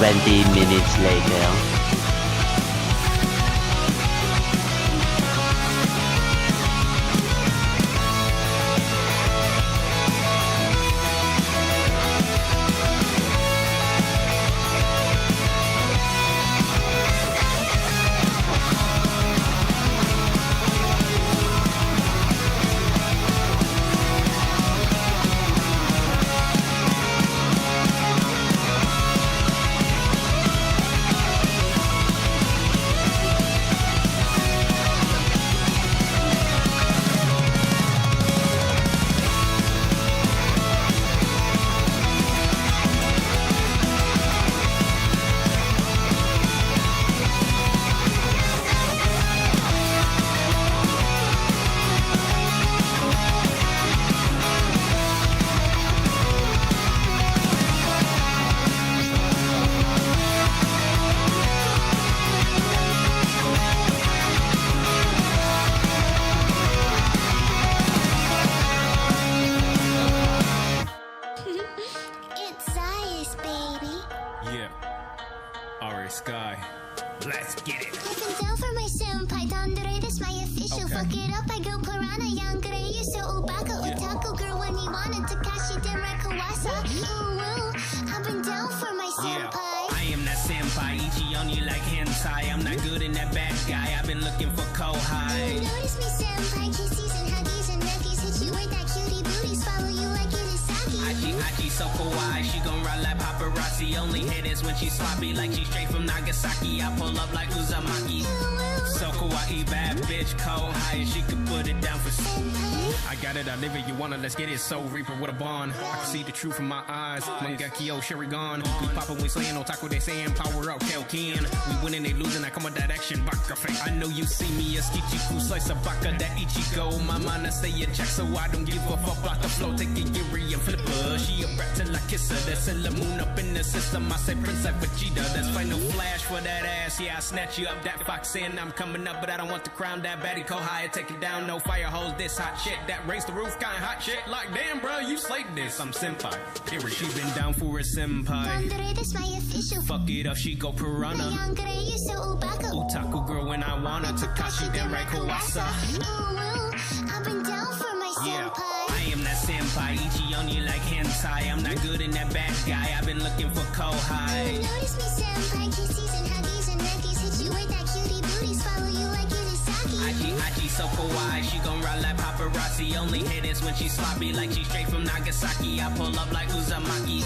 20 minutes later. Sky. Let's get it. I've been down for my senpai, Dandere, this my official. Okay. Fuck it up, I go piranha, Yangere, you so Obaka, Otaku girl when you wanted Takashi Denrai Kawasa. Ooh, woo, I've been down for my senpai. I am that senpai, Ichi on you like hentai. I'm not good in that bad guy, I've been looking for Kohai. Notice me senpai, kisses and huggies and neckies. Hit you with that cutie booties, follow you like Irisaki. Achi so kawaii, she gon' ride like paparazzi. Only hit is when she sloppy, like she straight from Nagasaki. I pull up like Uzumaki. So kawaii, bad bitch, Kohai, she could put it down for I got it, I live it, you want it, let's get it. Soul Reaper with a bond, I can see the truth in my eyes. Mangekyo, Shurigan, we poppin', we slayin', otaku, they sayin' power up, Kelkin. We winning, they losing, I come with that action, baka face. I know you see me as Kichiku, slice of baka, that Ichigo. My mind, I stay in check, so I don't give a fuck. Block the flow, take it, Yuri and Flipper. She a rat till I kiss her, that's a moon up in the system. I say Prince like Vegeta, that's final flash for that ass. Yeah, I snatch you up, that fox in, I'm coming up, but I don't want the crown, that baddie Kohai, take it down, no fire hose, this hot shit, that raise the roof, kinda hot shit, like damn bro, you slayed this, I'm senpai, period. She been down for a senpai, Dandere, this my official. fuck it up, she go piranha. Yangere, you so Obaka, Otaku girl when I wanna, Takashi Denrai Kawasa. Ooh, woo, I've been down for my senpai. I am that senpai, Ichi on you like hentai. I'm not good in that bad guy, I've been looking for Kohai. Notice me senpai, kisses and huggies and neckies. Hit you with that cutie booties, follow you like Irisaki. Achi so kawaii, she gon' ride like paparazzi. Only hit is when she sloppy, like she straight from Nagasaki. I pull up like Uzumaki.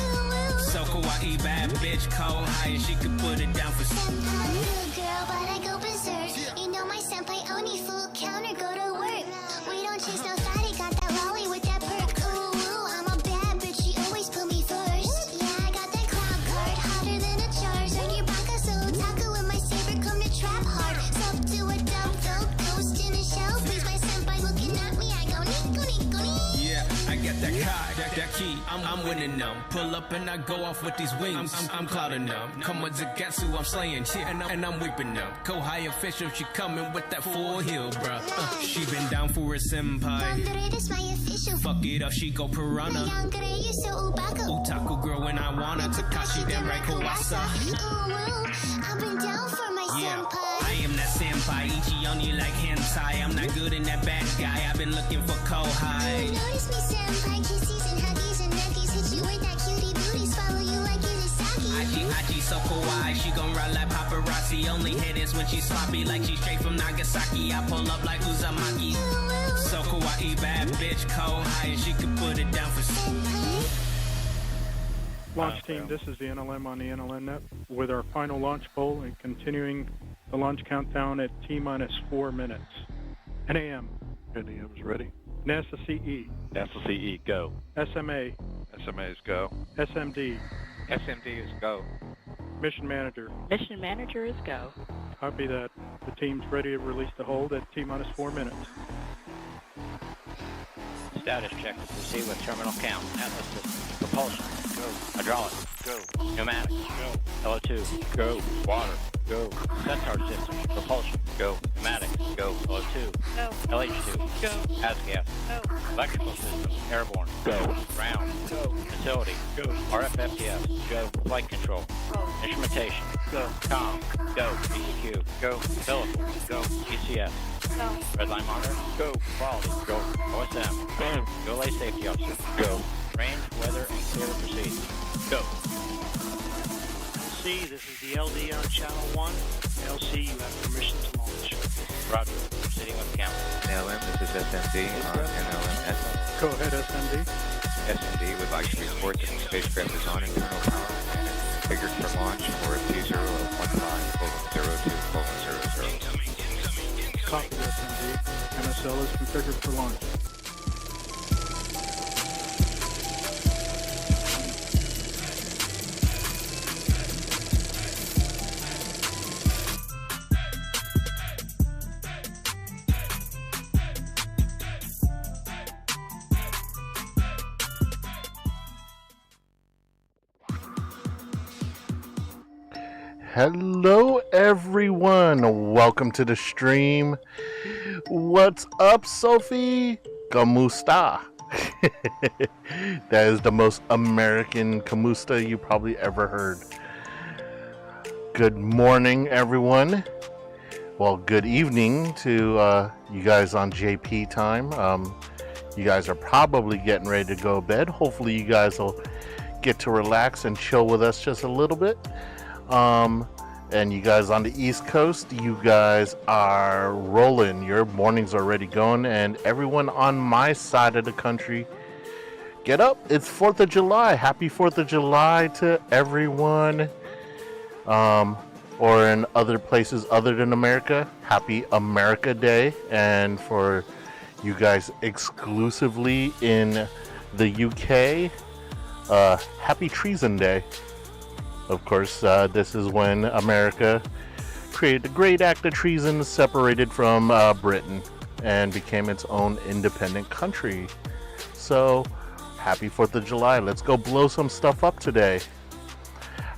So kawaii, bad bitch, Kohai, she could put it down for Senpai, good girl, but I go berserk. You know my senpai Oni, full counter, go to work. We don't chase no fatty, got that lolly with that perk. Ooh, I'm a bad bitch, she always put me first. Yeah, I got that cloud card, hotter than a Charizard. Your baka so otaku with my saber, come to trap hard. Sub to a dub, dope, ghost in a shell. Please, my senpai looking at me, I go nico nico nico. Yeah, I got that card, that key, I'm winning them. Pull up and I go off with these wings, I'm clouding them. Come with Zagatsu, I'm slaying shit, and I'm whipping them. Kohai official, she coming with that full heel, bruh. She been down for a senpai. Dandere, this my official. Fuck it up, she go piranha. Yangere, you so Obaka, Otaku girl when I wanna, Takashi Denrai Kawasa. Ooh, woo, I've been down for my senpai. I am that senpai, Ichi on you like hentai. I'm not good in that bad guy, I've been looking for Kohai. Notice me senpai, kisses and huggies and neckies. Hit you with that cutie booties, follow you like Irisaki. Achi so kawaii, she gon' ride like paparazzi. Only hit is when she sloppy, like she straight from Nagasaki. I pull up like Uzumaki. So kawaii, bad bitch, Kohai, she could put it down for Launch team, this is the NLM on the NLN net with our final launch poll and continuing the launch countdown at T-minus 4 minutes. NAM. NAM is ready. NASA CE. NASA CE, go. SMA. SMA is go. SMD. SMD is go. Mission Manager. Mission Manager is go. Copy that. The team's ready to release the hold at T-minus 4 minutes. Status check to proceed with terminal count. Atlas system. Propulsion. Go. Hydraulic. Go. Pneumatic. Go. LO2. Go. Water. Go. Centaur system. Propulsion. Go. Pneumatic. Go. O2. Go. LH2. Go. ASGAS. Go. Electrical system. Airborne. Go. Ground. Go. Facility. Go. RFFTS. Go. Flight control. Go. Instrumentation. Go. Com. Go. ECQ. Go. Umbilical. Go. ECS. Go. Redline monitor. Go. Quality. Go. OSM. Go. Go lay safety officer. Go. Range, weather, and clear to proceed. Go. LC, this is the LD on channel 1. LC, you have permission to launch. Roger. Proceeding with count. NLM, this is SMD on NLMS. Go ahead, SMD. SMD would like to report that the spacecraft is on internal power and is configured for launch for a T0 of 15:02:00. Copy, SMD. NSL is configured for launch. Hello everyone, welcome to the stream. What's up, Sophie? ¿Cómo está? That is the most American "Kamusta" you probably ever heard. Good morning, everyone. Well, good evening to you guys on JP time. You guys are probably getting ready to go to bed. Hopefully you guys will get to relax and chill with us just a little bit. And you guys on the East Coast, you guys are rolling. Your morning's already going, and everyone on my side of the country, get up. It's 4th of July. Happy 4th of July to everyone. Or in other places other than America, happy America Day. And for you guys exclusively in the UK, happy Treason Day. Of course, this is when America created the great act of treason, separated from Britain, and became its own independent country. So, happy 4th of July. Let's go blow some stuff up today.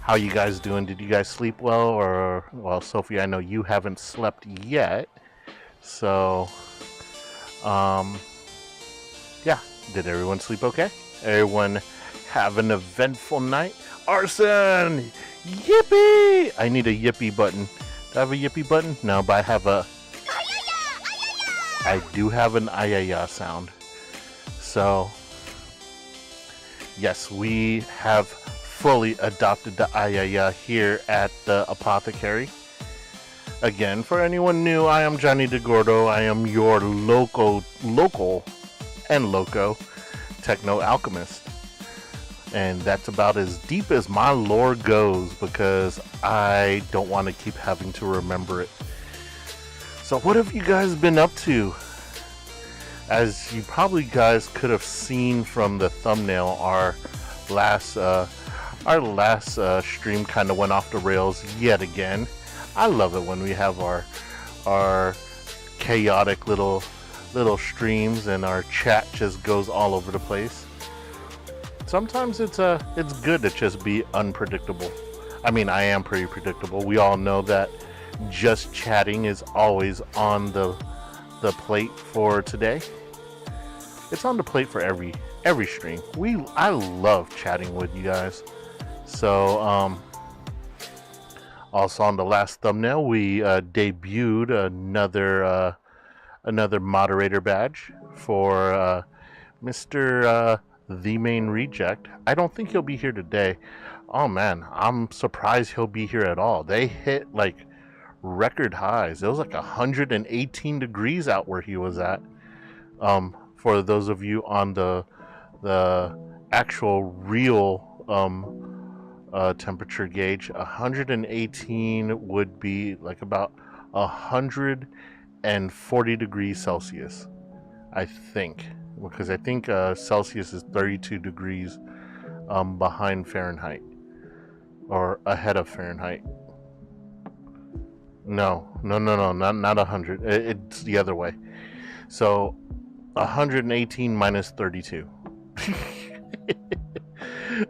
How you guys doing? Did you guys sleep well? Or, well, Sophie, I know you haven't slept yet. So, yeah. Did everyone sleep okay? Everyone have an eventful night? Arson! Yippee! I need a yippee button. Do I have a yippee button? No, but I have a... I do have an ayaya sound. So, yes, we have fully adopted the ayaya here at the apothecary. Again, for anyone new, I am Johnny DeGordo. I am your local and loco techno alchemist. And that's about as deep as my lore goes, because I don't want to keep having to remember it. So what have you guys been up to? As you probably guys could have seen from the thumbnail, our last stream kind of went off the rails yet again. I love it when we have our chaotic little streams and our chat just goes all over the place. Sometimes it's good to just be unpredictable. I mean, I am pretty predictable. We all know that just chatting is always on the plate for today. It's on the plate for every stream. I love chatting with you guys. So also on the last thumbnail, we debuted another moderator badge for Mr. The Main Reject. I don't think he'll be here today. Oh man, I'm surprised he'll be here at all. They hit like record highs. It was like 118 degrees out where he was at. For those of you on the actual real temperature gauge, 118 would be like about 140 degrees Celsius, I think. Because I think Celsius is 32 degrees behind Fahrenheit, or ahead of Fahrenheit. No, not 100. It's the other way. So 118 minus 32.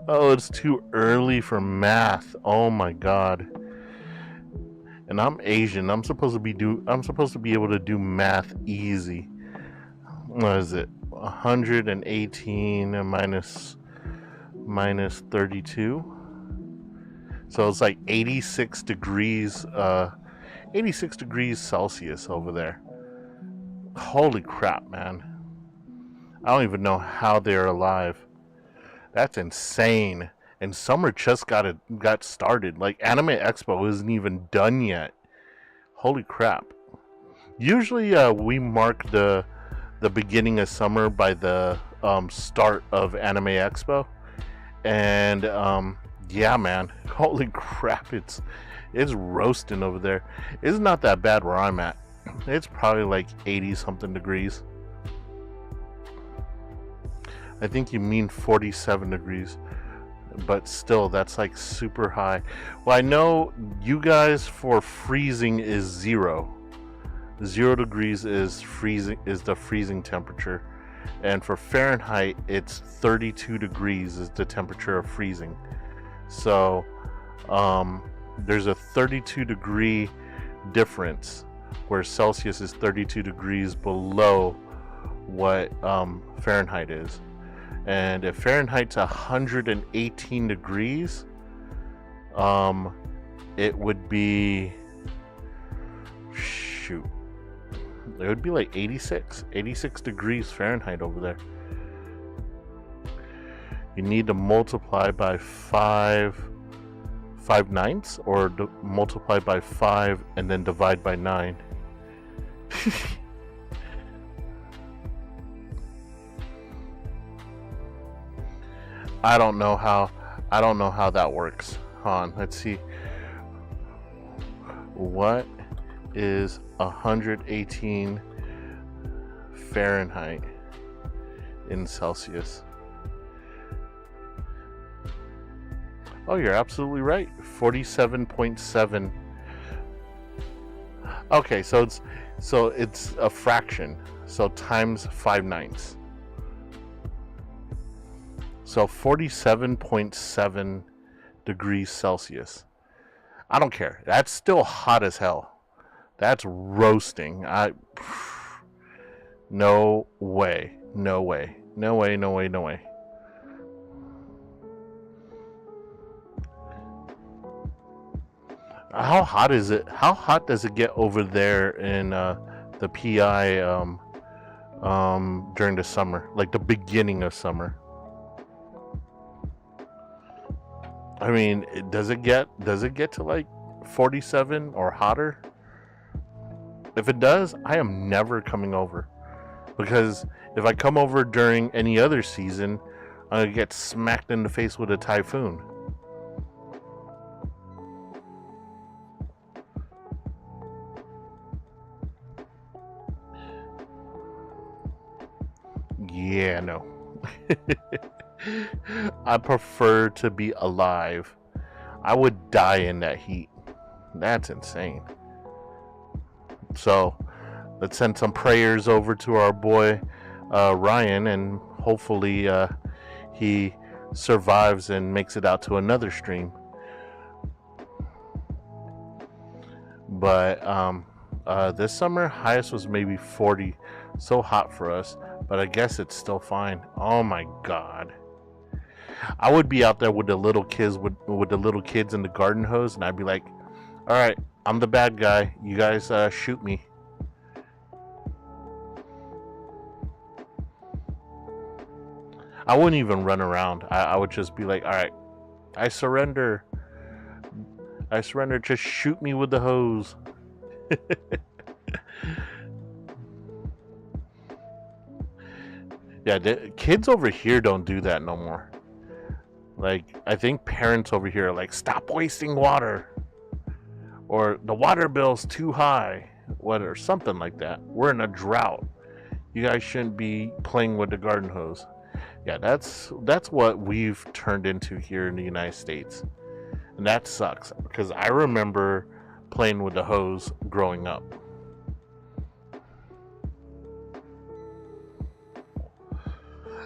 Oh, it's too early for math. Oh my god. And I'm Asian. I'm supposed to be able to do math easy. What is it? 118 minus 32. So it's like 86 degrees 86 degrees Celsius over there. Holy crap, man. I don't even know how they're alive. That's insane. And summer just got started. Like, Anime Expo isn't even done yet. Holy crap. Usually we mark the beginning of summer by the start of Anime Expo. And yeah, man. Holy crap. It's roasting over there. It's not that bad where I'm at. It's probably like 80 something degrees. I think you mean 47 degrees. But still, that's like super high. Well, I know you guys for freezing is 0. 0 degrees is freezing, is the freezing temperature. And for Fahrenheit, it's 32 degrees is the temperature of freezing. So, there's a 32 degree difference where Celsius is 32 degrees below what Fahrenheit is. And if Fahrenheit's 118 degrees, it would be, shoot, it would be like 86 degrees Fahrenheit over there. You need to multiply by 5/9 or multiply by 5 and then divide by 9. I don't know how that works. Hold on, let's see. What is 118 Fahrenheit in Celsius? Oh, you're absolutely right. 47.7. Okay, so it's a fraction. So times 5/9. So 47.7 degrees Celsius. I don't care. That's still hot as hell. That's roasting. No way. No way. No way, no way, no way. How hot is it? How hot does it get over there in the PI during the summer? Like the beginning of summer? I mean, does it get to like 47 or hotter? If it does, I am never coming over. Because if I come over during any other season, I'm going to get smacked in the face with a typhoon. Yeah, no. I prefer to be alive. I would die in that heat. That's insane. So, let's send some prayers over to our boy Ryan, and hopefully he survives and makes it out to another stream. But this summer, highest was maybe 40. So hot for us, but I guess it's still fine. Oh my god. I would be out there with the little kids with the little kids in the garden hose, and I'd be like, all right, I'm the bad guy. You guys shoot me. I wouldn't even run around. I would just be like, all right, I surrender. I surrender. Just shoot me with the hose. Yeah, the kids over here don't do that no more. Like, I think parents over here are like, stop wasting water. Or the water bill's too high. Or something like that. We're in a drought. You guys shouldn't be playing with the garden hose. Yeah, that's what we've turned into here in the United States. And that sucks. Because I remember playing with the hose growing up.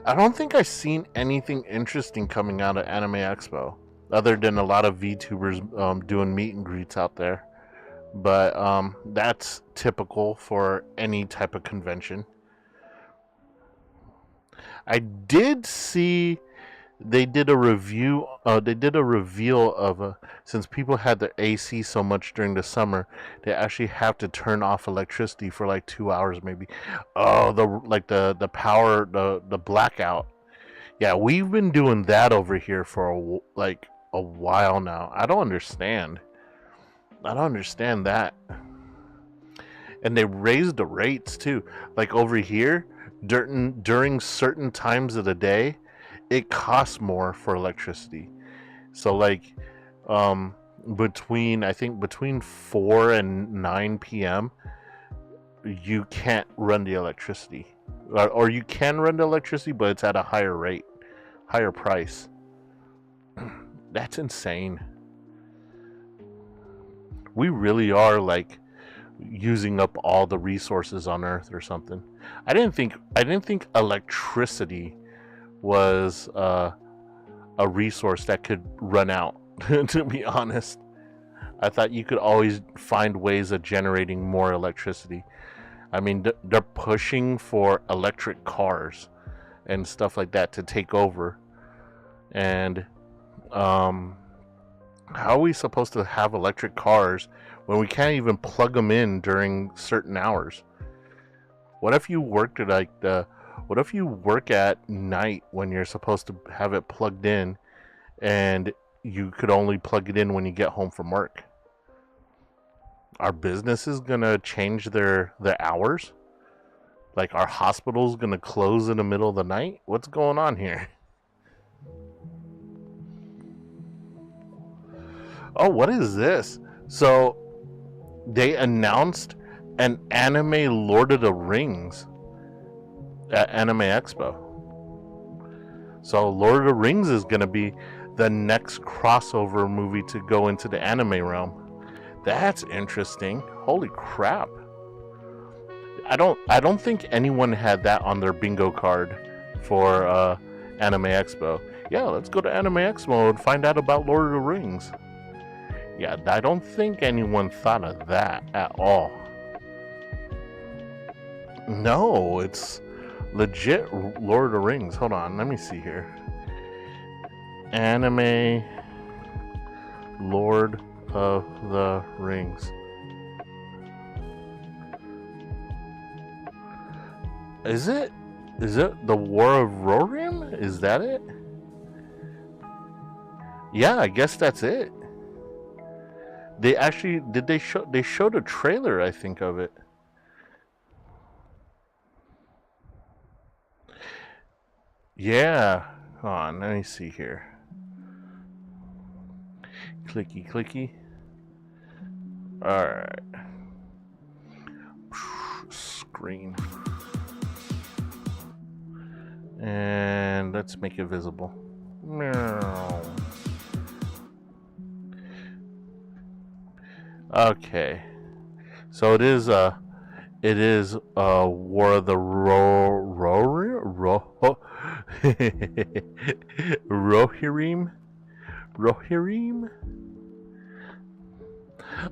I don't think I've seen anything interesting coming out of Anime Expo, other than a lot of VTubers doing meet and greets out there. But that's typical for any type of convention. I did see they did a review. They did a reveal of since people had their AC so much during the summer, they actually have to turn off electricity for like 2 hours, maybe. Oh, the power, the blackout. Yeah, we've been doing that over here for a while now. I don't understand. I don't understand that. And they raised the rates too. Like over here, during certain times of the day, it costs more for electricity. So like between 4 and 9 p.m. you can't run the electricity. Or you can run the electricity, but it's at a higher rate, higher price. That's insane. We really are like using up all the resources on Earth or something. I didn't think electricity was a resource that could run out. To be honest, I thought you could always find ways of generating more electricity. I mean, they're pushing for electric cars and stuff like that to take over. And how are we supposed to have electric cars when we can't even plug them in during certain hours? What if you work at night when you're supposed to have it plugged in, and you could only plug it in when you get home from work? Are businesses gonna change their hours? Like, are hospitals gonna close in the middle of the night? What's going on here? Oh, what is this? So, they announced an anime Lord of the Rings at Anime Expo. So, Lord of the Rings is going to be the next crossover movie to go into the anime realm. That's interesting. Holy crap. I don't think anyone had that on their bingo card for Anime Expo. Yeah, let's go to Anime Expo and find out about Lord of the Rings. Yeah, I don't think anyone thought of that at all. No, it's legit Lord of the Rings. Hold on, let me see here. Anime Lord of the Rings. Is it the War of Rohirrim? Is that it? Yeah, I guess that's it. They actually they showed a trailer, I think, of it. Yeah. Hold on, let me see here. Clicky clicky. Alright. Screen. And let's make it visible. Meow. Okay, so it is War of the Rohirrim.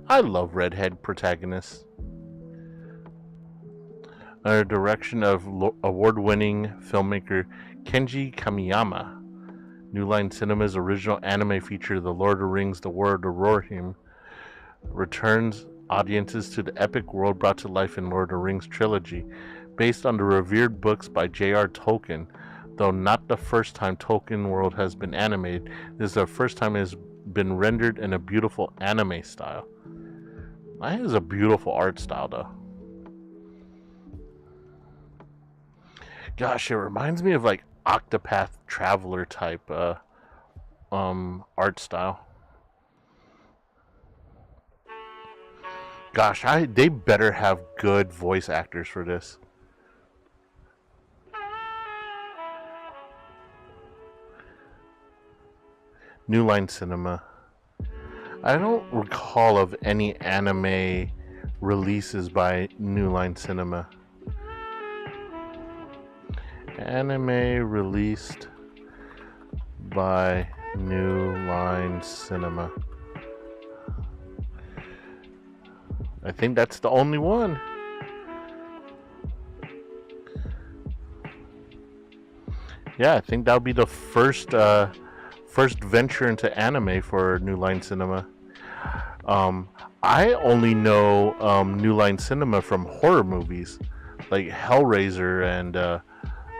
I love redhead protagonists. Under direction of award-winning filmmaker Kenji Kamiyama, New Line Cinema's original anime feature, The Lord of the Rings: The War of the Rohirrim, returns audiences to the epic world brought to life in Lord of the Rings trilogy, based on the revered books by J.R. Tolkien. Though not the first time Tolkien world has been animated, this is the first time it has been rendered in a beautiful anime style. That is a beautiful art style, though. Gosh, it reminds me of like Octopath Traveler type art style. Gosh, they better have good voice actors for this. New Line Cinema. I don't recall of any anime releases by New Line Cinema. Anime released by New Line Cinema. I think that's the only one. Yeah, I think that would be the first venture into anime for New Line Cinema. I only know New Line Cinema from horror movies, like Hellraiser, and I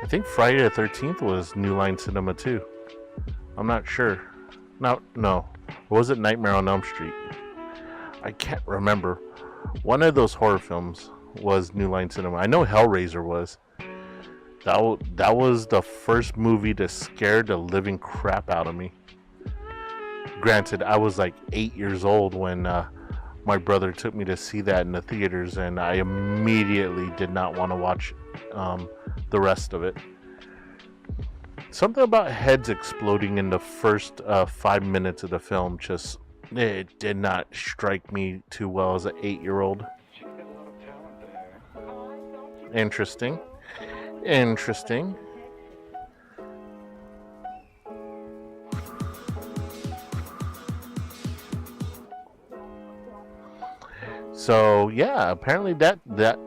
think Friday the 13th was New Line Cinema too. I'm not sure. No. Or was it Nightmare on Elm Street? I can't remember. One of those horror films was New Line Cinema. I know Hellraiser was. That was the first movie to scare the living crap out of me. Granted, I was like 8 years old when my brother took me to see that in the theaters, and I immediately did not want to watch the rest of it. Something about heads exploding in the first 5 minutes of the film it did not strike me too well as an 8-year-old. Interesting. So yeah, apparently that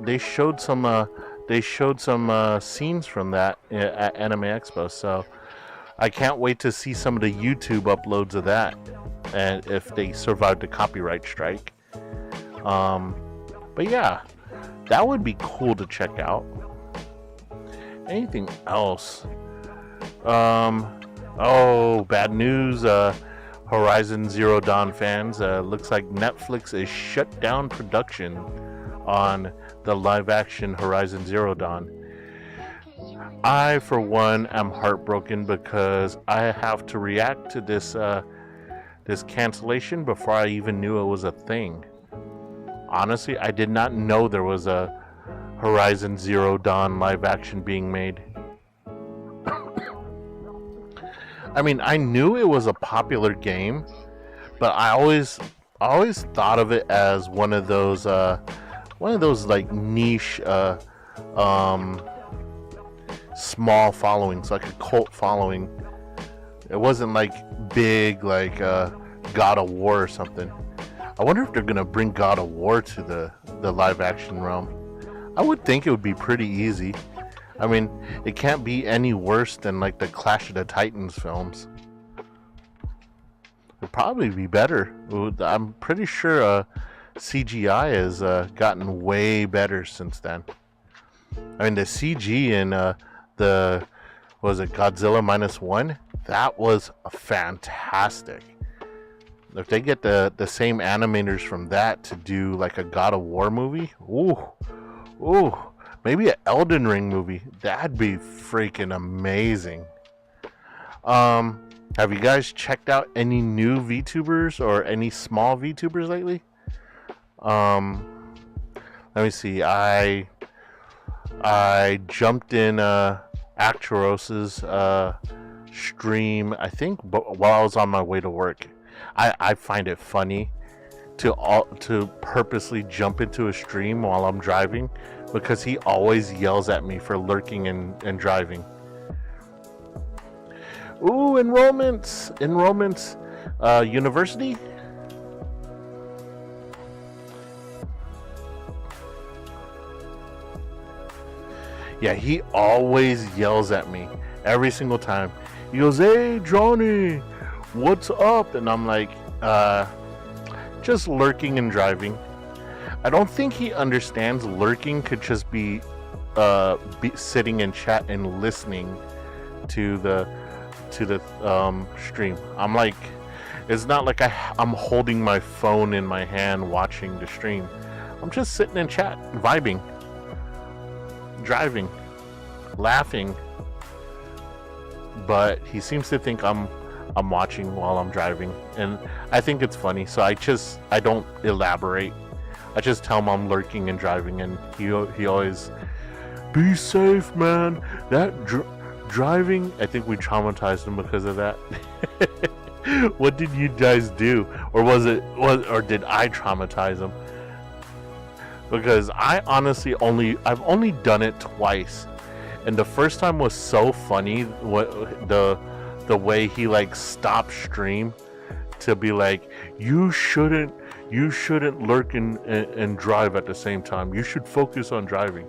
they showed some scenes from that at Anime Expo. So I can't wait to see some of the YouTube uploads of that, and if they survived the copyright strike. But yeah, that would be cool to check out. Anything else? Bad news. Horizon Zero Dawn fans, looks like Netflix is shut down production on the live-action Horizon Zero Dawn. I, for one, am heartbroken because I have to react to this cancellation before I even knew it was a thing. Honestly, I did not know there was a Horizon Zero Dawn live action being made. I mean, I knew it was a popular game, but I always thought of it as one of those like niche small followings, like a cult following. It wasn't like big like God of War or something. I wonder if they're gonna bring God of War to the live action realm. I would think it would be pretty easy. I mean, it can't be any worse than like the Clash of the Titans films. It'd probably be better. I'm pretty sure CGI has gotten way better since then. I mean, the CG in Godzilla -1? That was fantastic. If they get the same animators from that to do like a God of War movie, ooh, maybe an Elden Ring movie, that'd be freaking amazing. Have you guys checked out any new VTubers or any small VTubers lately? Let me see. I jumped in Actoros's stream, I think, while I was on my way to work. I find it funny to purposely jump into a stream while I'm driving, because he always yells at me for lurking and driving. Ooh, enrollments, university. Yeah, he always yells at me every single time. He goes, "Hey, Johnny, what's up?" And I'm like, just lurking and driving. I don't think he understands lurking could just be sitting in chat and listening to the stream. I'm like, it's not like I'm holding my phone in my hand watching the stream. I'm just sitting in chat, vibing, driving, laughing. But he seems to think I'm watching while I'm driving, and I think it's funny, so I don't elaborate. I just tell him I'm lurking and driving, and he always, "Be safe, man. That driving." I think we traumatized him because of that. What did you guys do, or did I traumatize him? Because I've only done it twice, and the first time was so funny. The way he like stopped stream to be like, you shouldn't you shouldn't lurk and drive at the same time. You should focus on driving.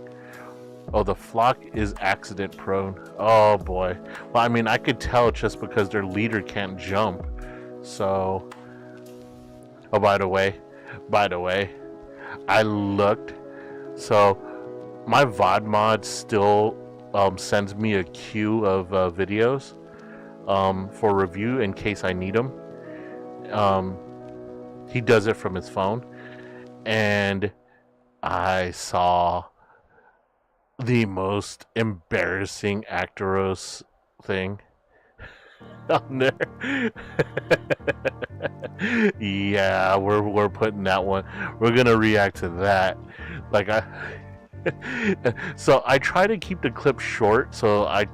Oh, the flock is accident prone. Oh boy. Well, I mean, I could tell just because their leader can't jump. So, oh, by the way, I looked. So, my VOD mod still sends me a queue of videos for review in case I need them. He does it from his phone, and I saw the most embarrassing Actoros thing on there. Yeah, we're putting that one. We're gonna react to that. Like so I try to keep the clip short. So I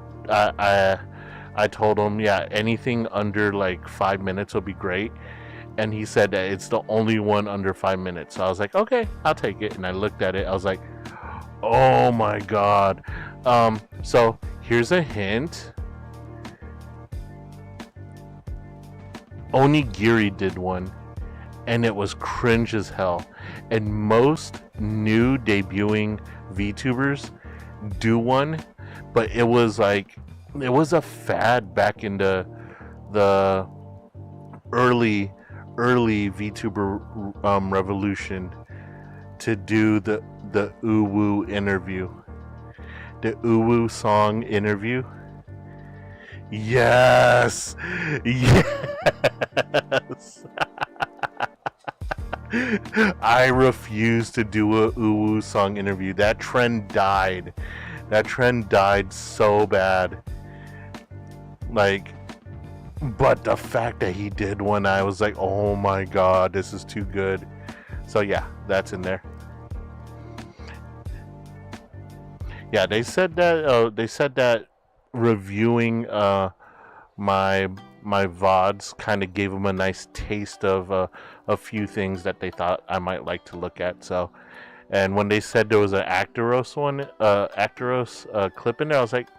told him, yeah, anything under like 5 minutes will be great. And he said that it's the only one under 5 minutes. So I was like, okay, I'll take it. And I looked at it. I was like, oh my god. So here's a hint. Onigiri did one, and it was cringe as hell. And most new debuting VTubers do one, but it was like, it was a fad back in the early VTuber revolution to do the uwu interview, the uwu song interview. Yes. I refuse to do a uwu song interview. That trend died. That trend died so bad. Like, but the fact that he did one, I was like, oh my god, this is too good. So yeah, that's in there. Yeah, they said that reviewing my VODs kind of gave them a nice taste of a few things that they thought I might like to look at. So, and when they said there was an Actoros clip in there, I was like,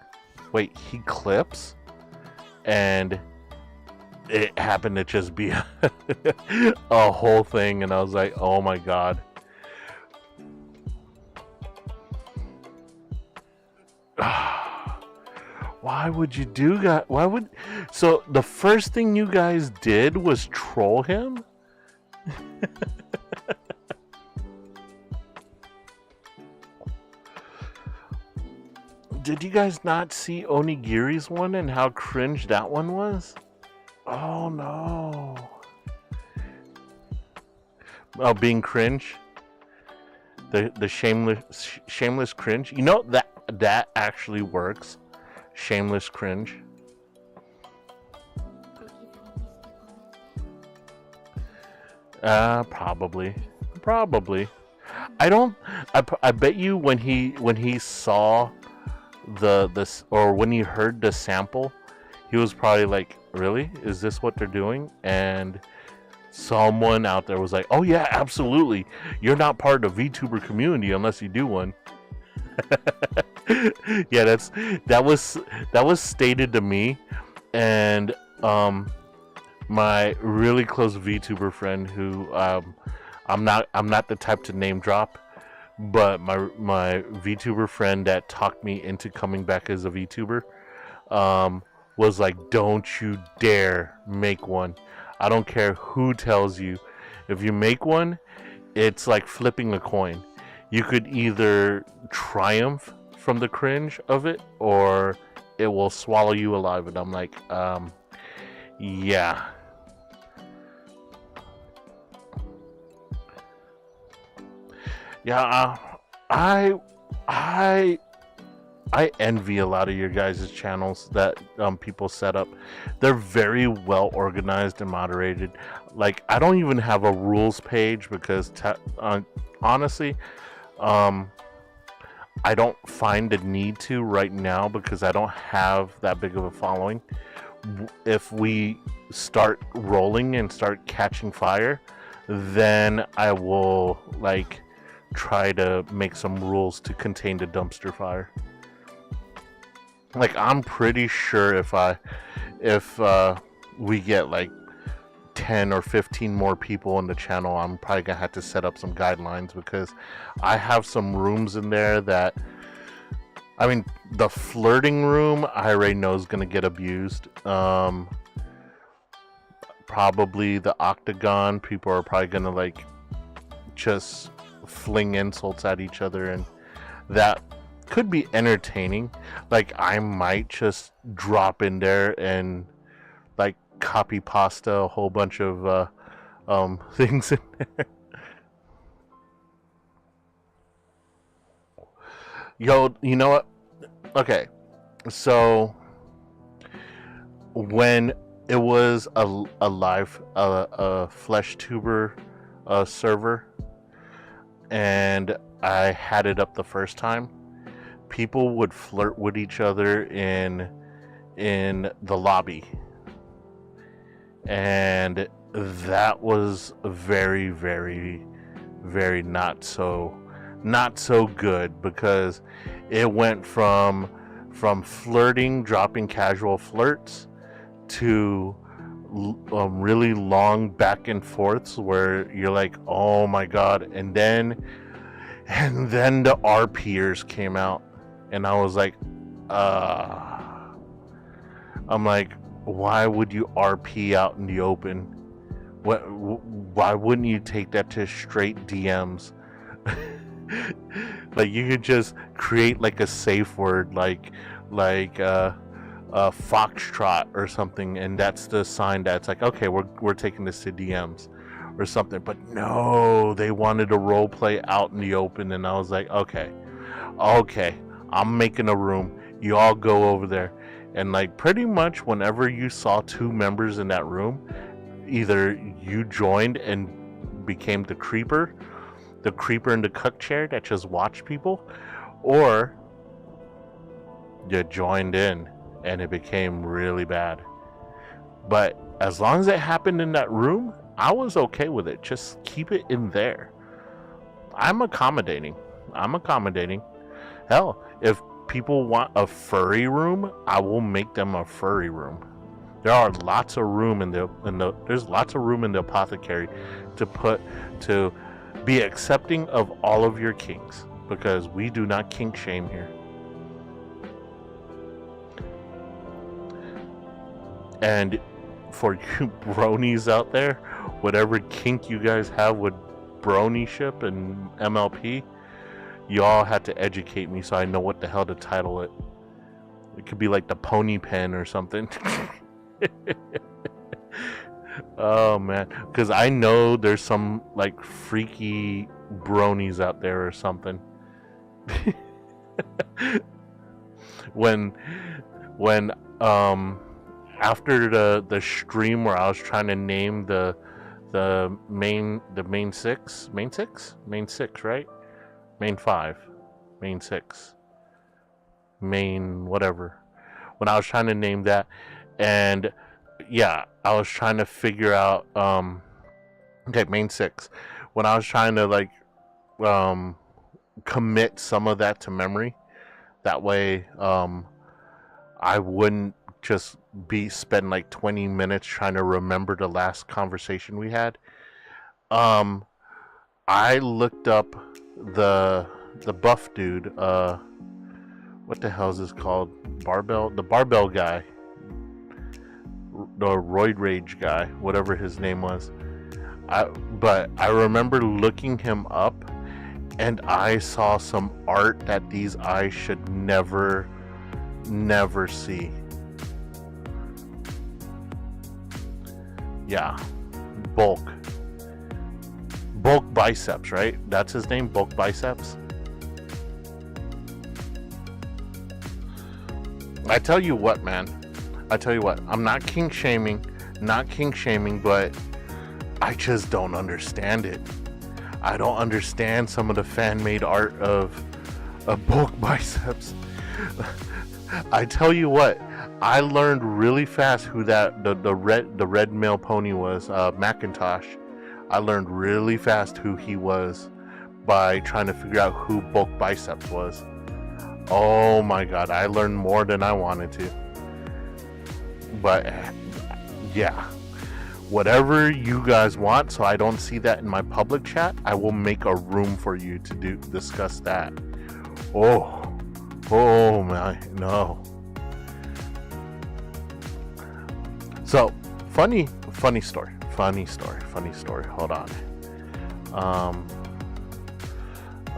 wait, he clips? And it happened to just be a whole thing, and I was like, oh my god. Why would you do that? Why would... So the first thing you guys did was troll him? Did you guys not see Onigiri's one and how cringe that one was? Oh no. Oh, being cringe? The shameless cringe? You know, that actually works. Shameless cringe. Probably. I bet you when he saw when he heard the sample, he was probably like, really? Is this what they're doing? And someone out there was like, oh yeah, absolutely. You're not part of the VTuber community unless you do one. Yeah, that was stated to me, and my really close VTuber friend who I'm not the type to name drop, but my VTuber friend that talked me into coming back as a VTuber was like, don't you dare make one. I don't care who tells you. If you make one, it's like flipping a coin. You could either triumph from the cringe of it, or it will swallow you alive. And I'm like, yeah. Yeah, I envy a lot of your guys' channels that people set up. They're very well organized and moderated. Like, I don't even have a rules page because honestly, I don't find the need to right now because I don't have that big of a following. If we start rolling and start catching fire, then I will like try to make some rules to contain the dumpster fire. Like, I'm pretty sure if we get like 10 or 15 more people on the channel, I'm probably gonna have to set up some guidelines, because I have some rooms in there that, I mean, the flirting room I already know is gonna get abused. Probably the octagon, people are probably gonna like just fling insults at each other, and that could be entertaining. Like, I might just drop in there and like copy pasta a whole bunch of things in there. Yo, you know what? Okay, so when it was a live flesh tuber server, and I had it up the first time, people would flirt with each other in the lobby, and that was very, very, very not so good, because it went from flirting, dropping casual flirts, to really long back and forths where you're like, oh my god. And then the RPers came out, and I was like, I'm like, why would you RP out in the open? Why wouldn't you take that to straight DMs? Like, you could just create like a safe word, like foxtrot or something, and that's the sign that's like, okay, we're taking this to DMs or something. But no, they wanted a role play out in the open, and I was like, okay, I'm making a room, you all go over there. And like, pretty much whenever you saw two members in that room, either you joined and became the creeper in the cuck chair that just watched people, or you joined in and it became really bad. But as long as it happened in that room, I was okay with it. Just keep it in there. I'm accommodating. Hell, if people want a furry room, I will make them a furry room. There are lots of room there's lots of room in the apothecary to be accepting of all of your kinks, because we do not kink shame here. And for you bronies out there, whatever kink you guys have with bronyship and MLP, y'all had to educate me so I know what the hell to title it. It could be like the pony pen or something. Oh man, because I know there's some like freaky bronies out there or something. when after the stream where I was trying to name the main 6, right? Main 5, main 6, main whatever. When I was trying to name that, and yeah, I was trying to figure out okay, main 6. When I was trying to like commit some of that to memory, that way I wouldn't just spend like 20 minutes trying to remember the last conversation we had. I looked up the buff dude, what the hell is this called? The barbell guy, the roid rage guy, whatever his name was. But I remember looking him up, and I saw some art that these eyes should never see. Yeah, bulk biceps, right? That's his name, bulk biceps. I tell you what, man. I'm not kink shaming, but I just don't understand it. I don't understand some of the fan-made art of bulk biceps. I tell you what, I learned really fast who the red male pony was, Macintosh. I learned really fast who he was by trying to figure out who bulk biceps was. Oh my god, I learned more than I wanted to. But yeah, whatever you guys want, so I don't see that in my public chat, I will make a room for you to discuss that. Oh my, no. So, funny story. Hold on.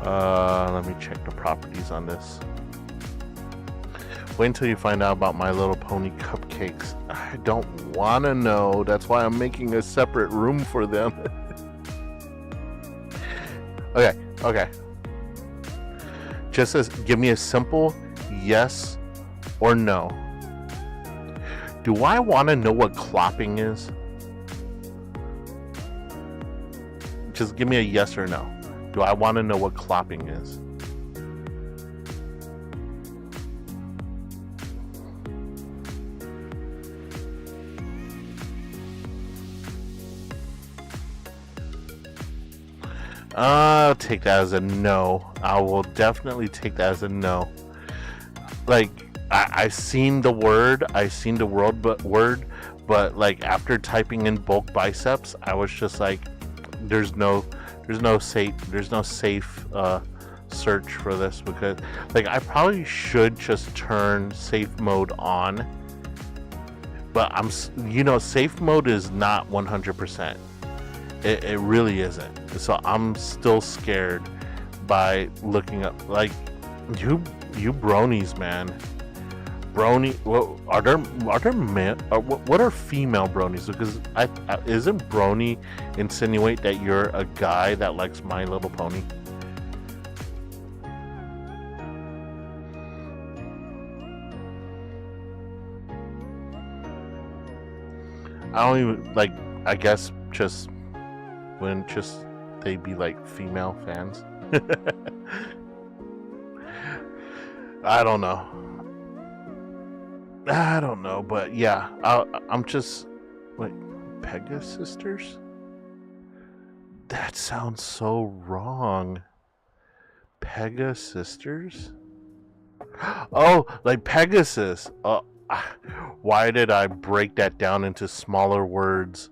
Let me check the properties on this. Wait until you find out about My Little Pony cupcakes. I don't want to know. That's why I'm making a separate room for them. Okay. Just give me a simple yes or no. Do I want to know what clopping is? Just give me a yes or no. Do I want to know what clopping is? I'll take that as a no. I will definitely take that as a no. Like, I've seen the word, word, but like after typing in bulk biceps, I was just like, there's no safe search for this, because like I probably should just turn safe mode on, but safe mode is not 100%. It really isn't. So I'm still scared by looking up, like, you bronies, man. Brony, well, are there men? What are female bronies? Because isn't brony insinuate that you're a guy that likes My Little Pony? I don't even, like, I guess just wouldn't just they be like female fans? I don't know, but yeah, I'm just, wait, Pegasus Sisters? That sounds so wrong. Pegasus Sisters? Oh, like Pegasus. Why did I break that down into smaller words?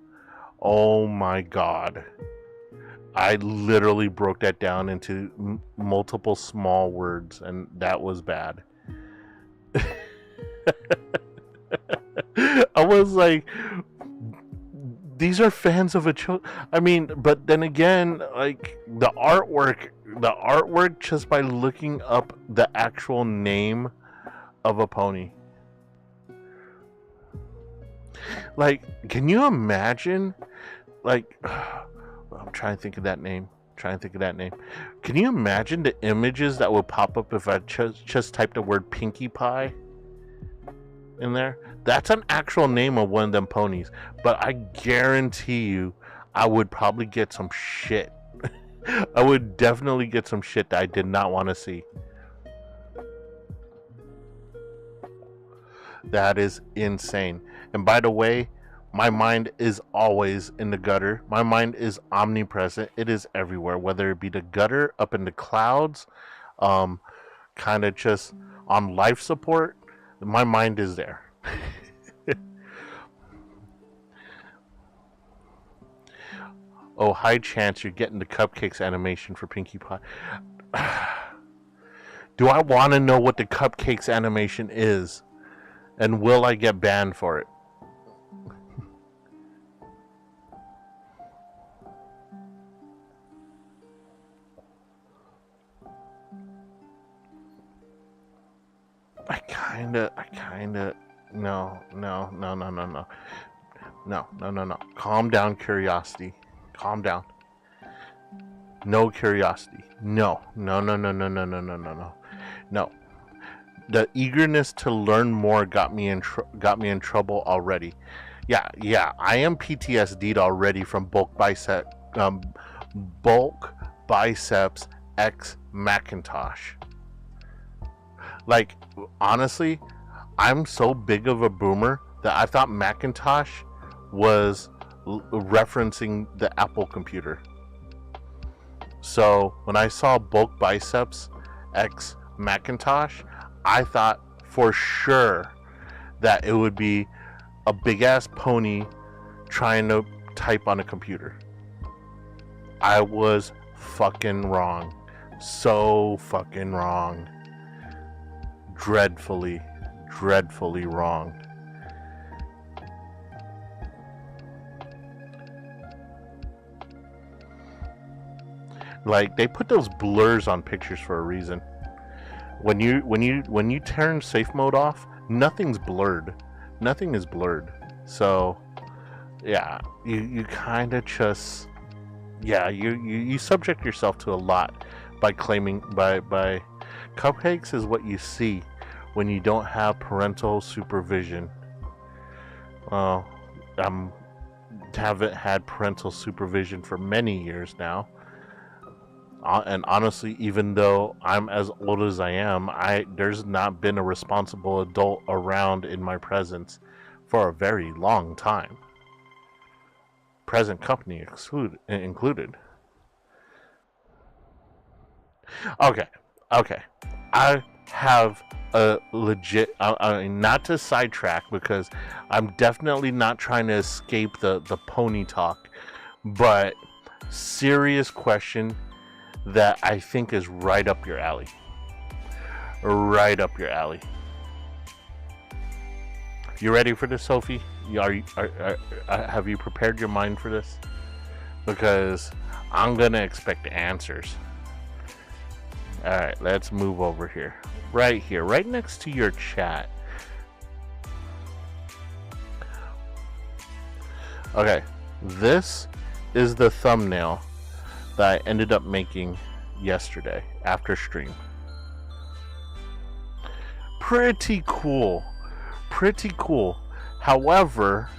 Oh my god. I literally broke that down into multiple small words, and that was bad. I was like, these are fans of a child. I mean, but then again, like the artwork just by looking up the actual name of a pony. Like, can you imagine? Like, I'm trying to think of that name. Can you imagine the images that would pop up if I just typed the word Pinkie Pie in there? That's an actual name of one of them ponies. But I guarantee you, I would probably get some shit. I would definitely get some shit that I did not want to see. That is insane. And by the way, my mind is always in the gutter. My mind is omnipresent. It is everywhere, whether it be the gutter, up in the clouds, kind of just on life support. My mind is there. Oh, high chance you're getting the cupcakes animation for Pinkie Pie. Do I want to know what the cupcakes animation is? And will I get banned for it? I kinda, no. Calm down, curiosity. Calm down. No curiosity. No. The eagerness to learn more got me in trouble already. Yeah. I am PTSD'd already from bulk biceps X Macintosh. Like, honestly, I'm so big of a boomer that I thought Macintosh was referencing the Apple computer. So when I saw bulk biceps X Macintosh, I thought for sure that it would be a big ass pony trying to type on a computer. I was fucking wrong. So fucking wrong. Dreadfully wrong. Like, they put those blurs on pictures for a reason. When you turn safe mode off, nothing's blurred. Nothing is blurred. So yeah, you kind of just, yeah, you subject yourself to a lot by claiming by cupcakes is what you see when you don't have parental supervision. Well, haven't had parental supervision for many years now. And honestly, even though I'm as old as I am, there's not been a responsible adult around in my presence for a very long time. Present company included. Okay. I have a legit, not to sidetrack, because I'm definitely not trying to escape the pony talk, but serious question that I think is right up your alley. Right up your alley. You ready for this, Sophie? Have you prepared your mind for this? Because I'm gonna expect answers. Alright, let's move over here. Right here, right next to your chat. Okay, this is the thumbnail that I ended up making yesterday after stream. Pretty cool. However,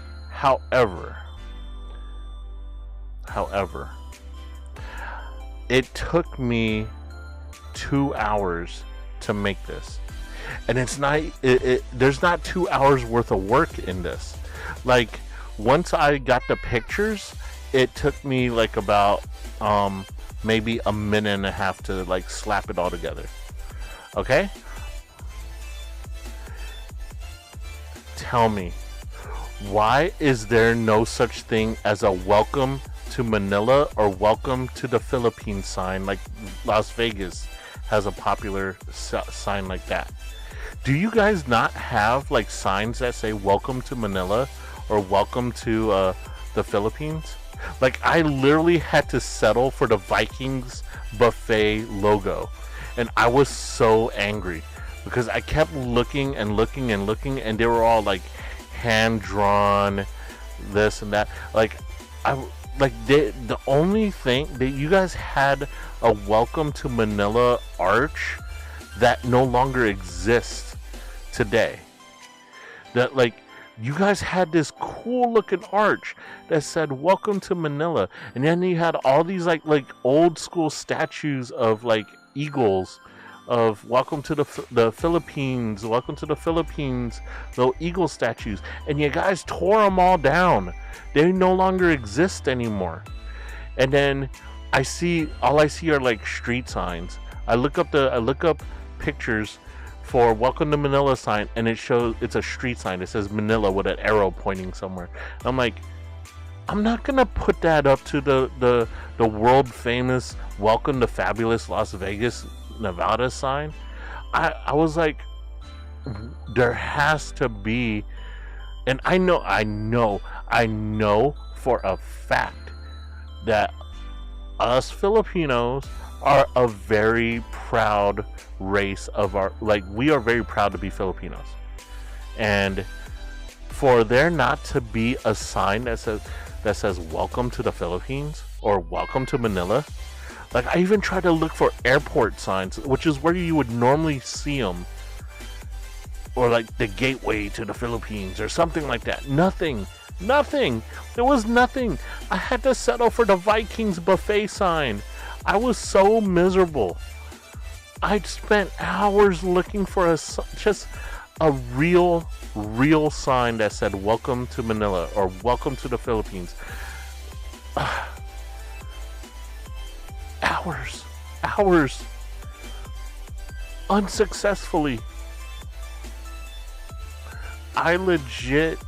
it took me 2 hours to make this, and it's not. There's not 2 hours worth of work in this. Like, once I got the pictures, it took me like about maybe a minute and a half to like slap it all together. Okay? Tell me, why is there no such thing as a welcome to Manila or welcome to the Philippines sign like Las Vegas has a popular sign like that? Do you guys not have like signs that say welcome to Manila or welcome to the Philippines? Like, I literally had to settle for the Vikings buffet logo, and I was so angry because I kept looking and they were all like hand drawn, this and that. Like, the only thing that you guys had a welcome to Manila arch that no longer exists today. That, like, you guys had this cool looking arch that said welcome to Manila, and then you had all these like old school statues of like eagles of welcome to the Philippines, welcome to the Philippines, little eagle statues, and you guys tore them all down. They no longer exist anymore. And then all I see are like street signs. I look up pictures for welcome to Manila sign, and it's a street sign. It says Manila with an arrow pointing somewhere. I'm like, I'm not gonna put that up to the world famous welcome to fabulous Las Vegas, Nevada sign. I was like, there has to be, and I know for a fact that us Filipinos are a very proud race of our, like, we are very proud to be Filipinos. And for there not to be a sign that says welcome to the Philippines or welcome to Manila, like, I even tried to look for airport signs, which is where you would normally see them, or like the gateway to the Philippines or something like that. Nothing. There was nothing. I had to settle for the Vikings buffet sign. I was so miserable. I spent hours looking for just a real sign that said welcome to Manila or welcome to the Philippines. Hours. Unsuccessfully. I legit,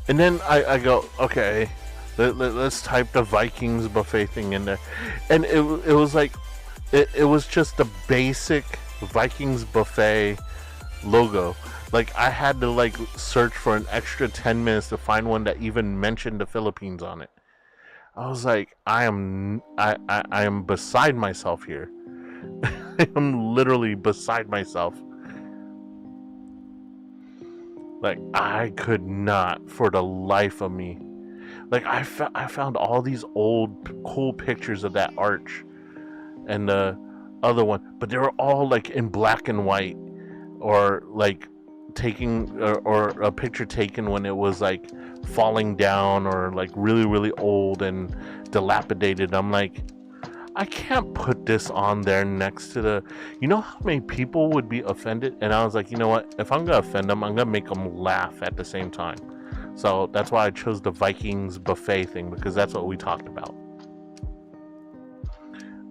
And then I go, okay, let's type the Vikings buffet thing in there. And it was like, it was just the basic Vikings buffet logo. Like, I had to like search for an extra 10 minutes to find one that even mentioned the Philippines on it. I was like, I am beside myself here. I am literally beside myself. Like, I could not for the life of me. Like, I found all these old cool pictures of that arch and the other one, but they were all like in black and white, or like taking or a picture taken when it was like falling down or like really, really old and dilapidated. I'm like, I can't put this on there next to the, you know how many people would be offended? And I was like, you know what? If I'm going to offend them, I'm going to make them laugh at the same time. So that's why I chose the Vikings buffet thing, because that's what we talked about.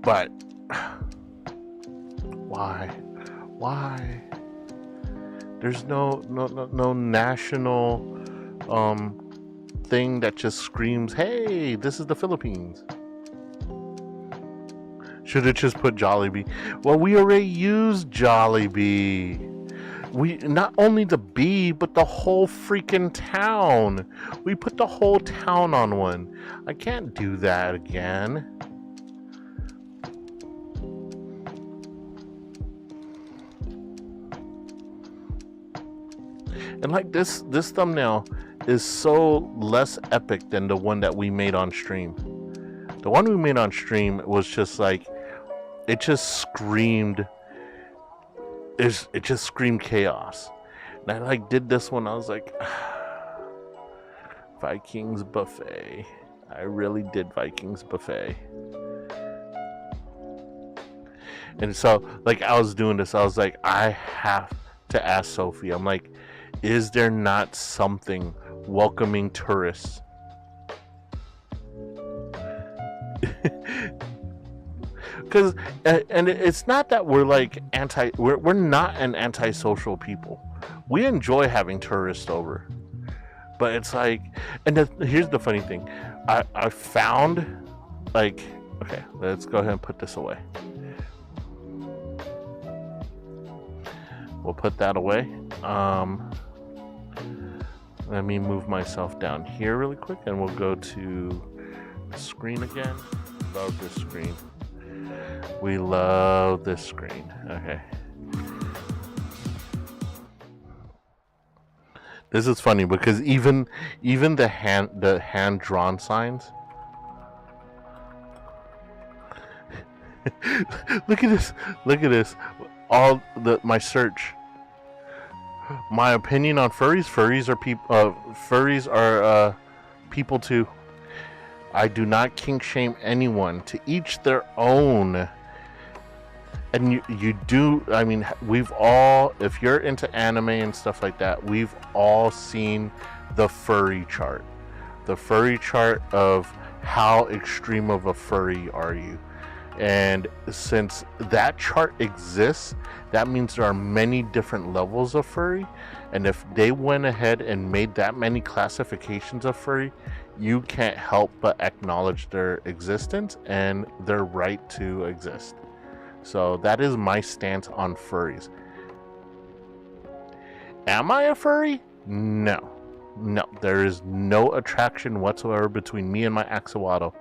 But why? There's no national thing that just screams, hey, this is the Philippines. Should have just put Jollibee. Well, we already used Jollibee. We not only the B, but the whole freaking town. We put the whole town on one. I can't do that again. And like this thumbnail is so less epic than the one that we made on stream. The one we made on stream was just like, it just screamed chaos. And I like did this one, I was like, Vikings buffet. I really did Vikings buffet. And so like I was doing this, I was like, I have to ask Sophie. I'm like, is there not something welcoming tourists? Because, and it's not that we're like we're not an antisocial people. We enjoy having tourists over. But it's like, and here's the funny thing. I found, like, okay, let's go ahead and put this away. We'll put that away. Let me move myself down here really quick, and we'll go to screen again. Love this screen. We love this screen. Okay. This is funny because even the hand drawn signs. Look at this. Look at this. All my search. My opinion on furries. Furries are people. Furries are people too. I do not kink shame anyone. To each their own. And you do. I mean, we've all. If you're into anime and stuff like that, we've all seen the furry chart. The furry chart of how extreme of a furry are you. And since that chart exists, that means there are many different levels of furry. And if they went ahead and made that many classifications of furry, you can't help but acknowledge their existence and their right to exist. So that is my stance on furries. Am I a furry? No. No, there is no attraction whatsoever between me and my axolotl.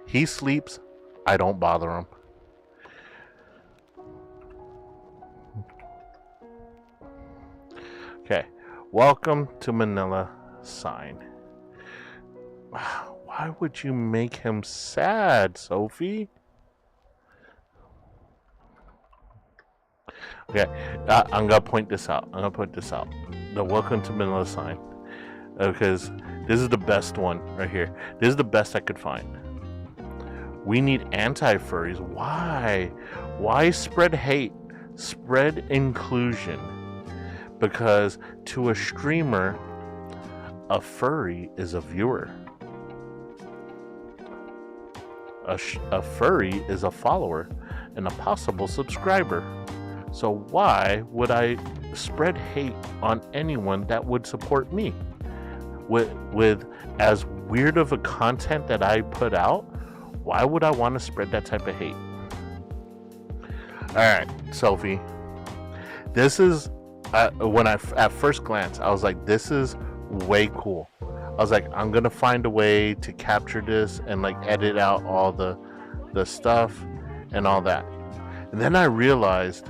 He sleeps. I don't bother him. Okay, welcome to Manila sign. Why would you make him sad, Sophie? Okay, I'm gonna point this out. The welcome to Manila sign. Because this is the best one right here. This is the best I could find. We need anti-furries. Why? Why spread hate? Spread inclusion. Because to a streamer, a furry is a viewer. A furry is a follower and a possible subscriber. So why would I spread hate on anyone that would support me? with as weird of a content that I put out, why would I want to spread that type of hate? All right, Sophie. This is when I at first glance I was like, this is way cool. I was like, I'm gonna find a way to capture this and like edit out all the stuff and all that. And then I realized,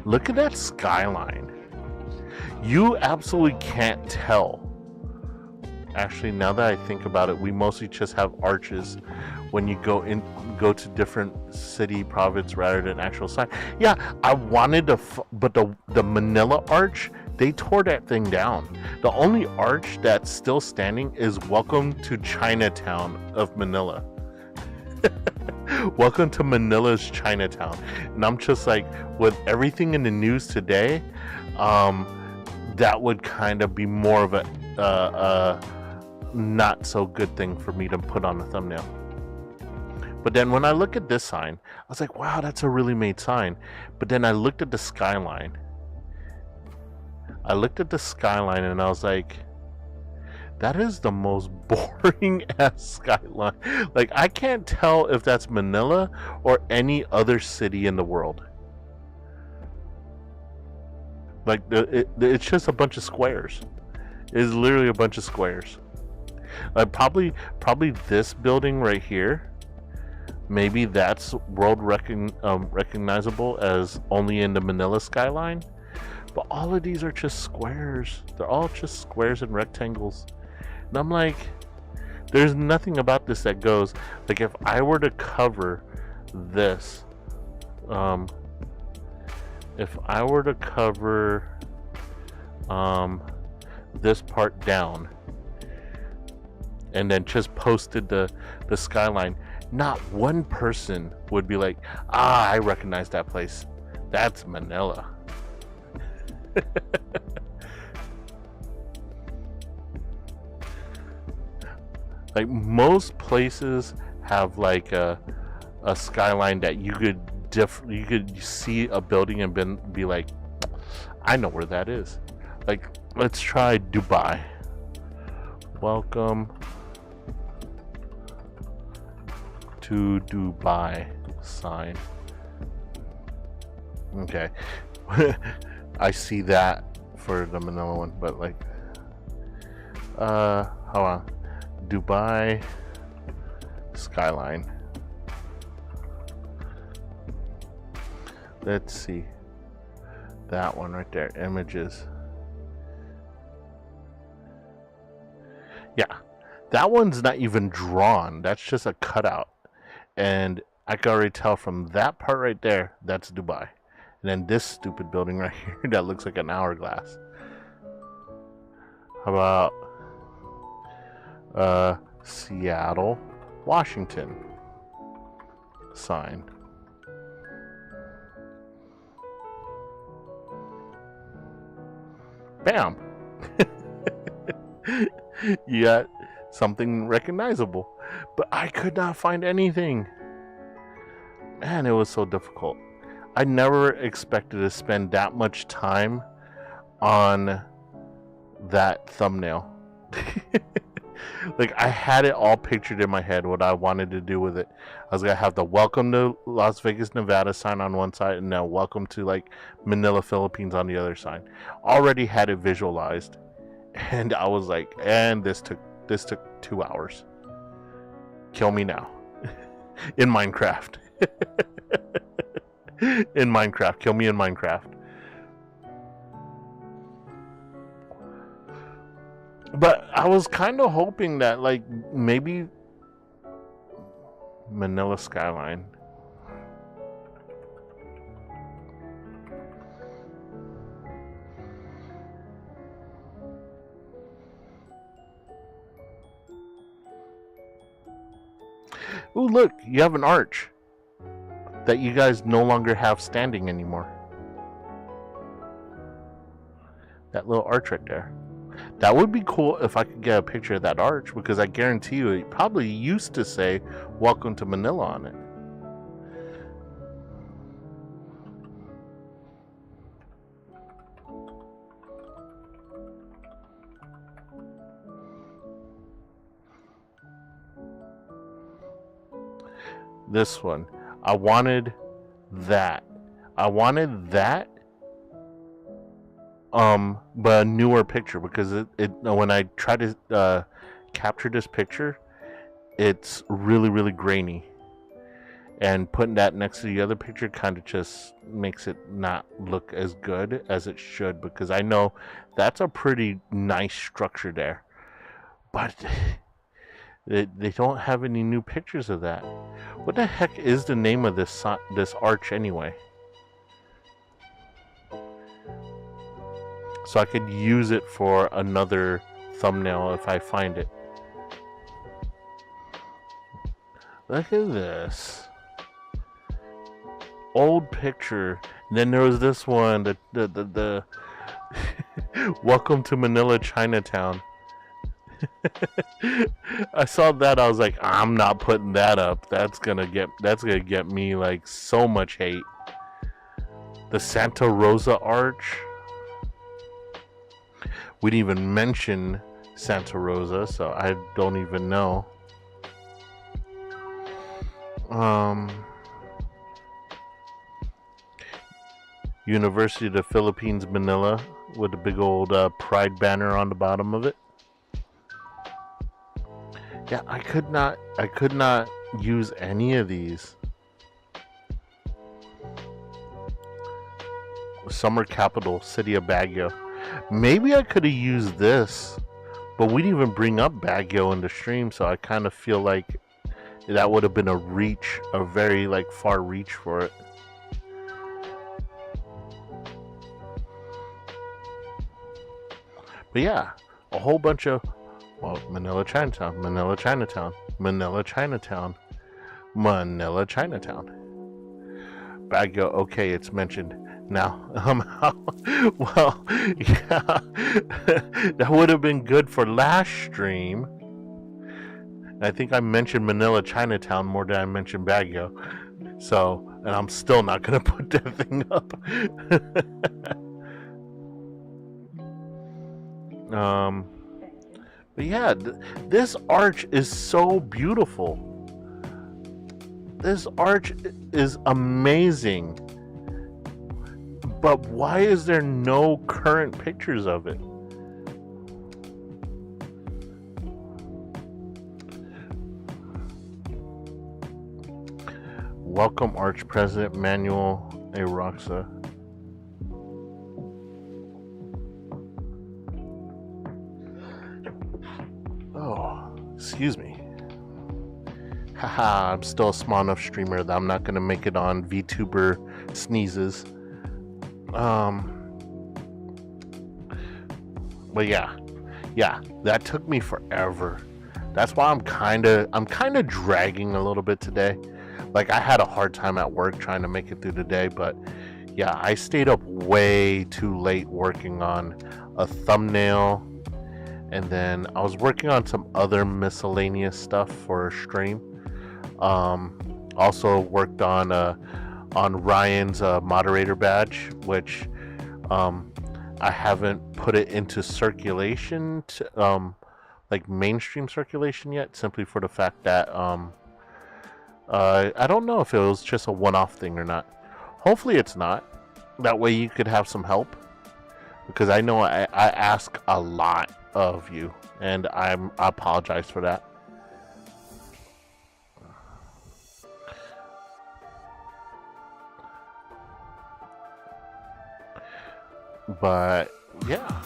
look at that skyline. You absolutely can't tell. Actually, now that I think about it, we mostly just have arches when you go to different city province rather than actual sign. Yeah, I wanted to, but the Manila arch, they tore that thing down. The only arch that's still standing is "Welcome to Chinatown of Manila." Welcome to Manila's Chinatown. And I'm just like, with everything in the news today, that would kind of be more of a not so good thing for me to put on a thumbnail. But then when I look at this sign, I was like, wow, that's a really made sign. But then I looked at the skyline. And I was like, that is the most boring ass skyline. Like, I can't tell if that's Manila or any other city in the world. Like, it's just a bunch of squares. It's literally a bunch of squares. Probably this building right here. Maybe that's world recognizable as only in the Manila skyline. But all of these are just squares. They're all just squares and rectangles. And I'm like, there's nothing about this that goes. Like, if I were to cover this, if I were to cover this part down and then just posted the skyline, not one person would be like, I recognize that place. That's Manila. Like, most places have like a skyline that you could see a building and be like, I know where that is. Like, let's try Dubai. Welcome to Dubai sign. Okay. I see that for the Manila one, but like, hold on. Dubai skyline. Let's see. That one right there. Images. Yeah. That one's not even drawn. That's just a cutout. And I can already tell from that part right there, that's Dubai. And then this stupid building right here that looks like an hourglass. How about Seattle, Washington sign. Bam. You got something recognizable. But I could not find anything. Man, it was so difficult. I never expected to spend that much time on that thumbnail. Like, I had it all pictured in my head what I wanted to do with it. I was gonna have the welcome to Las Vegas, Nevada sign on one side, and now welcome to like Manila, Philippines on the other side. Already had it visualized, and I was like, and this took 2 hours. Kill me now. In Minecraft. In Minecraft. Kill me in Minecraft. But I was kind of hoping that, like, maybe Manila skyline. Ooh, look, you have an arch that you guys no longer have standing anymore. That little arch right there. That would be cool if I could get a picture of that arch, because I guarantee you it probably used to say "Welcome to Manila" on it. This one. I wanted that. But a newer picture, because it when I try to capture this picture, it's really, really grainy. And putting that next to the other picture kind of just makes it not look as good as it should, because I know that's a pretty nice structure there. But they don't have any new pictures of that. What the heck is the name of this arch anyway? So I could use it for another thumbnail if I find it. Look at this. Old picture. Then there was this one, the Welcome to Manila, Chinatown. I saw that, I was like, I'm not putting that up. That's gonna get me like so much hate. The Santa Rosa Arch. We didn't even mention Santa Rosa, so I don't even know. University of the Philippines, Manila, with a big old pride banner on the bottom of it. Yeah, I could not use any of these. Summer capital, city of Baguio. Maybe I could have used this, but we didn't even bring up Baguio in the stream, so I kind of feel like that would have been a very like far reach for it. But yeah, a whole bunch of, well, Manila, Chinatown, Manila, Chinatown, Manila, Chinatown, Manila, Chinatown. Baguio, okay, it's mentioned. Now, well, yeah, that would have been good for last stream. I think I mentioned Manila, Chinatown more than I mentioned Baguio. So, and I'm still not going to put that thing up. But yeah, this arch is so beautiful. This arch is amazing. But why is there no current pictures of it? Welcome, Arch President Manuel A. Roxa. Oh, excuse me. Haha, I'm still a small enough streamer that I'm not going to make it on VTuber sneezes. But yeah, that took me forever. That's why I'm kind of dragging a little bit today. Like, I had a hard time at work trying to make it through the day, but yeah, I stayed up way too late working on a thumbnail, and then I was working on some other miscellaneous stuff for a stream. Also worked on Ryan's moderator badge, which I haven't put it into circulation, like mainstream circulation yet, simply for the fact that I don't know if it was just a one-off thing or not. Hopefully it's not. That way you could have some help, because I know I ask a lot of you, and I apologize for that. But yeah,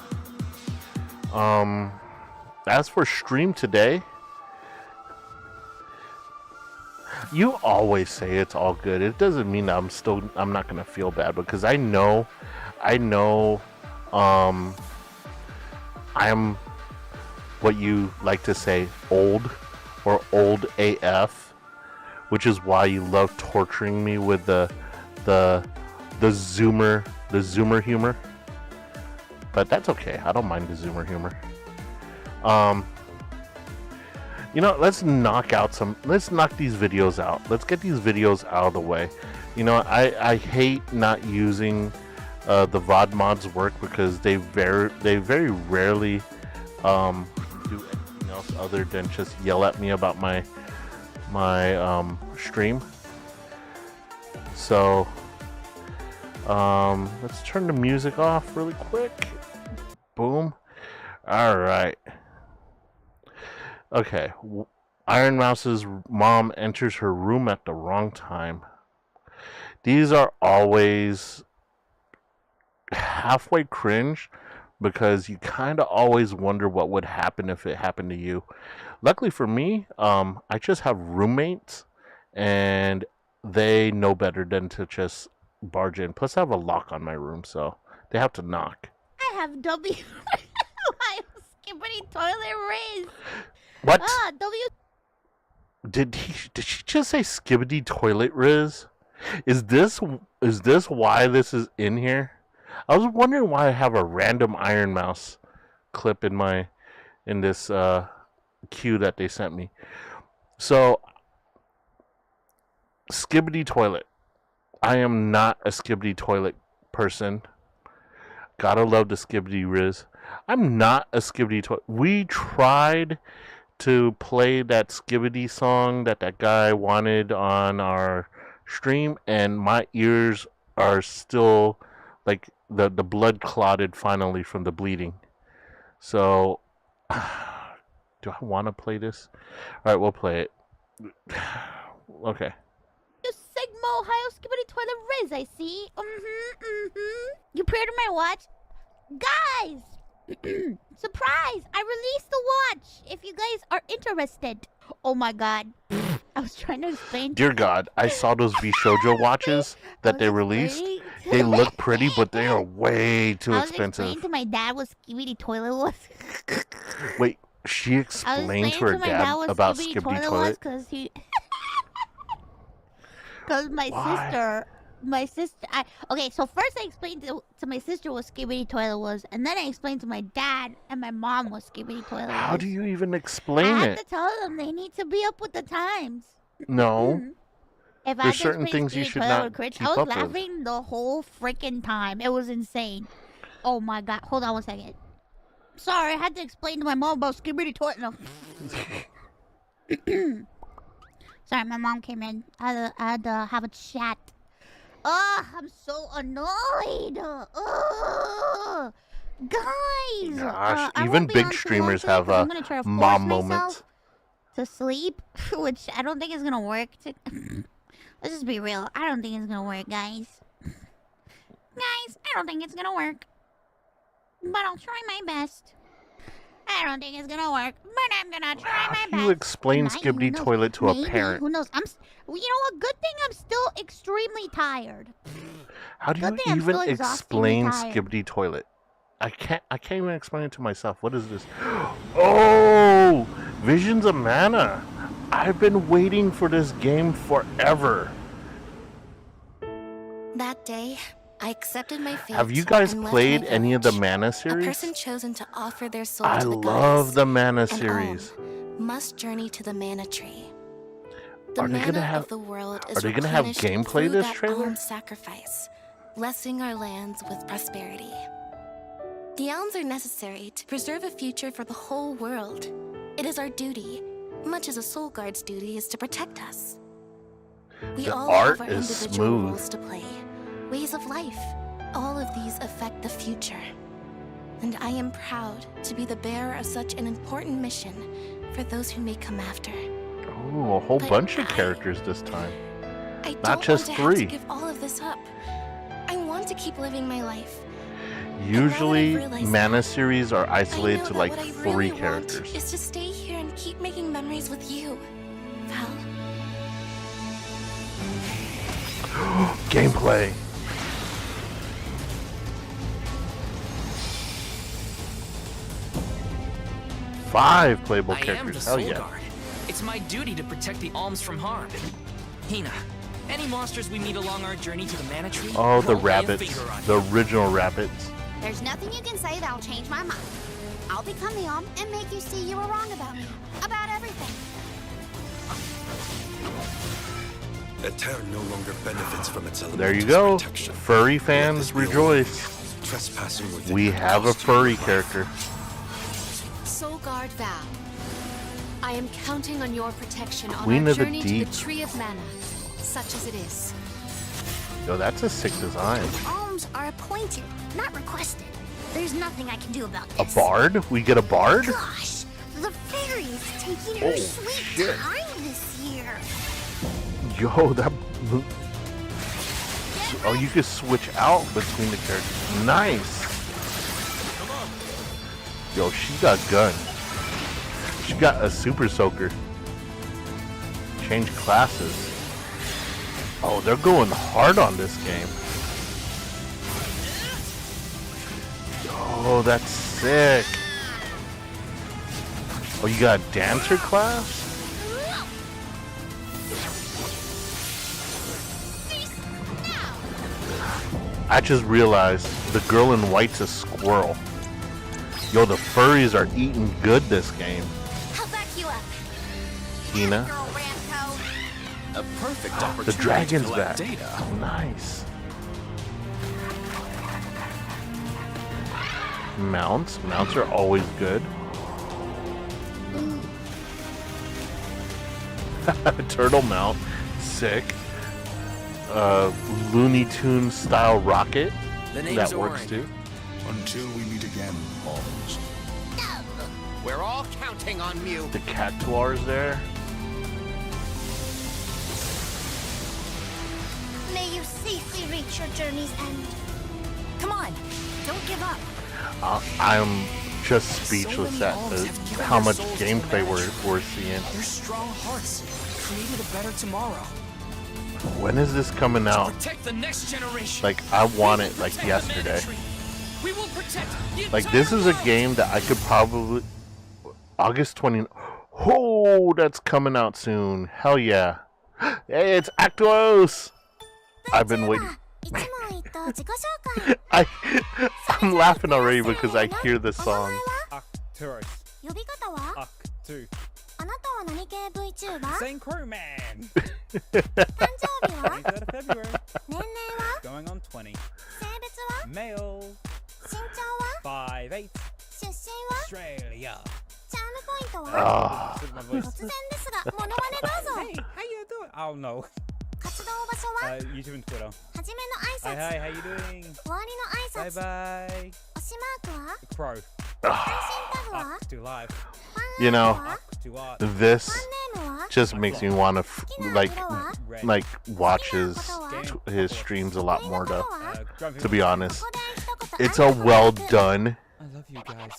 as for stream today, you always say it's all good. It doesn't mean that I'm not gonna feel bad, because I know I'm what you like to say, old AF, which is why you love torturing me with the zoomer humor. But that's okay. I don't mind the zoomer humor. Let's knock these videos out. Let's get these videos out of the way. I hate not using the VOD mods work, because they very rarely do anything else other than just yell at me about my stream. So, let's turn the music off really quick. Boom. All right. Okay. Iron Mouse's mom enters her room at the wrong time. These are always halfway cringe because you kind of always wonder what would happen if it happened to you. Luckily for me, I just have roommates and they know better than to just barge in. Plus, I have a lock on my room, so they have to knock. I have W. Why skippity toilet Riz? What? W. Did she just say skibbity toilet Riz? Is this why this is in here? I was wondering why I have a random Iron Mouse clip in this queue that they sent me. So, skibbity toilet. I am not a skibbity toilet person. Gotta love the skibbity Riz. I'm not a skibbity toilet. We tried to play that skibbity song that guy wanted on our stream, and my ears are still like the blood clotted finally from the bleeding. So, do I want to play this? All right, we'll play it. Okay. Sigma Ohio skibbity toilet Riz, I see. You pre-ordered my watch? Guys! Surprise! I released the watch if you guys are interested. Oh my god. I was trying to explain. Dear God, I saw those V-Shoujo watches that they released. They look pretty, but they are way too expensive. I was explaining to my dad what skibbity toilet was. Wait, she explained to her dad about skibbity toilet? Because Because my sister, okay, so first I explained to my sister what skibbity toilet was, and then I explained to my dad and my mom what skibbity toilet was. How do you even explain I it? have to tell them they need to be up with the times. No. If There's certain things you should not keep I was up with. laughing the whole freaking time. It was insane. Oh my god. Hold on one second. Sorry, I had to explain to my mom about skibbity toilet. No. Sorry, my mom came in. I had to have a chat. Ugh, I'm so annoyed. Ugh. Guys. Gosh, I even won't be big on too streamers long have today 'cause I'm gonna try to mom force moments. myself to sleep, which I don't think is gonna work. Let's just be real. I don't think it's gonna work, guys. Guys, I don't think it's gonna work. But I'll try my best. I don't think it's gonna work, but I'm gonna try my best. You explain skibbity toilet to a parent. Who knows? You know what? Good thing I'm still extremely tired. How do you even explain skibbity toilet? I can't even explain it to myself. What is this? Oh, Visions of Mana. I've been waiting for this game forever. That day, I accepted my fate. Have you guys and left played my any of the village. Mana A series? person chosen to offer their soul I to the love goddess, the Mana and series. all must journey to the mana tree. Are they gonna have? Are they gonna have gameplay this trailer? Sacrifice, blessing our lands with prosperity. The elms are necessary to preserve a future for the whole world. It is our duty, much as a soul guard's duty is to protect us. We The all art have our is individual smooth. roles to play, ways of life. All of these affect the future. And I am proud to be the bearer of such an important mission for those who may come after. Oh, a whole bunch of characters this time. I Not don't just want to have three. to give all of this up. I want to keep living my life. Usually, realized Mana series are isolated I know to that like what I 3 really characters. want is to stay here and keep making memories with you, Val. Gameplay. Five playable I am the characters. Hell Soul yeah. Guard. It's my duty to protect the alms from harm. Hina, any monsters we meet along our journey to the Mana Tree? Oh, the won't lay a rabbits. finger on The you. original rabbits. There's nothing you can say that'll change my mind. I'll become the Om and make you see you were wrong about me. About everything. A town no longer benefits from its There you go. Furry fans rejoice. Trespassing within We your have a cost to furry your life. character. Soul Guard Val. I I am counting on your protection on Queen our of the journey to Deep. the Tree of Mana, such as it is. Yo, that's a sick design. Alms are appointed, not requested. There's nothing I can do about A this. bard? We get a bard? Gosh, the fairy's taking her Oh, sweet shit. time this year. Yo, that. Oh, you can switch out between the characters. Nice. Yo, she got gun. She got a super soaker. Change classes. Oh, they're going hard on this game. Oh, that's sick. Oh, you got a dancer class? I just realized the girl in white's a squirrel. Yo, the furries are eating good this game. I'll back you up. Hina. Girl, Ramco. A perfect The opportunity dragon's to back. collect data. Nice. Mounts. Mounts are always good. Turtle mount. Sick. Looney Tunes style rocket. The name's That works Orin. too. Until we meet again, Alms. We're all counting on you. The Cactuar's there. May you safely reach your journey's end. Come on, don't give up. I'm just speechless at how much gameplay we're seeing. Your strong hearts created a better tomorrow. When is this coming out? Protect the next generation. Like, I want it like yesterday. We will protect the Like, this is a game that I could probably... August 20... Oh, that's coming out soon. Hell yeah. Hey, it's Actos! I've been waiting. I'm laughing already because I hear this song. Arcturus. Arctu. Synchro Man. 23rd of February. Going on 20. Male. 5'8". Australia. Ah. Hey, how you doing? Oh no. YouTube and Twitter. Hi, how you doing? Bye bye. Crow. Arctu Live. You know, Arctu Art. this just makes me want to like watch his streams a lot more though. To be honest, it's a well done. I love you guys.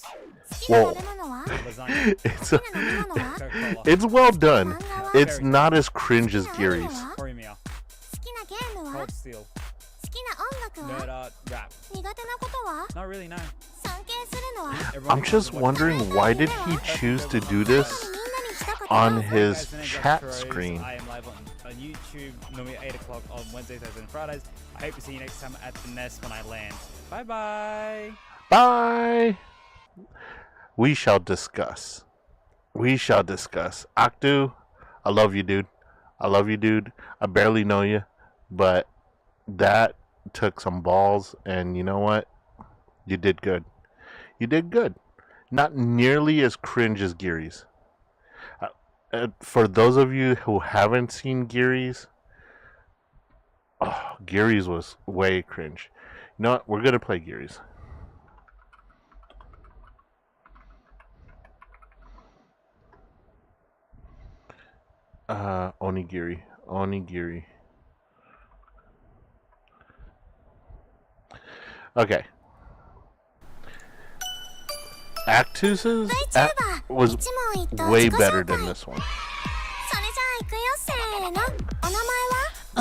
Well, it's well done. It's not as cringe as Geary's. Premiere. Cold Steel. Nerd art rap. Not really, no. I'm just wondering, why did he choose to do this on his chat screen? I am live on YouTube, normally at 8 o'clock on Wednesdays, Thursdays, and Fridays. I hope to see you next time at the nest when I land. Bye bye. Bye. We shall discuss. We shall discuss. Aktu, I love you, dude. I love you, dude. I barely know you, but that took some balls, and you know what? You did good. You did good. Not nearly as cringe as Geary's. For those of you who haven't seen Geary's, Geary's was way cringe. You know what? We're gonna play Geary's. Onigiri. Okay. Actus's was way better than this one. それじゃあ行くよせーのお名前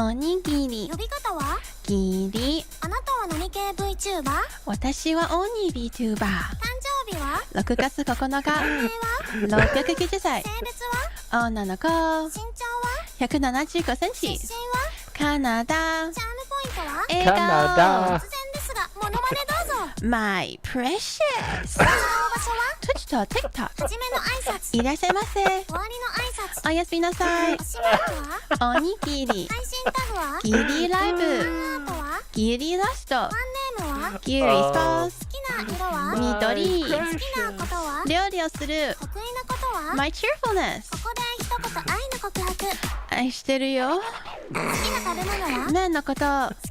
はおにぎり呼び方はぎりあなたは何系 VTuber? 私はオニビトゥーバー誕生日は6月9日年齢は690歳性別は女の子身長は175センチ出身はカナダチャームポイントは笑顔カナダ突然ですがモノマネどうぞ My precious 出場場所はトチと TikTok 初めの挨拶いらっしゃいませ終わりの挨拶おやすみなさいおしまいはおにぎり配信タグはギリライブファンアートはギリラストファンネームは？キュウリスポーツ。好きな色は？緑。好きなことは？料理をする。得意なことは？ My cheerfulness。ここで一言愛の告白。愛してるよ。好きな食べ物は？麺のこと。好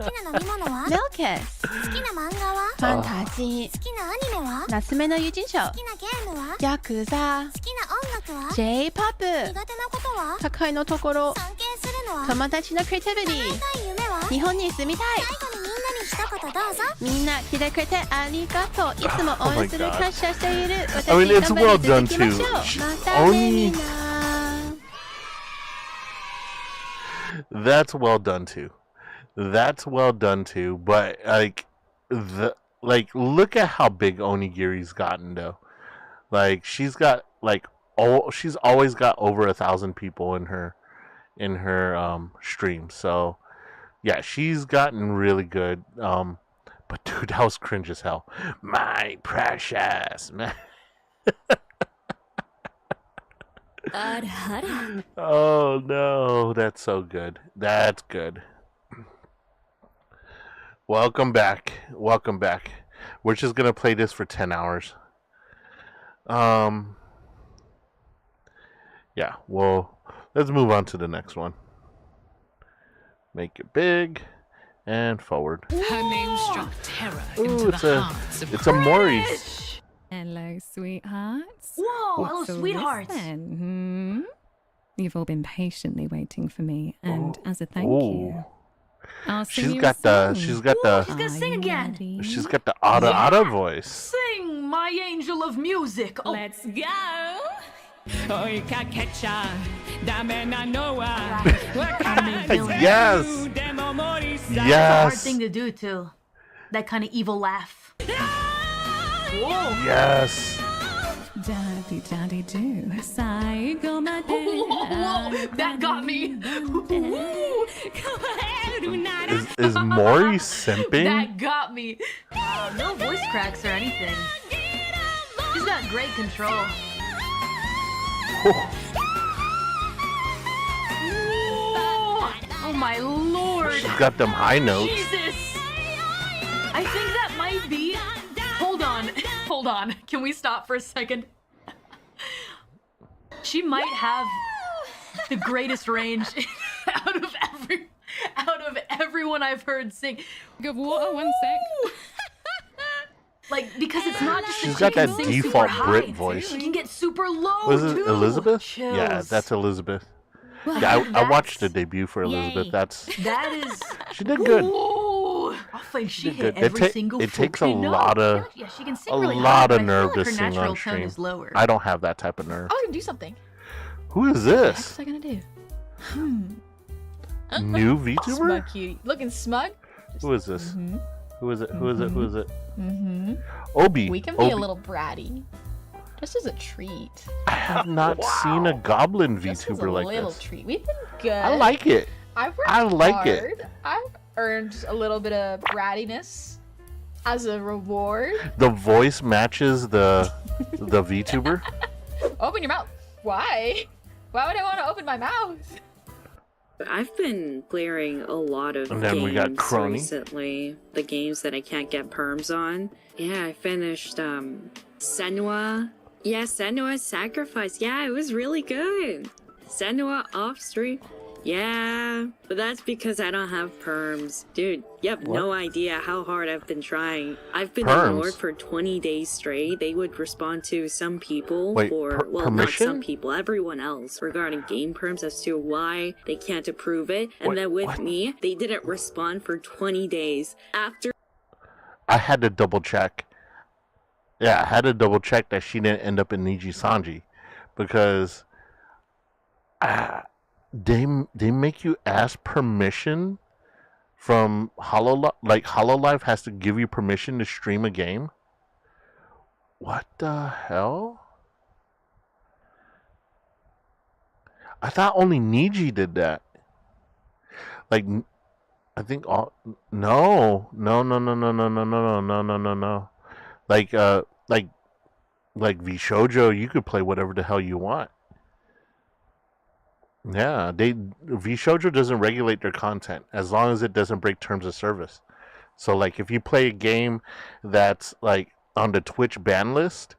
きな飲み物は？ Milkis。好きな漫画は？ファンタジー。好きなアニメは？夏目の友人賞。好きなゲームは？ヤクザ。好きな音楽は？ J-POP。苦手なことは？高いのところ。尊敬するのは？友達のクリエイティビティ。叶えたい夢は？日本に住みたい。最後にみんなに一言どうぞ。みんな来てくれてありがとう。いつも応援する Oh my God. 感謝している。 I mean, it's 私 well 頑張 done り続けま too. しょう。 She- またねみん only- な。 That's well done too. That's well done too. But look at how big Onigiri's gotten though. Like she's got she's always got over 1,000 people in her stream. So yeah, she's gotten really good. But dude, that was cringe as hell. My precious man. Oh no, that's so good. That's good. Welcome back. Welcome back. We're just gonna play this for 10 hours. Yeah, well, let's move on to the next one. Make it big and forward. Her name struck terror Ooh, into the hearts of it's a Mori. Hello, sweethearts. Whoa, What's hello, all sweethearts. this then? You've all been patiently waiting for me, and as a thank Ooh. you, I'll sing She's you got a the song. she's got Ooh, the she's gonna sing again. she's got the otta voice. Sing, my angel of music. Oh. Let's go. Oi, kakecha, dame na noa. Yes. That's a hard Yes. thing to do too. That kind of evil laugh. Whoa. Yes. Daddy, daddy, do. Saigo made. Whoa, that got me. Is Mori simping? That got me. No voice cracks or anything. She's got great control. Oh my lord. She's got them high notes. Jesus. I think that might be. Hold on. Hold on. Can we stop for a second? She might have the greatest range out of everyone I've heard sing. Give water 1 sec. Like, because it's not just She's that got she that can sing default super Brit high. voice. She can get super low Was it too. Elizabeth? Chills. Yeah, that's Elizabeth. Well, Yeah, I watched the that's- debut for Elizabeth. Yay. That's That is. she did good. Ooh, I think she did hit good. every single. It takes a fucking note. lot of Yeah, she can sing a really lot high, of but I feel nerve like to her sing natural on tone stream. is lower. I don't have that type of nerve. I was gonna do something. Who is What this? was I gonna do? New VTuber? Smug cutie. Looking smug. Who is this? Who is it? Who is it? Who is it? Mm-hmm. Obi. We can be Obi. a little bratty. Just as a treat. I have not seen a goblin Just as a VTuber like little this. treat. We've been good. I like it. I've worked I like hard. it. I've earned a little bit of brattiness as a reward. The voice matches the VTuber. Open your mouth. Why? Why would I want to open my mouth? I've been clearing a lot of And then games we got Crony. recently. The games that I can't get perms on. Yeah, I finished Senua. Yeah, Senua's Sacrifice. Yeah, it was really good. Senua off stream. Yeah, but that's because I don't have perms. Dude, you have no What? idea how hard I've been trying. I've been Perms? ignored for 20 days straight. They would respond to some people Wait, for, well, permission? not some people, everyone else regarding game perms as to why they can't approve it. And Wait, then with what? me, they didn't respond for 20 days. After I had to double check. Yeah, I had to double check that she didn't end up in Niji Sanji, because they make you ask permission from HoloLive. Like HoloLive has to give you permission to stream a game. What the hell? I thought only Niji did that. Like, I think all no. Like VShojo, you could play whatever the hell you want. Yeah, VShojo doesn't regulate their content as long as it doesn't break terms of service. So like if you play a game that's like on the Twitch ban list,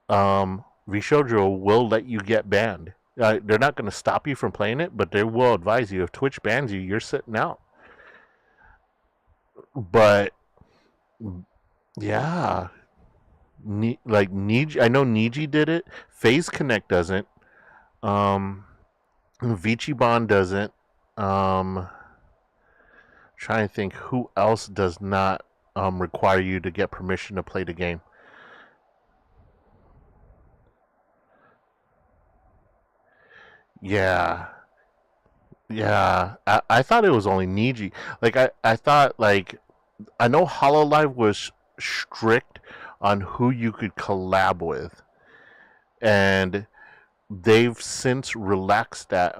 Vishojo will let you get banned. They're not going to stop you from playing it, but they will advise you if Twitch bans you, you're sitting out. But yeah, like Niji, I know Niji did it. Phase Connect doesn't. Vichiban doesn't. Trying to think who else does not require you to get permission to play the game. Yeah. Yeah. I thought it was only Niji. Like I thought like I know HoloLive was strict on who you could collab with. And they've since relaxed that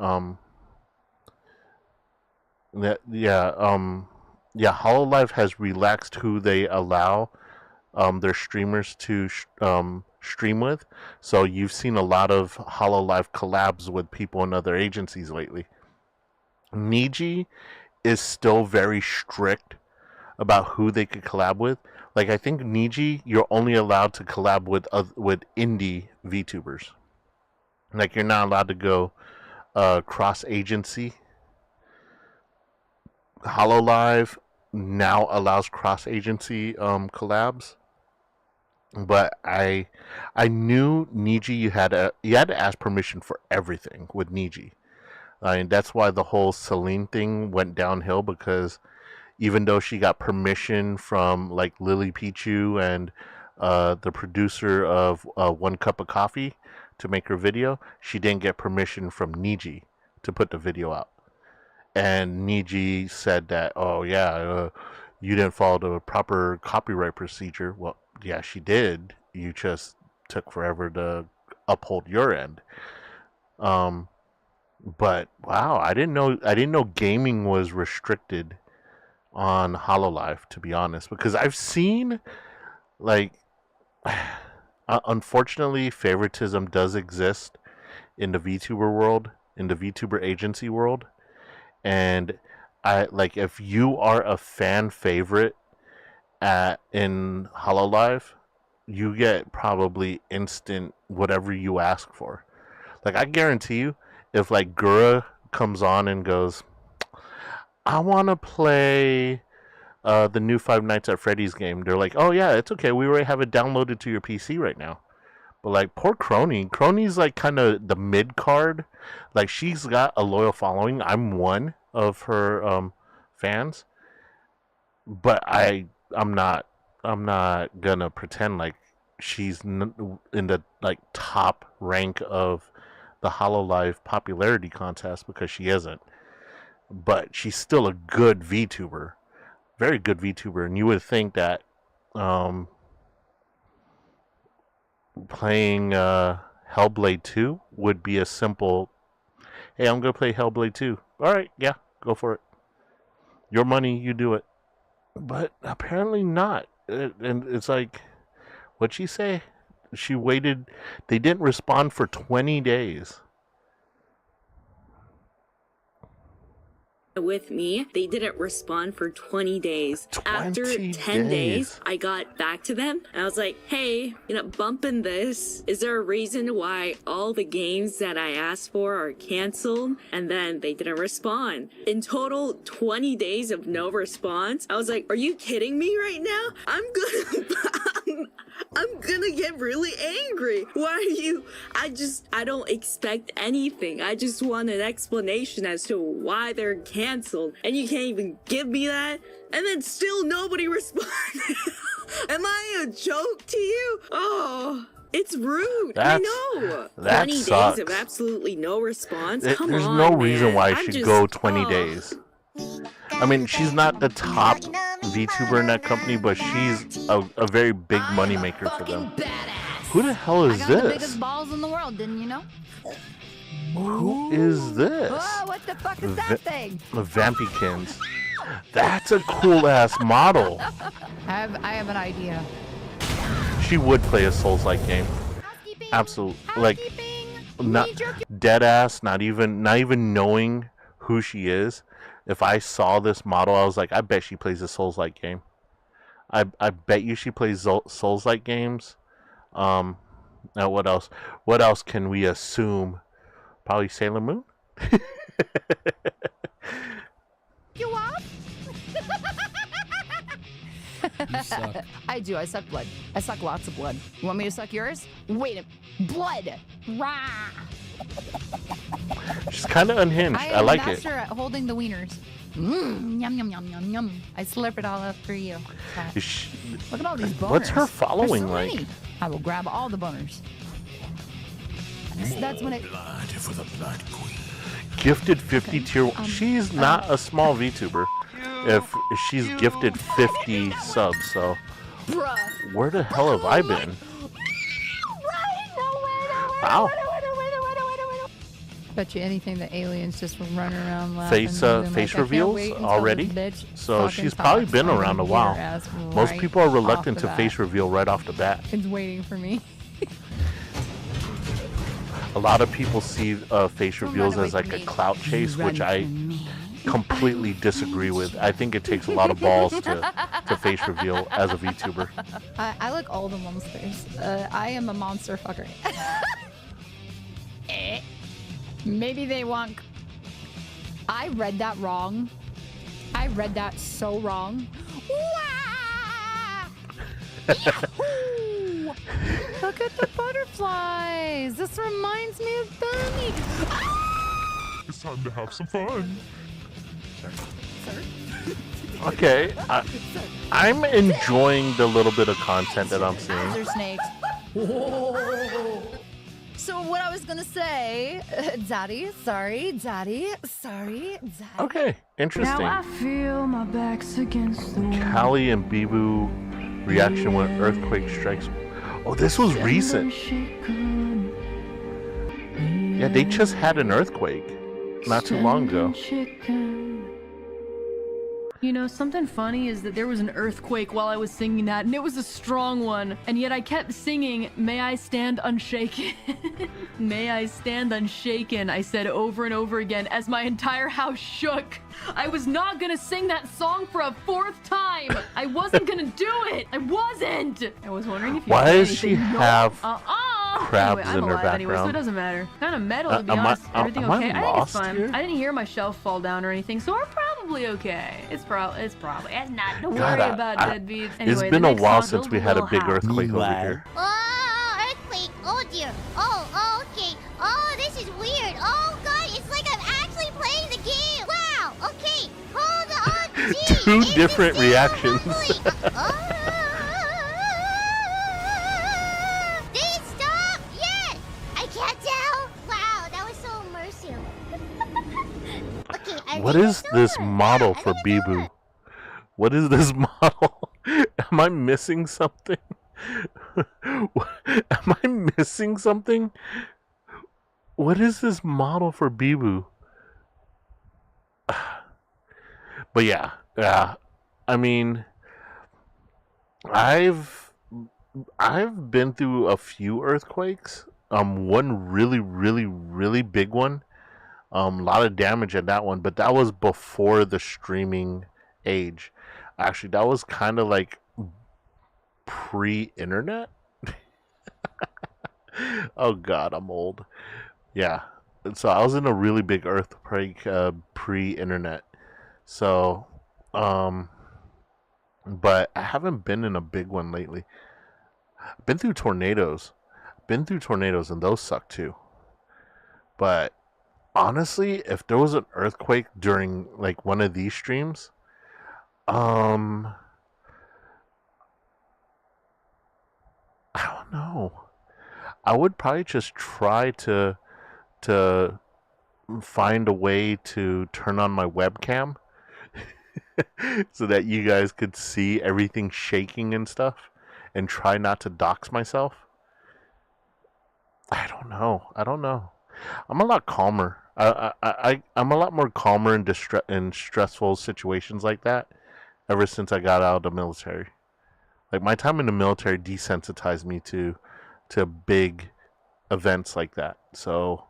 HoloLive has relaxed who they allow their streamers to stream with. So you've seen a lot of HoloLive collabs with people in other agencies lately. Niji is still very strict about who they could collab with. Like I think Niji, you're only allowed to collab with indie VTubers. Like you're not allowed to go cross agency. HoloLive now allows cross agency collabs. But I knew Niji you had to ask permission for everything with Niji. And that's why the whole Celine thing went downhill, because even though she got permission from like Lily Pichu and the producer of One Cup of Coffee to make her video, she didn't get permission from Niji to put the video out. And Niji said that, oh yeah, you didn't follow the proper copyright procedure. Well, yeah, she did. You just took forever to uphold your end. But wow, I didn't know gaming was restricted on HoloLive, to be honest, because I've seen like unfortunately favoritism does exist in the VTuber world, in the VTuber agency world. And I like if you are a fan favorite in HoloLive, you get probably instant whatever you ask for. Like I guarantee you, if like Gura comes on and goes, I want to play the new Five Nights at Freddy's game, they're like, oh yeah, it's okay, we already have it downloaded to your PC right now. But like poor Crony's like kind of the mid card. Like she's got a loyal following. I'm one of her fans, but I'm not gonna pretend like she's in the like top rank of the HoloLive popularity contest, because she isn't. But she's still a good VTuber, very good VTuber, and you would think that playing Hellblade 2 would be a simple, hey, I'm gonna play Hellblade 2. All right, yeah, go for it. Your money, you do it. But apparently not. And it's like, what'd she say? She waited. They didn't respond for 20 days. With me, they didn't respond for 20 days. After 10 days, I got back to them and I was like, hey, bumping this. Is there a reason why all the games that I asked for are canceled? And then they didn't respond. In total, 20 days of no response. I was like, are you kidding me right now? I'm gonna get really angry. Why are you? I don't expect anything. I just want an explanation as to why they're canceled. And you can't even give me that? And then still nobody responded. Am I a joke to you? Oh, it's rude. I know. 20 days of absolutely no response. Come there's on, no reason man. why it should go 20 days. I mean, she's not the top VTuber in that company, but she's a very big moneymaker for them. Who the hell is I got the this? biggest balls in the world, didn't you know? Who is this? Whoa, what the fuck is that thing? Vampykins. That's a cool ass model. I have an idea. She would play a Souls-like game. Absolutely, like not dead ass. Not even knowing who she is. if I saw this model, I was like, I bet she plays a Souls-like game. I bet you she plays Souls-like games. Now what else? What else can we assume? Probably Sailor Moon. You up? You suck. I do. I suck blood. I suck lots of blood. You want me to suck yours? Wait a blood. Rah. She's kind of unhinged. I like am a it. master at holding the wieners. Yum yum yum yum yum. I slurp it all up for you. Look at all these boners. What's her following There's so like? many. I will grab all the boners. That's when it. Blood for the Blood Queen. Gifted 50 tier. She's not a small VTuber. If she's gifted 50 subs, so Bruh. where the hell have I been? Wow. Bet you anything the aliens just were running around laughing. Face and being face like, I can't reveals wait until already. this bitch So fucking she's probably talks. been I'm around a gonna while. get her ass Most right people are off reluctant the to bat. face reveal right off the bat. It's waiting for me. A lot of people see face reveals as like a clout chase, which I completely disagree with. I think it takes a lot of balls to face reveal as a VTuber. I like all the monsters. I am a monster fucker. Maybe they want. I read that wrong. I read that so wrong. Yahoo! Look at the butterflies. This reminds me of Bunny. It's time to have some fun. Okay, I'm enjoying the little bit of content that I'm seeing. Those are snakes. So what I was gonna say, Daddy, sorry, Okay, interesting. Now I feel my back's against the wall. Callie and Bibu reaction when earthquake strikes. Oh, this was recent. Yeah, they just had an earthquake not too long ago. You know, something funny is that there was an earthquake while I was singing that, and it was a strong one. And yet I kept singing, "May I stand unshaken." May I stand unshaken, I said over and over again as my entire house shook. I was not gonna sing that song for a fourth time. I wasn't gonna do it. I wasn't. I was wondering if you Why said does she anything. have anyway, crabs I'm in her alive anyway, so it background? doesn't matter. Kind of metal, to be Am I- honest. Everything am I okay? I think it's lost fine. here? I didn't hear my shelf fall down or anything, so we're probably okay. It's probably. It's not. Don't God, worry about deadbeats. it's Anyway, been the a next while song, since Build we a had a Little big House. earthquake over here. Oh, earthquake. Oh dear. Oh, okay. Oh, this is weird. Oh god, it's like I'm actually playing the game. Wow. Okay. Hold on. Gee, Two is different this reactions. Did it stop? Yes. I can't tell. Wow, that was so immersive. Okay. What is this model for Bibu? What is this model? Am I missing something? Am I missing something? What is this model for Bibu? But yeah, I mean, I've been through a few earthquakes. One really big one. A lot of damage at that one, but that was before the streaming age. Actually, that was kind of like pre-internet. Oh God, I'm old. Yeah, so I was in a really big earthquake pre-internet. So, but I haven't been in a big one lately. I've been through tornadoes. And those suck too. But honestly, if there was an earthquake during like one of these streams, I don't know. I would probably just try to find a way to turn on my webcam so that you guys could see everything shaking and stuff, and try not to dox myself. I don't know. I'm a lot calmer. I'm a lot more calmer in stressful situations like that ever since I got out of the military. Like, my time in the military desensitized me to big events like that. So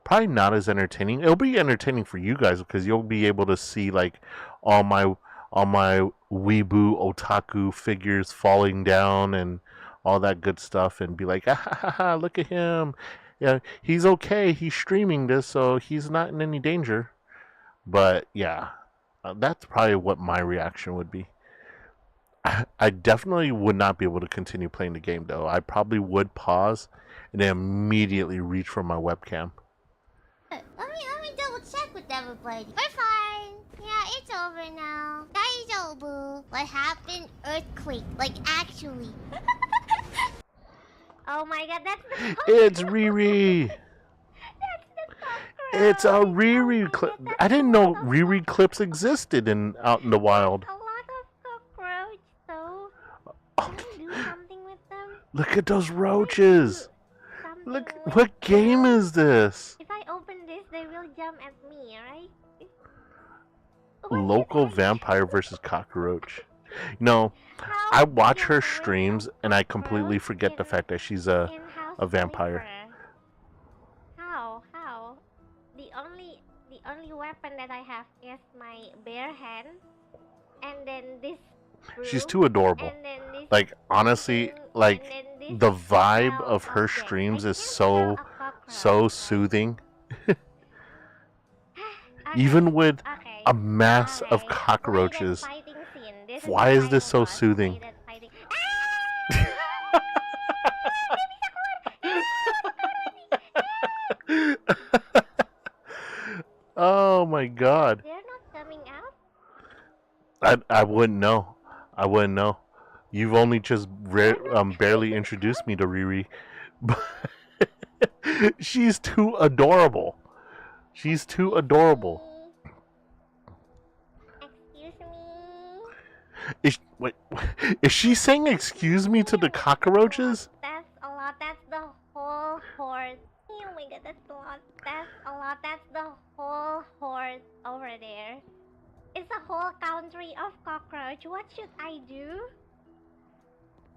probably not as entertaining. It'll be entertaining for you guys because you'll be able to see like all my weeboo otaku figures falling down and all that good stuff, and be like, ah, ha, ha, ha, look at him. Yeah, he's okay. He's streaming this, so he's not in any danger. But yeah, that's probably what my reaction would be. I definitely would not be able to continue playing the game, though. I probably would pause and then immediately reach for my webcam. Let me double check with everybody. We're fine. Yeah, it's over now. Daijoubu. What happened? Earthquake. Like, actually. Oh my god, that's the It's Riri. It's a Riri clip. I didn't know Riri clips existed out in the wild. a lot of cockroach, though. Can we do something with them? Look at those roaches. Look, what game is this? If I open this, they will jump at me, right? Local vampire versus cockroach. No, I watch her streams and I completely forget the fact that she's a vampire. How? The only weapon that I have is my bare hand, and then this. She's too adorable. Like, honestly, like, the vibe of her streams is so soothing. Even with a mass of cockroaches. Why is this so soothing? Oh my god. They're not coming out? I wouldn't know. I wouldn't know. You've only just barely introduced me to Riri. But she's too adorable. She's too adorable. Excuse me? Is she saying excuse me to the cockroaches? That's a lot. That's the whole horde. Oh my god, that's a lot. That's a lot. That's the whole horde over there. It's a whole country of cockroach. What should I do?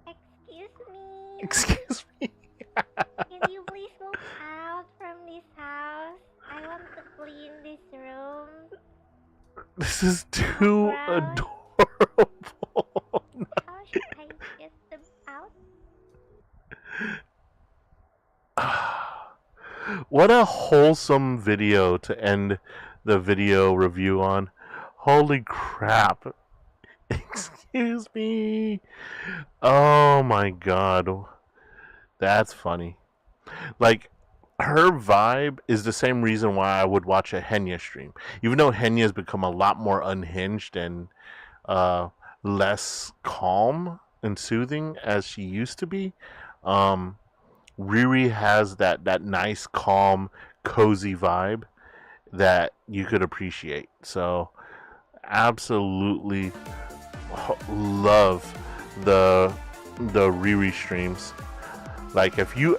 Excuse me? Excuse me? Can you please move out from this house? I want to clean this room. This is too adorable. How should I get them out? What a wholesome video to end the video review on. Holy crap. Excuse me. Oh my god. That's funny. Like, her vibe is the same reason why I would watch a Henya stream. Even though Henya has become a lot more unhinged and less calm and soothing as she used to be, Riri has that nice, calm, cozy vibe that you could appreciate. So, absolutely love the Riri streams. Like, if you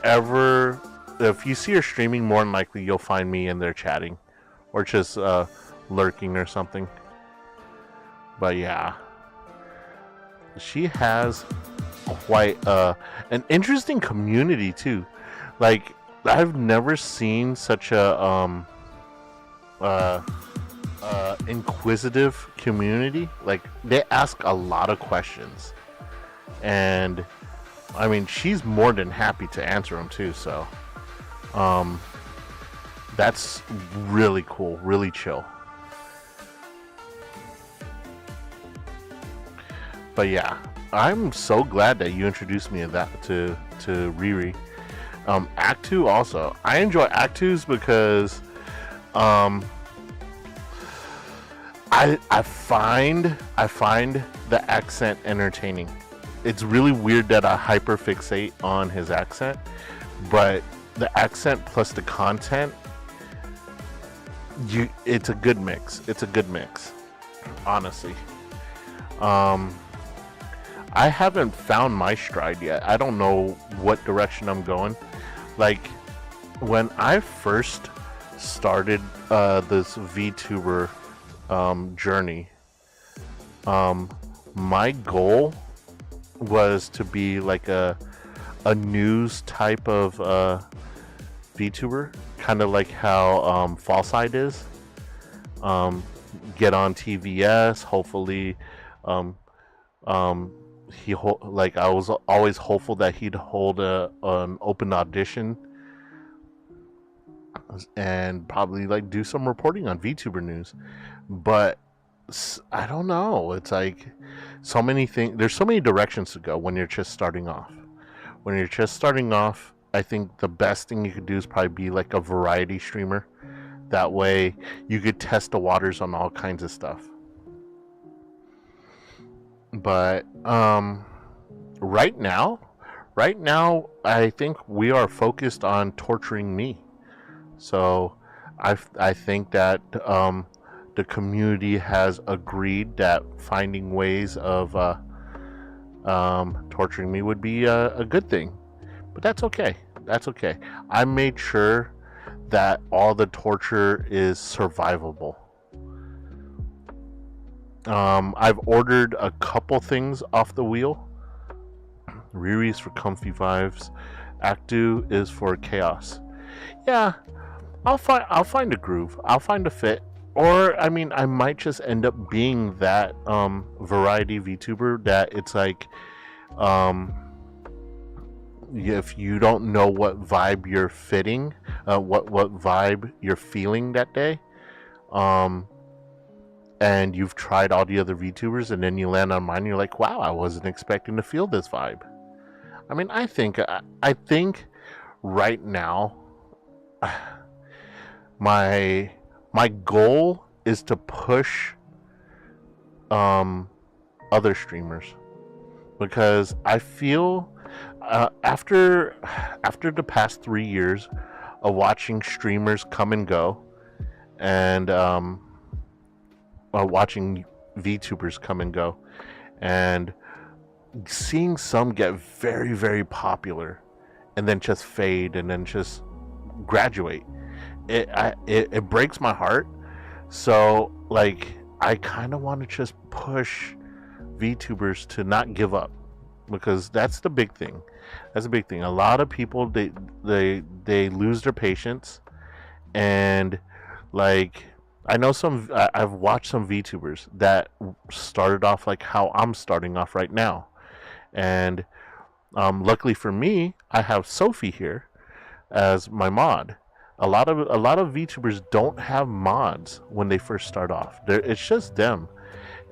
see her streaming, more than likely you'll find me in there chatting or just lurking or something. But yeah, she has quite an interesting community too. Like, I've never seen such a inquisitive community. Like, they ask a lot of questions, and I mean, she's more than happy to answer them too. So that's really cool, really chill. But yeah, I'm so glad that you introduced me to Riri. Act 2 also. I enjoy Act 2s because I find the accent entertaining. It's really weird that I hyperfixate on his accent, but the accent plus the content, it's a good mix. It's a good mix, honestly. I haven't found my stride yet. I don't know what direction I'm going. Like, when I first started this VTuber journey, my goal was to be like a news type of VTuber, kind of like how Fall Side is. Get on TVS. Hopefully, like I was always hopeful that he'd hold an open audition and probably like do some reporting on VTuber news. But I don't know. It's like so many things. There's so many directions to go when you're just starting off. When you're just starting off, I think the best thing you could do is probably be like a variety streamer. That way you could test the waters on all kinds of stuff. But right now, I think we are focused on torturing me. So I think that the community has agreed that finding ways of torturing me would be a good thing. But that's okay. That's okay. I made sure that all the torture is survivable. I've ordered a couple things off the wheel. Riri's for comfy vibes. Actu is for chaos. Yeah, I'll find a groove. I'll find a fit. Or I mean, I might just end up being that variety VTuber that it's like, if you don't know what vibe you're fitting, what vibe you're feeling that day, and you've tried all the other VTubers, and then you land on mine, and you're like, wow, I wasn't expecting to feel this vibe. I mean, I think right now, my goal is to push other streamers, because I feel after the past 3 years of watching streamers come and go, and watching VTubers come and go, and seeing some get very, very popular and then just fade and then just graduate, it breaks my heart. So like, I kind of want to just push VTubers to not give up, because that's the big thing. That's a big thing. A lot of people, they lose their patience, and like, I know I've watched some VTubers that started off like how I'm starting off right now, and luckily for me, I have Sophie here as my mod. A lot of VTubers don't have mods when they first start off. It's just them,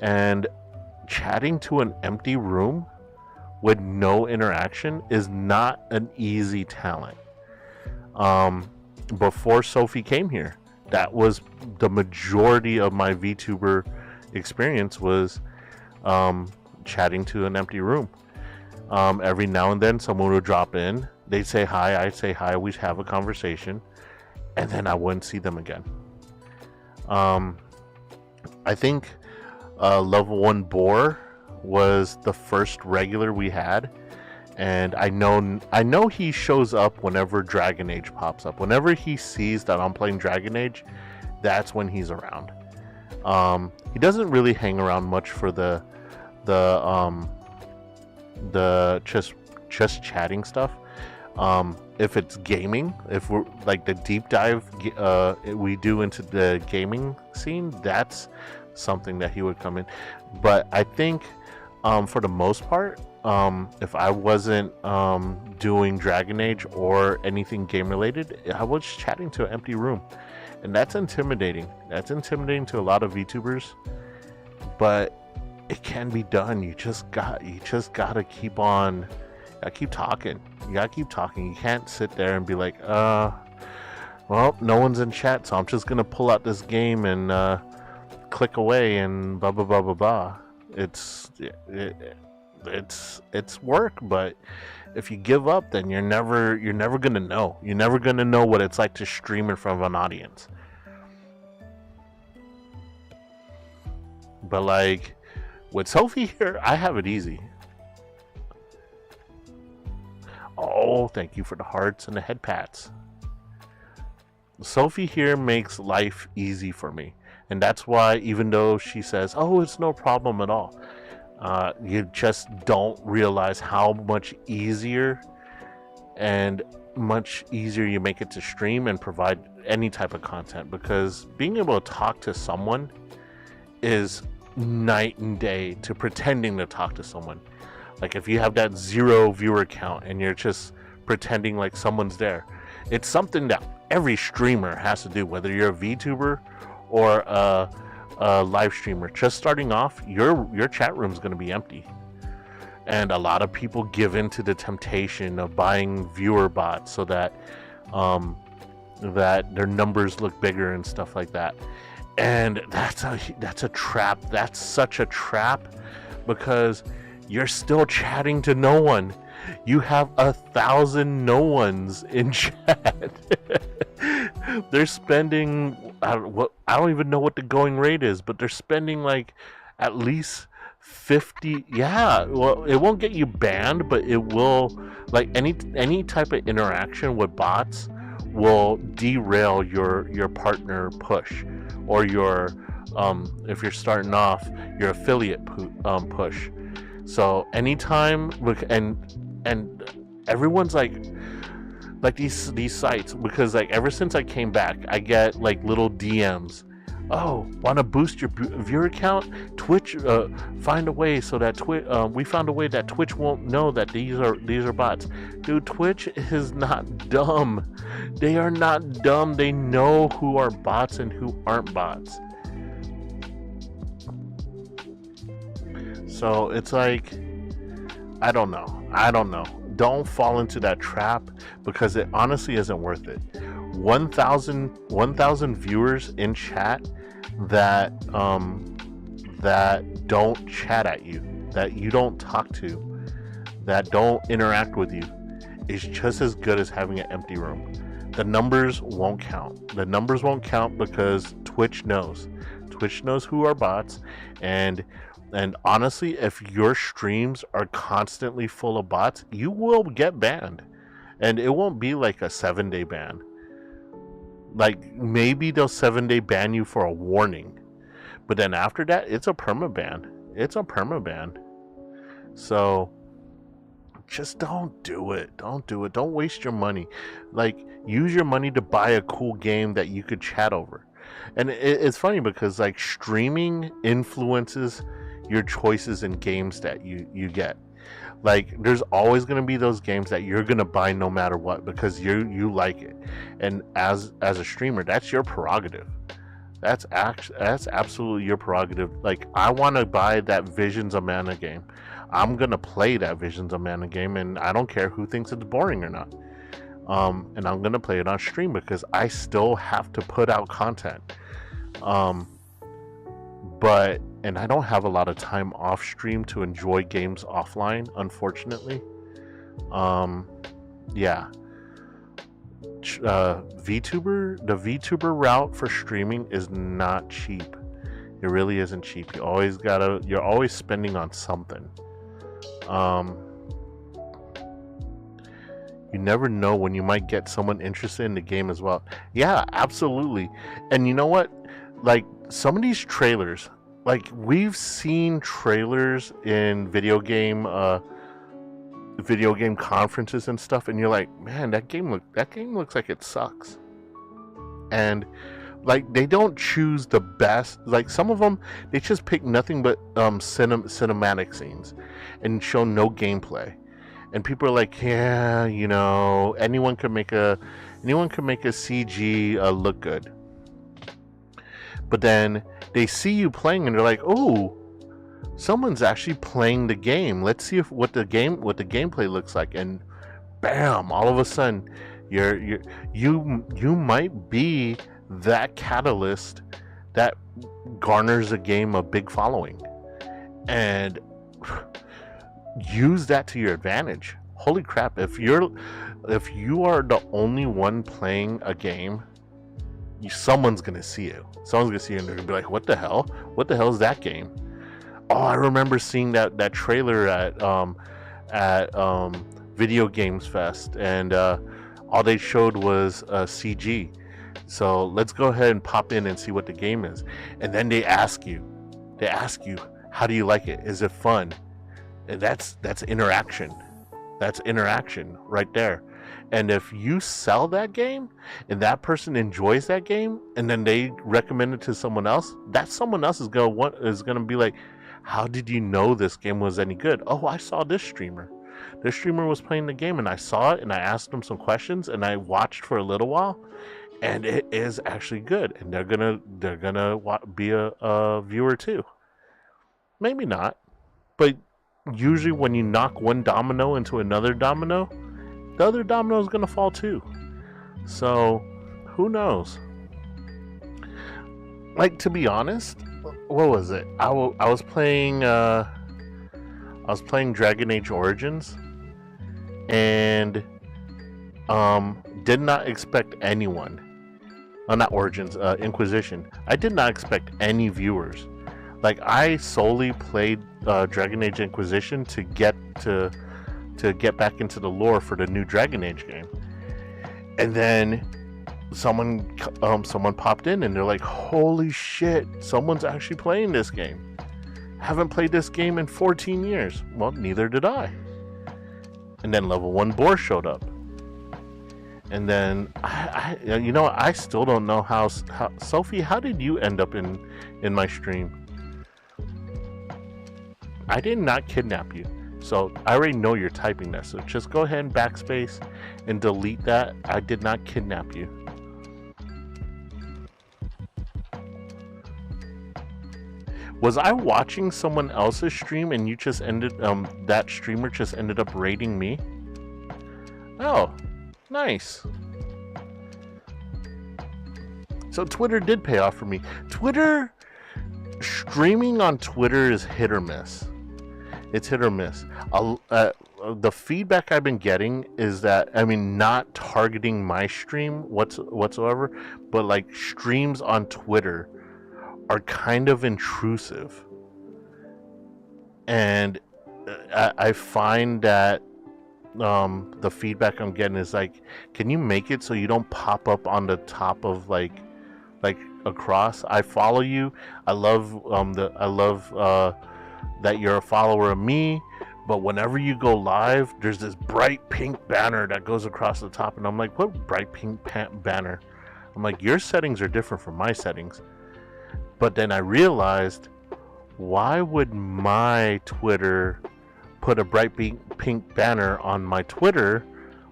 and chatting to an empty room with no interaction is not an easy talent. Before Sophie came here, that was the majority of my VTuber experience, was chatting to an empty room. Every now and then someone would drop in, they'd say hi, I'd say hi, we'd have a conversation, and then I wouldn't see them again. I think Level 1 Boar was the first regular we had, and I know he shows up whenever Dragon Age pops up. Whenever he sees that I'm playing Dragon Age, that's when he's around. He doesn't really hang around much for the just chatting stuff. If it's gaming, if we're like the deep dive we do into the gaming scene, that's something that he would come in. But I think for the most part, if I wasn't doing Dragon Age or anything game related, I was chatting to an empty room, and that's intimidating. That's intimidating to a lot of VTubers, but it can be done. You just gotta keep on. Keep talking. You gotta keep talking. You can't sit there and be like, well, no one's in chat, so I'm just gonna pull out this game and click away and blah blah blah blah blah. It's work, but if you give up, then you're never gonna know. You're never gonna know what it's like to stream in front of an audience. But like with Sophie here, I have it easy. Oh, thank you for the hearts and the head pats. Sophie here makes life easy for me. And that's why, even though she says, oh, it's no problem at all, you just don't realize how much easier and much easier you make it to stream and provide any type of content, because being able to talk to someone is night and day to pretending to talk to someone. Like if you have that 0 viewer count and you're just pretending like someone's there, it's something that every streamer has to do, whether you're a VTuber or a live streamer. Just starting off, your chat room is going to be empty, and a lot of people give in to the temptation of buying viewer bots so that that their numbers look bigger and stuff like that. And that's a trap. That's such a trap, because you're still chatting to no one. You have 1,000 no ones in chat. They're spending, I don't even know what the going rate is, but they're spending like at least 50. Yeah, well, it won't get you banned, but it will, like any type of interaction with bots will derail your partner push, or your if you're starting off, your affiliate push. So anytime, and everyone's like these sites, because like ever since I came back, I get like little DMs. Oh, want to boost your viewer count? Twitch, find a way so that we found a way that Twitch won't know that these are bots. Dude, Twitch is not dumb. They are not dumb. They know who are bots and who aren't bots. So it's like, I don't know. Don't fall into that trap, because it honestly isn't worth it. 1,000 viewers in chat that don't chat at you, that you don't talk to, that don't interact with you, is just as good as having an empty room. The numbers won't count. The numbers won't count because Twitch knows. Twitch knows who are bots, and honestly, if your streams are constantly full of bots, you will get banned. And it won't be like a 7-day ban. Like, maybe they'll 7-day ban you for a warning. But then after that, it's a permaban. It's a permaban. So, just don't do it. Don't do it. Don't waste your money. Like, use your money to buy a cool game that you could chat over. And it's funny because, like, streaming influences your choices in games that you get. Like, there's always going to be those games that you're going to buy no matter what, because you like it. And as a streamer, that's your prerogative. That's absolutely your prerogative. Like, I want to buy that Visions of Mana game. I'm going to play that Visions of Mana game, and I don't care who thinks it's boring or not. And I'm going to play it on stream because I still have to put out content. And I don't have a lot of time off stream to enjoy games offline, unfortunately. Yeah. The VTuber route for streaming is not cheap. It really isn't cheap. You're always spending on something. You never know when you might get someone interested in the game as well. Yeah, absolutely. And you know what? Like, some of these trailers, like, we've seen trailers in video game conferences and stuff, and you're like, man, that game looks like it sucks. And like, they don't choose the best. Like, some of them, they just pick nothing but cinematic scenes and show no gameplay. And people are like, yeah, you know, anyone could make a CG look good. But then they see you playing and they're like, oh, someone's actually playing the game. Let's see what the gameplay looks like. And bam, all of a sudden, you might be that catalyst that garners a game a big following. And use that to your advantage. Holy crap, if you are the only one playing a game, someone's gonna see you. Someone's gonna see you and they're gonna be like, what the hell? What the hell is that game? Oh, I remember seeing that trailer at Video Games Fest, and all they showed was CG. So let's go ahead and pop in and see what the game is. And then they ask you, how do you like it? Is it fun? And that's interaction. That's interaction right there. And if you sell that game and that person enjoys that game and then they recommend it to someone else, that someone else is gonna be like, how did you know this game was any good? Oh, I saw this streamer. This streamer was playing the game and I saw it and I asked them some questions and I watched for a little while, and it is actually good. And they're gonna be a viewer too. Maybe not, but usually when you knock one domino into another domino, the other domino is gonna fall too. So who knows? Like, to be honest, what was it? I was playing Dragon Age Origins, and did not expect anyone. Not Origins, Inquisition. I did not expect any viewers. Like, I solely played Dragon Age Inquisition to get back into the lore for the new Dragon Age game, and then someone popped in and they're like, holy shit, someone's actually playing this game. Haven't played this game in 14 years. Well, neither did I. And then level 1 Boar showed up. And then I still don't know how Sophie, how did you end up in my stream? I did not kidnap you. So I already know you're typing that. So just go ahead and backspace and delete that. I did not kidnap you. Was I watching someone else's stream and you just that streamer just ended up raiding me? Oh, nice. So Twitter did pay off for me. Streaming on Twitter is hit or miss. It's hit or miss. The feedback I've been getting is that, I mean, not targeting my stream whatsoever, but like streams on Twitter are kind of intrusive, and I find that the feedback I'm getting is like, can you make it so you don't pop up on the top of like across? I follow you. I love that you're a follower of me, but whenever you go live, there's this bright pink banner that goes across the top, and I'm like, what bright pink banner? I'm like, your settings are different from my settings. But then I realized, why would my Twitter put a bright pink banner on my Twitter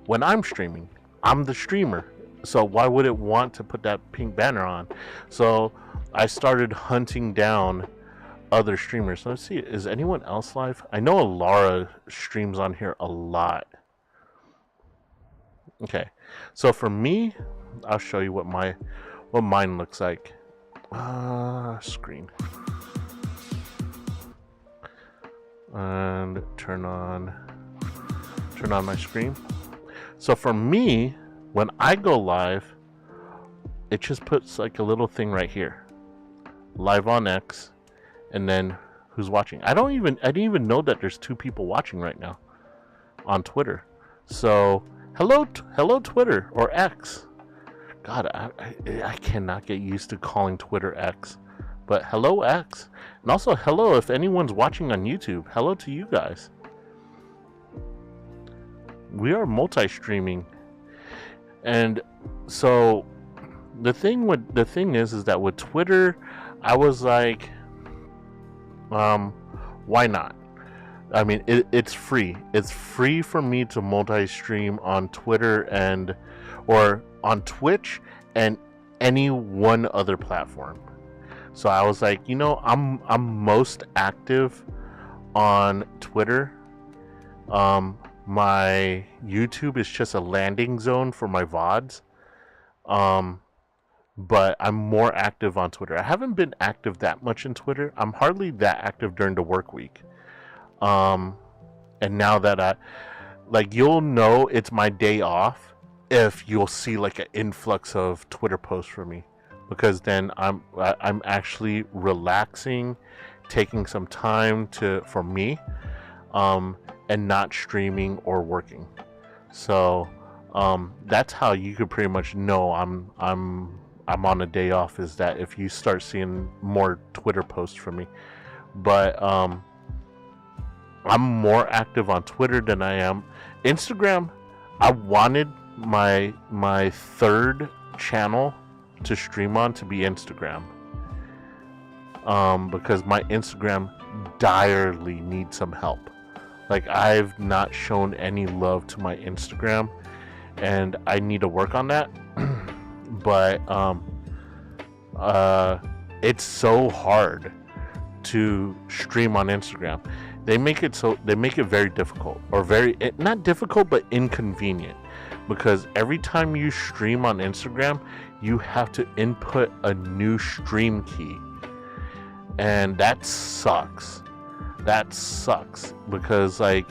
when I'm streaming? I'm the streamer. So why would it want to put that pink banner on? So I started hunting down other streamers. So let's see, is anyone else live? I know Alara streams on here a lot. Okay. So for me, I'll show you what mine looks like. Screen. And turn on my screen. So for me, when I go live, it just puts like a little thing right here. Live on X, and then who's watching. I didn't even know that there's 2 people watching right now on Twitter. So hello Twitter or X. God, I cannot get used to calling Twitter X. But hello, X. And also, hello if anyone's watching on YouTube. Hello to you guys. We are multi-streaming. And so, the thing is that with Twitter, I was like, why not? I mean, it's free. It's free for me to multi-stream on Twitter or on Twitch and any one other platform. So I was like, I'm most active on Twitter. My YouTube is just a landing zone for my VODs. But I'm more active on Twitter. I haven't been active that much in Twitter. I'm hardly that active during the work week. And now that you'll know it's my day off if you'll see like an influx of Twitter posts from me, because then I'm actually relaxing, taking some time for me, and not streaming or working. So that's how you could pretty much know I'm on a day off, is that if you start seeing more Twitter posts from me. But I'm more active on Twitter than I am Instagram. I wanted my third channel to stream on to be Instagram. Because my Instagram direly needs some help. Like, I've not shown any love to my Instagram, and I need to work on that. But it's so hard to stream on Instagram. They make it very difficult, or not difficult, but inconvenient, because every time you stream on Instagram, you have to input a new stream key, and that sucks. That sucks because, like,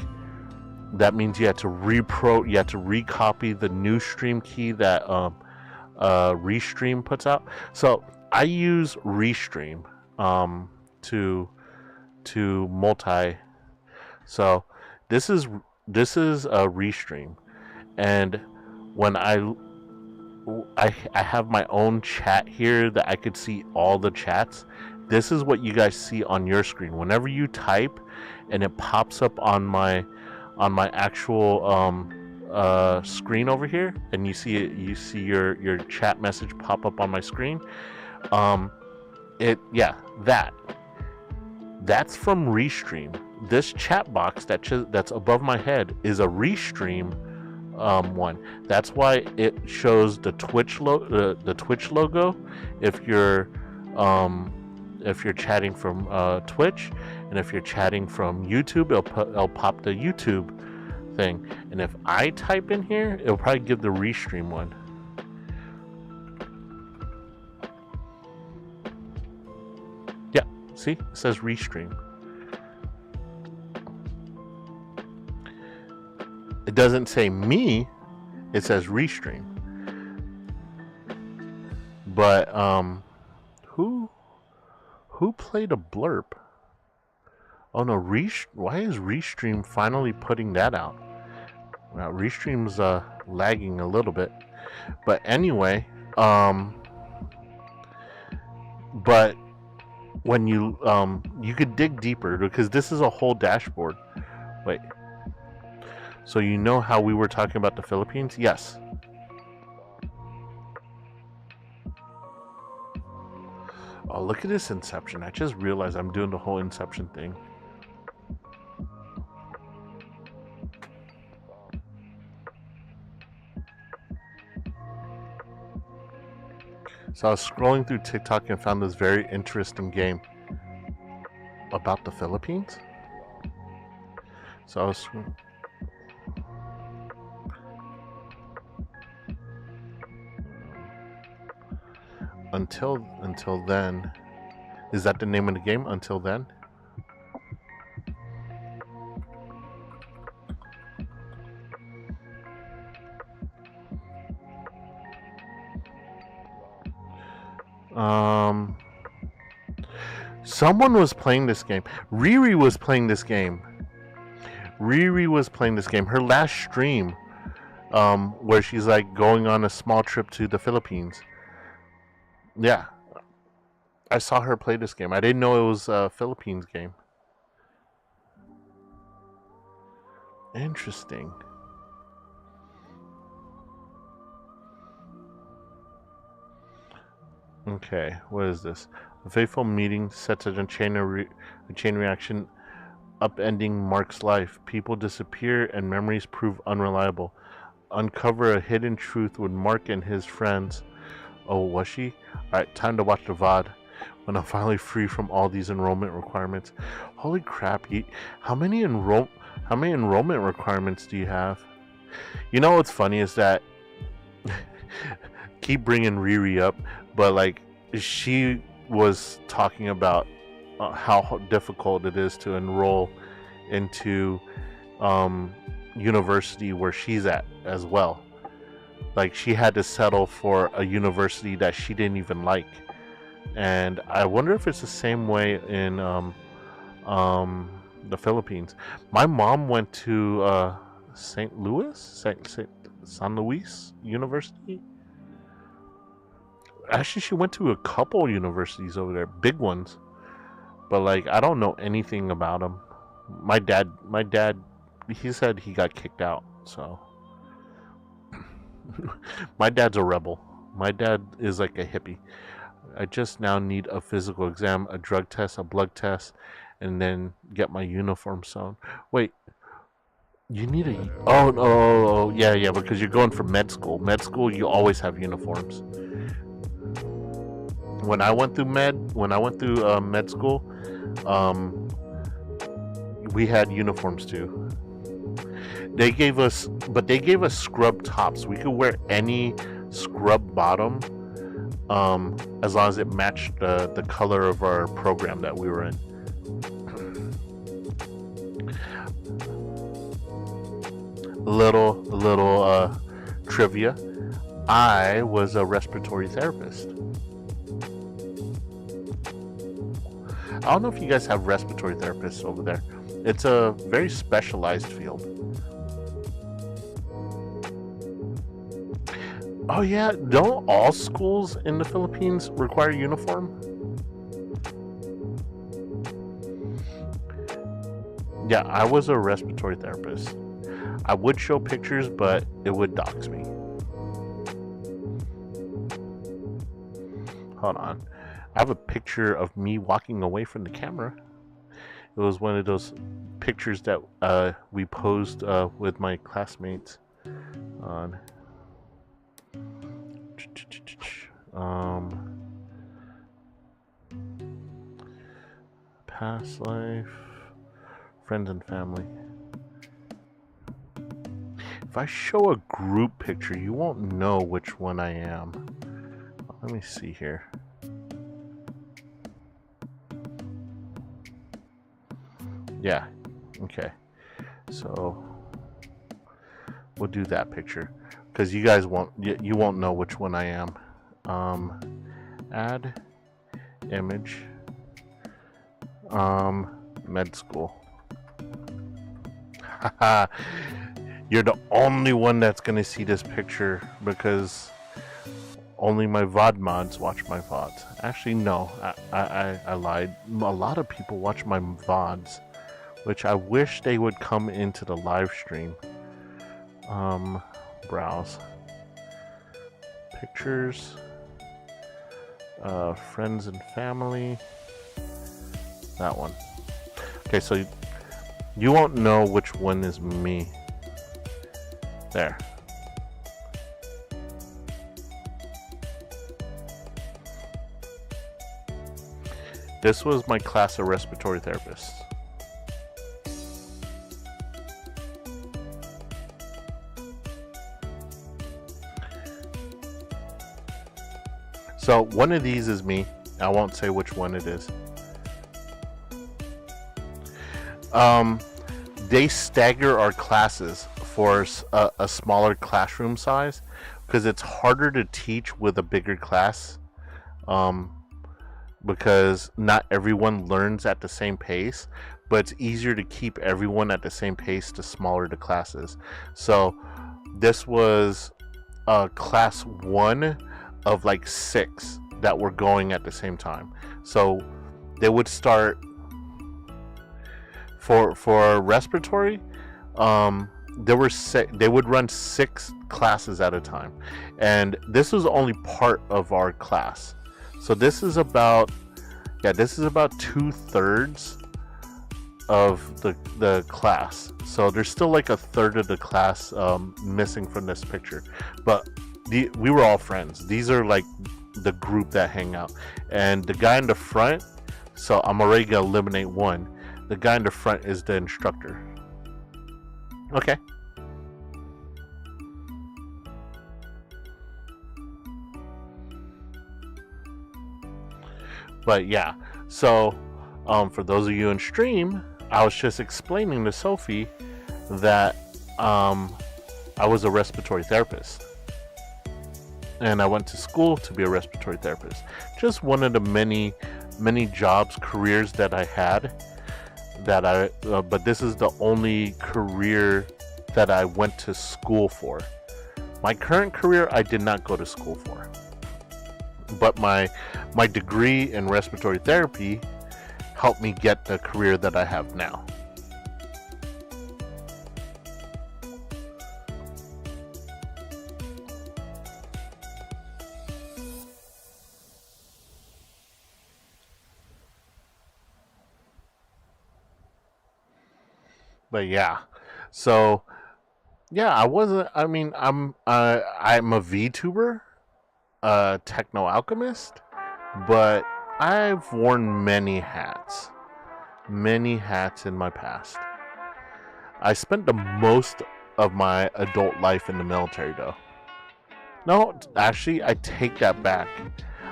that means you have to recopy the new stream key that Restream puts out. So I use Restream to multi. So this is a Restream, and when I have my own chat here that I could see all the chats. This is what you guys see on your screen. Whenever you type and it pops up on my actual screen over here, and you see your chat message pop up on my screen. That's from Restream. This chat box that's above my head is a Restream one. That's why it shows the Twitch logo if you're chatting from Twitch, and if you're chatting from YouTube, it'll pop the YouTube thing. And if I type in here, it'll probably give the Restream one. Yeah, see, it says Restream. It doesn't say me, it says Restream. But who played a blurb? Oh no, why is Restream finally putting that out? Now, Restream's lagging a little bit. But anyway, but when you could dig deeper, because this is a whole dashboard. Wait. So you know how we were talking about the Philippines? Yes. Oh, look at this Inception. I just realized I'm doing the whole Inception thing. So I was scrolling through TikTok and found this very interesting game about the Philippines. So I was... Until then, is that the name of the game? Until then? Someone was playing this game. Riri was playing this game. Her last stream, where she's like going on a small trip to the Philippines. Yeah, I saw her play this game. I didn't know it was a Philippines game. Interesting. Okay, what is this? A fateful meeting sets a chain reaction, upending Mark's life. People disappear and memories prove unreliable. Uncover a hidden truth with Mark and his friends. Oh, was she? Alright, time to watch the VOD. When I'm finally free from all these enrollment requirements. Holy crap, how many enrollment requirements do you have? You know what's funny is that... keep bringing Riri up, but like, she was talking about how difficult it is to enroll into university where she's at as well. Like, she had to settle for a university that she didn't even like. And I wonder if it's the same way in the Philippines. My mom went to San Luis University. Actually, she went to a couple universities over there, big ones. But like, I don't know anything about them. My dad, he said he got kicked out, so My dad's a rebel. My dad is like a hippie. I just now need a physical exam, a drug test, a blood test, and then get my uniform sewn. Wait, you need a... Oh, no, yeah, because you're going for med school. Med school, you always have uniforms. When I went through med school, we had uniforms too. They gave us scrub tops. We could wear any scrub bottom, as long as it matched the color of our program that we were in. Little trivia. I was a respiratory therapist. I don't know if you guys have respiratory therapists over there. It's a very specialized field. Oh yeah, don't all schools in the Philippines require uniform? Yeah, I was a respiratory therapist. I would show pictures, but it would dox me. Hold on. I have a picture of me walking away from the camera. It was one of those pictures that we posed with my classmates on past life, friends and family. If I show a group picture, you won't know which one I am. Let me see here. Yeah, okay. So we'll do that picture because you guys won't know which one I am. Add image. Med school. Haha. You're the only one that's gonna see this picture because only my VOD mods watch my VODs. Actually, no, I lied. A lot of people watch my VODs, which I wish they would come into the live stream. Browse. Pictures. Friends and family. That one. Okay, so you won't know which one is me. There. This was my class of respiratory therapists. So one of these is me. I won't say which one it is. They stagger our classes for a smaller classroom size because it's harder to teach with a bigger class, because not everyone learns at the same pace, but it's easier to keep everyone at the same pace the smaller the classes. So this was class 1 of like 6 that were going at the same time. So they would start for respiratory, they would run 6 classes at a time, and this was only part of our class. So this is about 2/3 of the class. So there's still like 1/3 of the class missing from this picture, but we were all friends. These are like the group that hang out, and the guy in the front, so I'm already gonna eliminate one. The guy in the front is the instructor. Okay. But yeah, so for those of you in stream, I was just explaining to Sophie that I was a respiratory therapist, and I went to school to be a respiratory therapist. Just one of the many jobs, careers that I had. But this is the only career that I went to school for. My current career, I did not go to school for. But my degree in respiratory therapy helped me get the career that I have now. But yeah, so yeah, I wasn't. I mean, I'm a VTuber, a techno alchemist, but I've worn many hats in my past. I spent the most of my adult life in the military, though. No, actually, I take that back.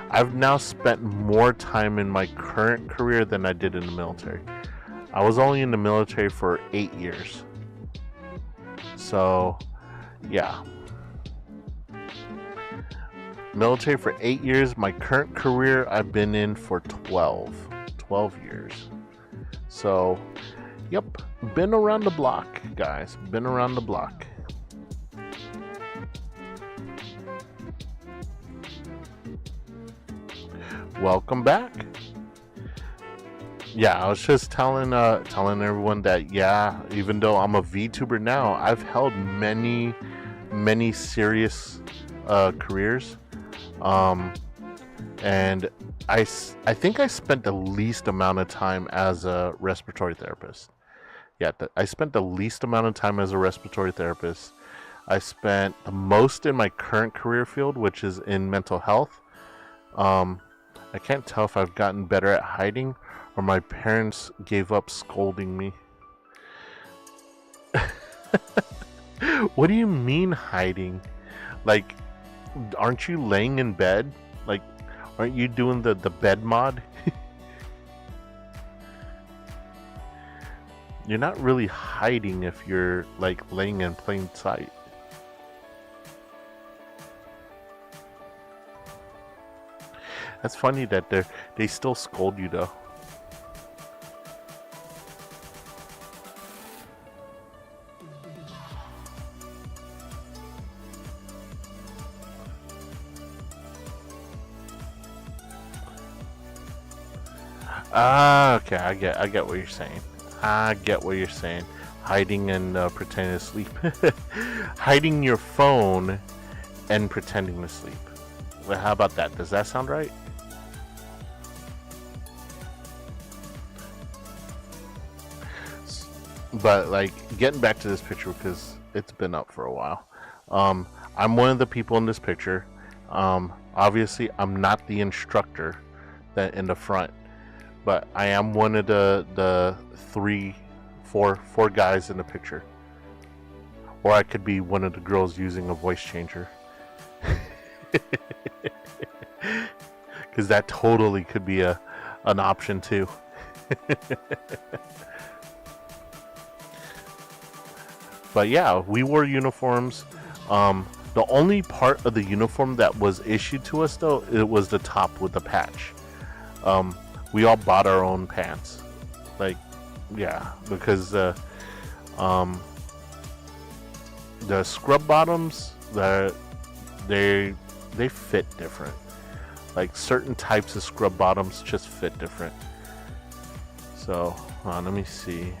I've now spent more time in my current career than I did in the military. I was only in the military for 8 years. So, yeah. Military for 8 years. My current career, I've been in for 12 years. So, yep. Been around the block, guys. Been around the block. Welcome back. Yeah, I was just telling everyone that yeah, even though I'm a VTuber now, I've held many serious careers, and I think I spent the least amount of time as a respiratory therapist. Yeah, I spent the least amount of time as a respiratory therapist. I spent the most in my current career field, which is in mental health. I can't tell if I've gotten better at hiding or my parents gave up scolding me. What do you mean hiding? Like, aren't you laying in bed? Like, aren't you doing the bed mod? You're not really hiding if you're like laying in plain sight. That's funny that they still scold you though. Okay, I get what you're saying. I get what you're saying. Hiding and pretending to sleep. Hiding your phone and pretending to sleep. Well, how about that? Does that sound right? But like, getting back to this picture because it's been up for a while. I'm one of the people in this picture. Obviously, I'm not the instructor that in the front, but I am one of the four guys in the picture. Or I could be one of the girls using a voice changer. Because that totally could be an option too. But yeah, we wore uniforms. The only part of the uniform that was issued to us though, it was the top with the patch. We all bought our own pants. Like, yeah, because the scrub bottoms, they fit different. Like certain types of scrub bottoms just fit different. So, let me see.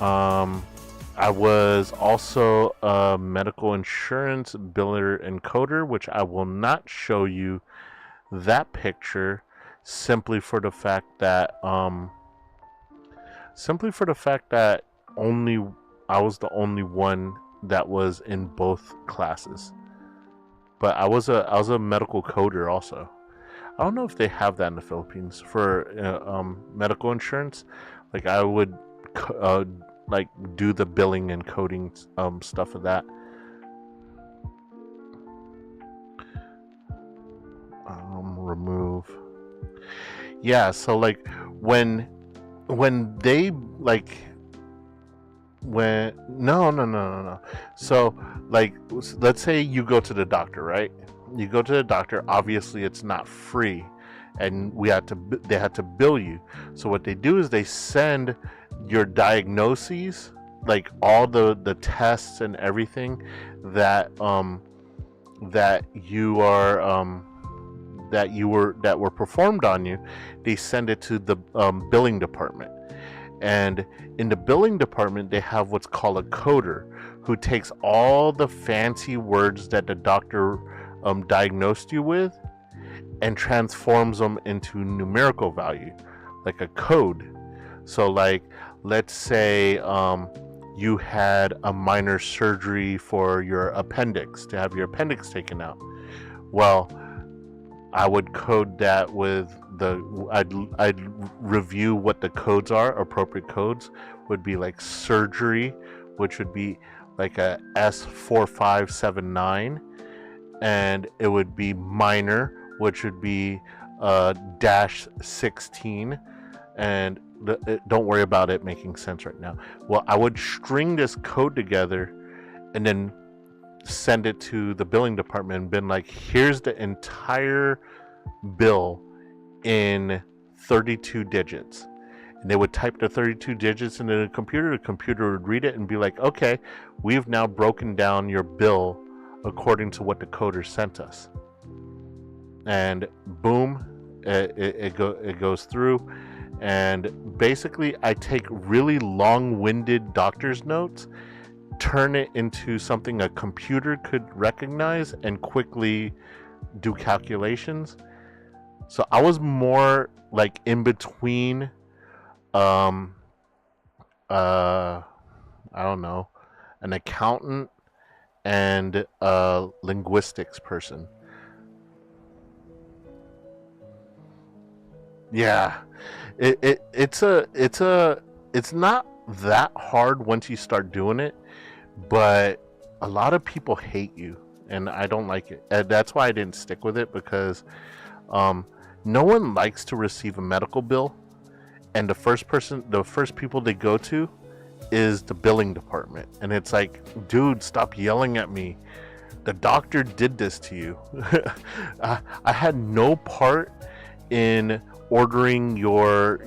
I was also a medical insurance biller and coder, which I will not show you that picture simply for the fact that only I was the only one that was in both classes. But I was a medical coder also. I don't know if they have that in the Philippines for medical insurance. Like I would like do the billing and coding stuff of that. Remove. Yeah, so like when they like when no. So like let's say you go to the doctor, right? You go to the doctor, obviously it's not free and they had to bill you. So what they do is they send your diagnoses, like all the tests and everything that were performed on you, they send it to the billing department. And in the billing department, they have what's called a coder who takes all the fancy words that the doctor diagnosed you with and transforms them into numerical value, like a code. So like let's say you had a minor surgery for your appendix, to have your appendix taken out. Well, I would code that with I'd review what the codes are. Appropriate codes would be like surgery, which would be like a S4579, and it would be minor, which would be -16, and don't worry about it making sense right now. Well, I would string this code together and then send it to the billing department and been like, here's the entire bill in 32 digits. And they would type the 32 digits into the computer would read it and be like, okay, we've now broken down your bill according to what the coder sent us. And boom, it goes through. And basically I take really long-winded doctor's notes, turn it into something a computer could recognize and quickly do calculations. So I was more like in between I don't know, an accountant and a linguistics person. Yeah. It's not that hard once you start doing it, but a lot of people hate you, and I don't like it. And that's why I didn't stick with it, because no one likes to receive a medical bill, and the first people they go to is the billing department. And it's like, dude, stop yelling at me. The doctor did this to you. I had no part in ordering your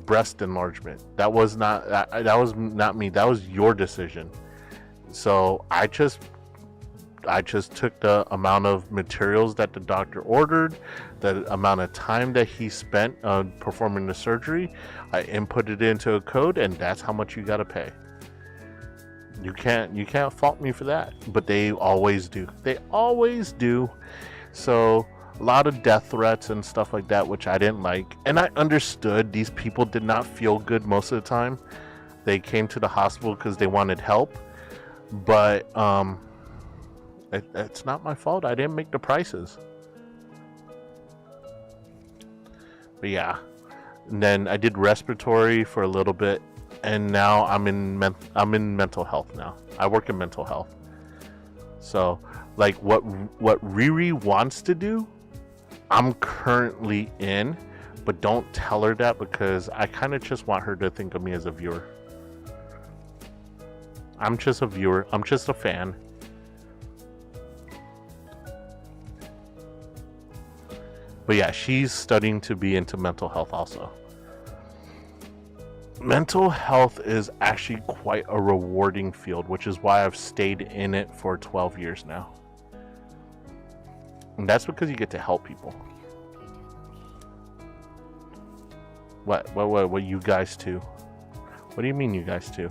breast enlargement. That was not me. That was your decision. So I just took the amount of materials that the doctor ordered, the amount of time that he spent performing the surgery. I input it into a code, and that's how much you got to pay. You can't fault me for that, but they always do. They always do. So a lot of death threats and stuff like that, which I didn't like. And I understood these people did not feel good most of the time. They came to the hospital because they wanted help, but it's not my fault. I didn't make the prices. But yeah, and then I did respiratory for a little bit, and now I'm in mental health now. I work in mental health. So like what Riri wants to do, I'm currently in, but don't tell her that, because I kind of just want her to think of me as a viewer. I'm just a viewer. I'm just a fan. But yeah, she's studying to be into mental health also. Mental health is actually quite a rewarding field, which is why I've stayed in it for 12 years now. And that's because you get to help people. What you guys too? What do you mean you guys too?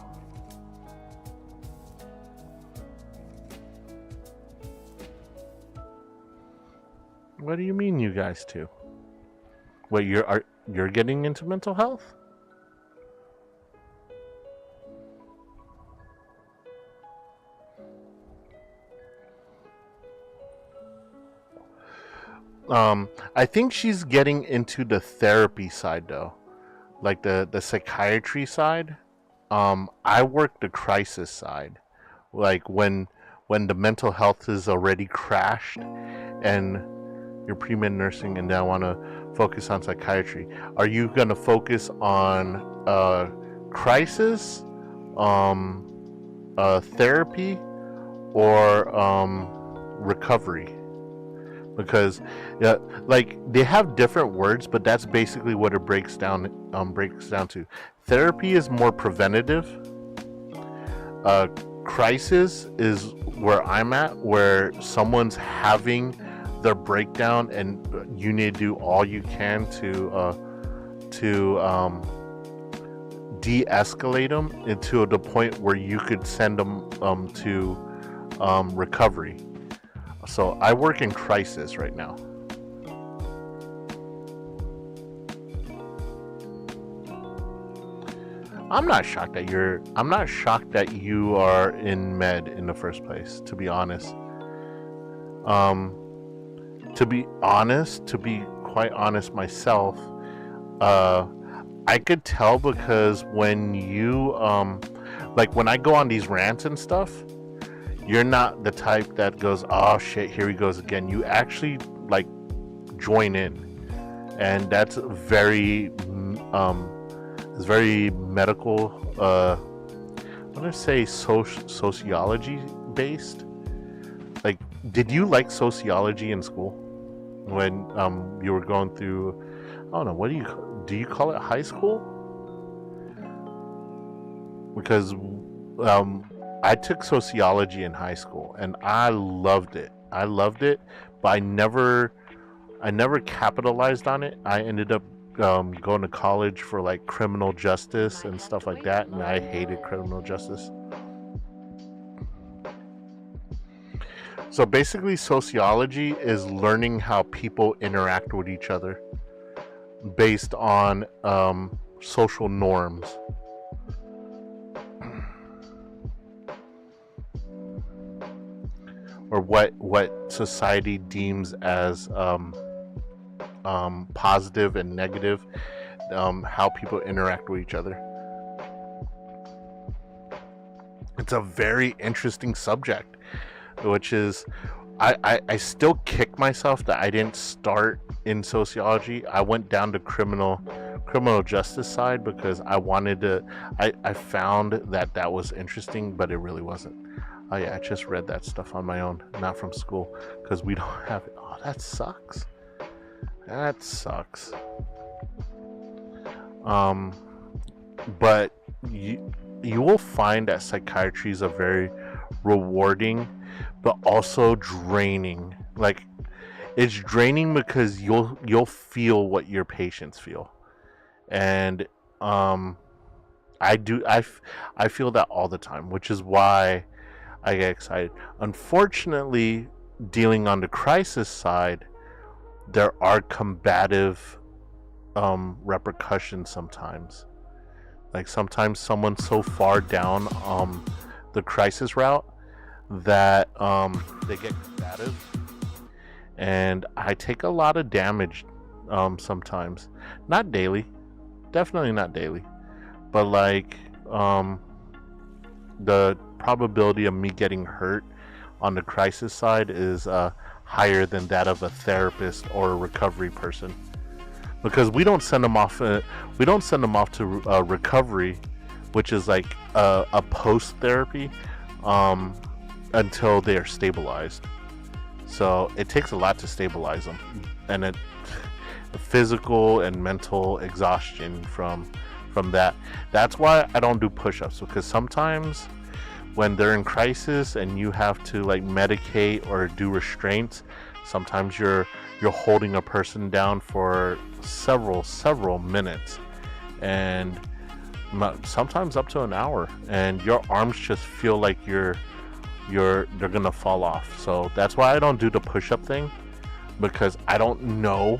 What do you mean you guys too? Wait, you're getting into mental health? I think she's getting into the therapy side though, like the psychiatry side. I work the crisis side, like when the mental health is already crashed and you're pre-med nursing and now want to focus on psychiatry. Are you going to focus on crisis, therapy, or recovery? Because like they have different words, but that's basically what it breaks down to. Therapy is more preventative. Crisis is where I'm at, where someone's having their breakdown and you need to do all you can to de-escalate them into the point where you could send them to recovery. So I work in crisis right now. I'm not shocked that you are in med in the first place, to be honest. To be quite honest myself, I could tell because when you like when I go on these rants and stuff, you're not the type that goes, oh shit, here he goes again. You actually like join in, and that's very it's very medical, I'm gonna say sociology based. Like, did you like sociology in school when you were going through, I don't know, what do you call it, high school? Because I took sociology in high school and I loved it, but I never capitalized on it. I ended up going to college for like criminal justice and stuff like that, and I hated criminal justice. So basically, sociology is learning how people interact with each other based on social norms. Or what society deems as positive and negative, how people interact with each other. It's a very interesting subject, which is, I still kick myself that I didn't start in sociology. I went down to criminal justice side because I wanted to, I found that was interesting, but it really wasn't. Oh yeah, I just read that stuff on my own, not from school, because we don't have it. Oh, that sucks. That sucks. But you will find that psychiatry is a very rewarding, but also draining. Like, it's draining because you'll feel what your patients feel, and I feel that all the time, which is why I get excited. Unfortunately, dealing on the crisis side, there are combative repercussions sometimes. Like, sometimes someone's so far down the crisis route that they get combative, and I take a lot of damage sometimes. Not daily, definitely not daily, but like the probability of me getting hurt on the crisis side is higher than that of a therapist or a recovery person, because we don't send them off to recovery, which is like a post therapy, until they are stabilized. So it takes a lot to stabilize them, and physical and mental exhaustion from that. That's why I don't do push-ups, because sometimes when they're in crisis and you have to like medicate or do restraints, sometimes you're holding a person down for several minutes, and sometimes up to an hour, and your arms just feel like they're gonna fall off. So that's why I don't do the push-up thing, because I don't know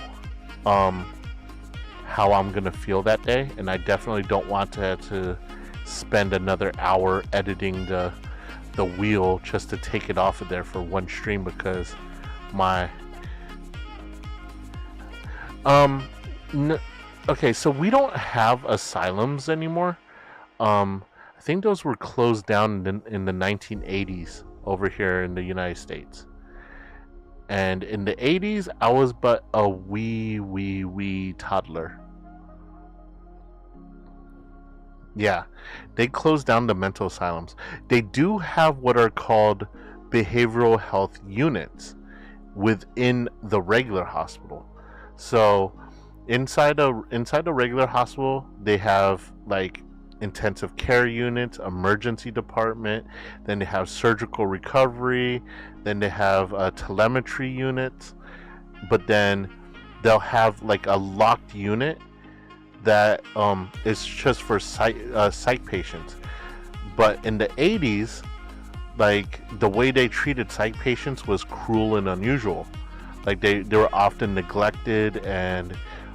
how I'm gonna feel that day, and I definitely don't want to spend another hour editing the wheel just to take it off of there for one stream, because my okay, so we don't have asylums anymore. I think those were closed down in the 1980s over here in the United States. And in the 80s, I was but a wee toddler. Yeah, they closed down the mental asylums. They do have what are called behavioral health units within the regular hospital. So inside the regular hospital, they have like intensive care units, emergency department, then they have surgical recovery, then they have telemetry units, but then they'll have like a locked unit that is just for psych patients. But in the 80s, like, the way they treated psych patients was cruel and unusual. Like, they were often neglected and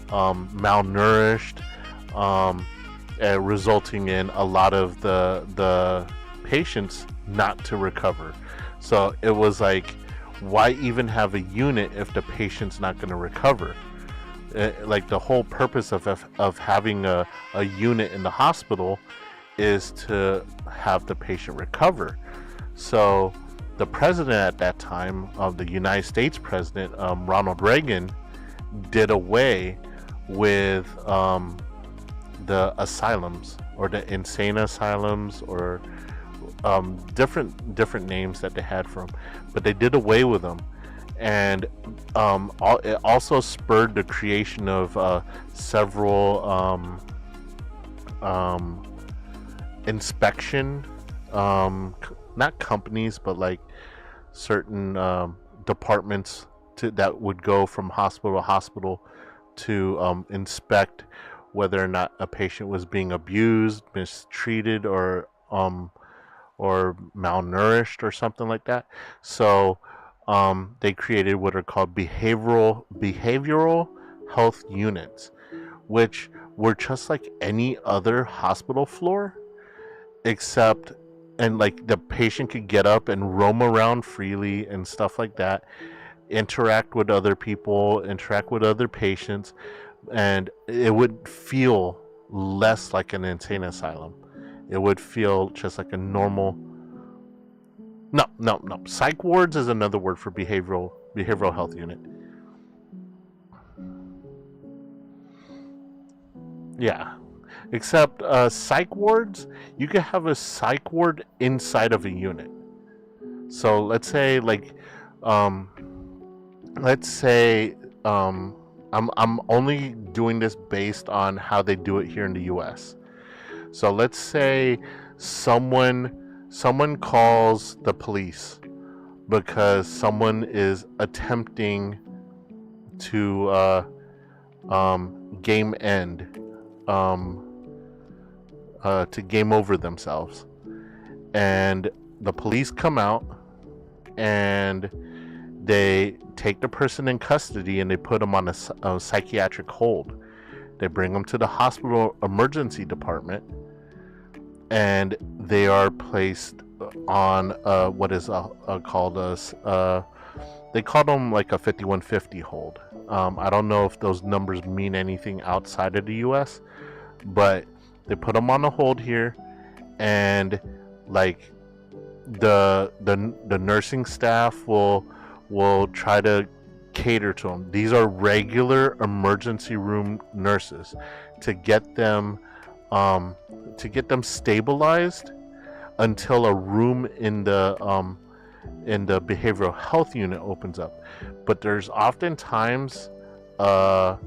malnourished, resulting in a lot of the patients not to recover. So it was like, why even have a unit if the patient's not going to recover? Like the whole purpose of having a unit in the hospital is to have the patient recover. So the president at that time, of the United States president, Ronald Reagan, did away with the asylums, or the insane asylums, or different names that they had for them, but they did away with them. And it also spurred the creation of several inspection, not companies, but like certain departments that would go from hospital to hospital to inspect whether or not a patient was being abused, mistreated, or malnourished or something like that. So they created what are called behavioral health units, which were just like any other hospital floor, except, and like the patient could get up and roam around freely and stuff like that, interact with other people, interact with other patients, and it would feel less like an insane asylum. It would feel just like a normal. No. Psych wards is another word for behavioral health unit. Yeah. Except psych wards, you can have a psych ward inside of a unit. So let's say I'm only doing this based on how they do it here in the US. So let's say someone calls the police because someone is attempting to game end, to game over themselves, and the police come out and they take the person in custody and they put them on a psychiatric hold. They bring them to the hospital emergency department, and they are placed on what is called they call them like a 5150 hold. I don't know if those numbers mean anything outside of the US, but they put them on a hold here, and like the nursing staff will try to cater to them. These are regular emergency room nurses to get them stabilized until a room in the behavioral health unit opens up. But there's oftentimes a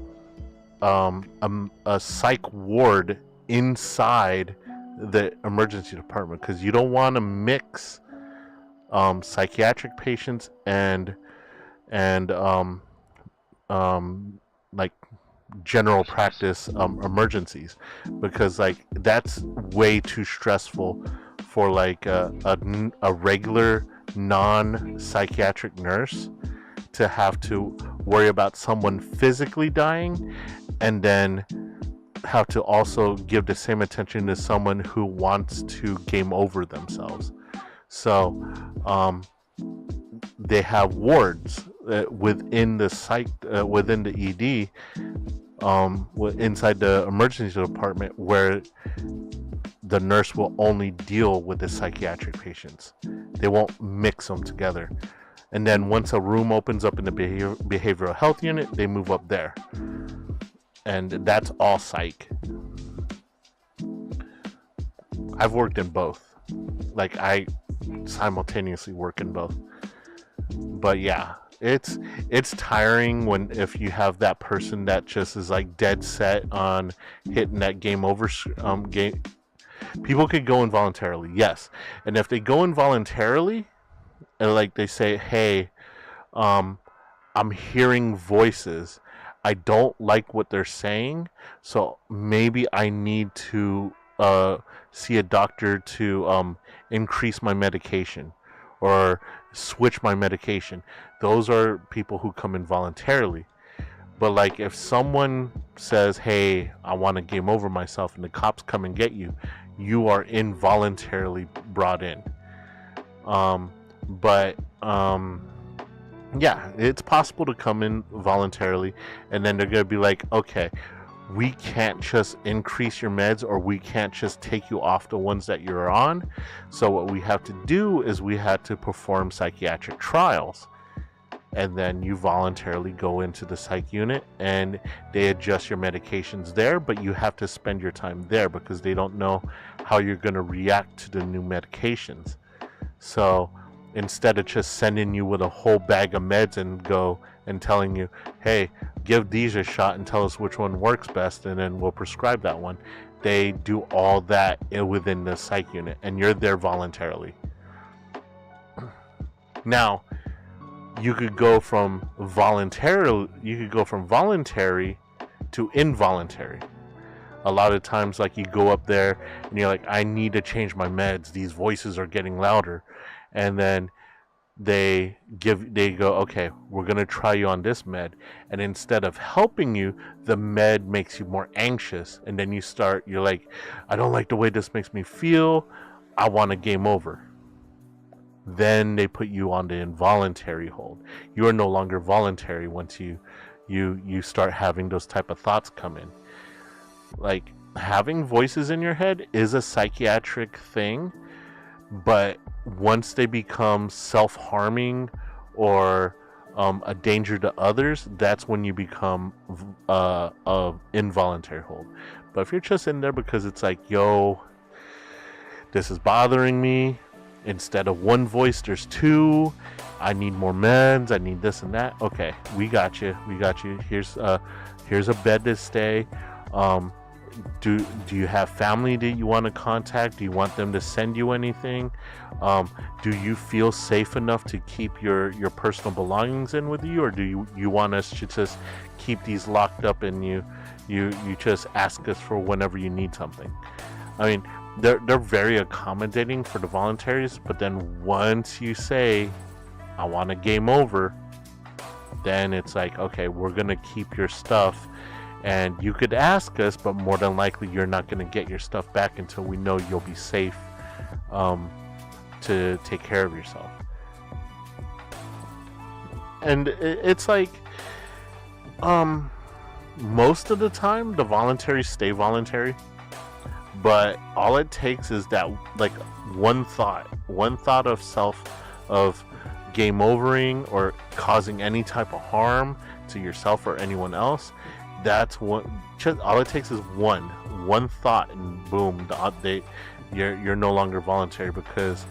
psych ward inside the emergency department, because you don't want to mix psychiatric patients and like general practice emergencies, because like that's way too stressful for like a regular non-psychiatric nurse to have to worry about someone physically dying and then have to also give the same attention to someone who wants to game over themselves. So they have wards within the within the ED, inside the emergency department, where the nurse will only deal with the psychiatric patients. They won't mix them together. And then once a room opens up in the behavioral health unit, they move up there. And that's all psych. I've worked in both. Like, I simultaneously work in both. But yeah, it's tiring if you have that person that just is like dead set on hitting that game over game. People could go involuntarily, yes. And if they go involuntarily, and like they say, hey, I'm hearing voices, I don't like what they're saying, so maybe I need to see a doctor to increase my medication or switch my medication. Those are people who come in voluntarily. But like if someone says, hey, I want to game over myself, and the cops come and get you, you are involuntarily brought in. Yeah, it's possible to come in voluntarily, and then they're going to be like, okay, we can't just increase your meds, or we can't just take you off the ones that you're on. So what we have to do is we had to perform psychiatric trials. And then you voluntarily go into the psych unit and they adjust your medications there, but you have to spend your time there because they don't know how you're going to react to the new medications. So instead of just sending you with a whole bag of meds and go and telling you, hey, give these a shot and tell us which one works best, and then we'll prescribe that one, they do all that within the psych unit, and you're there voluntarily. Now, you could go from voluntary to involuntary. A lot of times, like, you go up there and you're like, I need to change my meds, these voices are getting louder, and then they go, okay, we're gonna try you on this med, and instead of helping you, the med makes you more anxious, and then you're like, I don't like the way this makes me feel, I want to game over. Then they put you on the involuntary hold. You are no longer voluntary once you start having those type of thoughts come in. Like, having voices in your head is a psychiatric thing, but once they become self-harming or a danger to others, that's when you become a involuntary hold. But if you're just in there because it's like, yo, this is bothering me, instead of one voice, there's two. I need more meds. I need this and that. Okay, we got you. Here's a bed to stay. Do you have family that you want to contact? Do you want them to send you anything? Do you feel safe enough to keep your personal belongings in with you, or do you want us to just keep these locked up and you just ask us for whenever you need something? I mean, they're very accommodating for the voluntaries, but then once you say, I want a game over, then it's like, okay, we're gonna keep your stuff, and you could ask us, but more than likely you're not gonna get your stuff back until we know you'll be safe to take care of yourself. And it's like, most of the time the voluntaries stay voluntary, but all it takes is that, like, one thought of game overing or causing any type of harm to yourself or anyone else. That's what, all it takes is one thought, and boom, you're no longer voluntary, because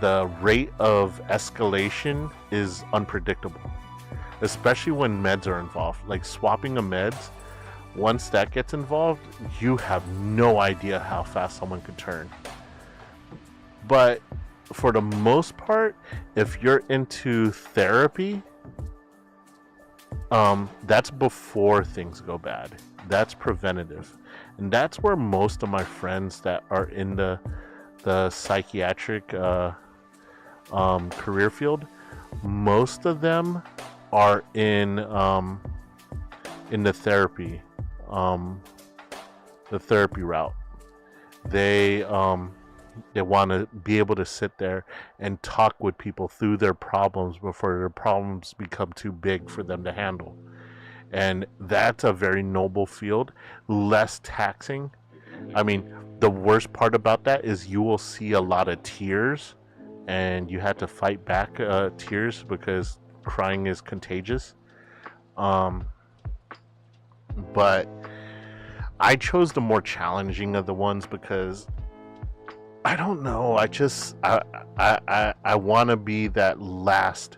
the rate of escalation is unpredictable, especially when meds are involved. Like, swapping of meds, once that gets involved, you have no idea how fast someone could turn. But for the most part, if you're into therapy, that's before things go bad. That's preventative. And that's where most of my friends that are in the psychiatric career field, most of them are in the therapy route. They want to be able to sit there and talk with people through their problems before their problems become too big for them to handle. And that's a very noble field, less taxing. I mean, the worst part about that is you will see a lot of tears, and you have to fight back tears because crying is contagious. But I chose the more challenging of the ones because I don't know. I want to be that last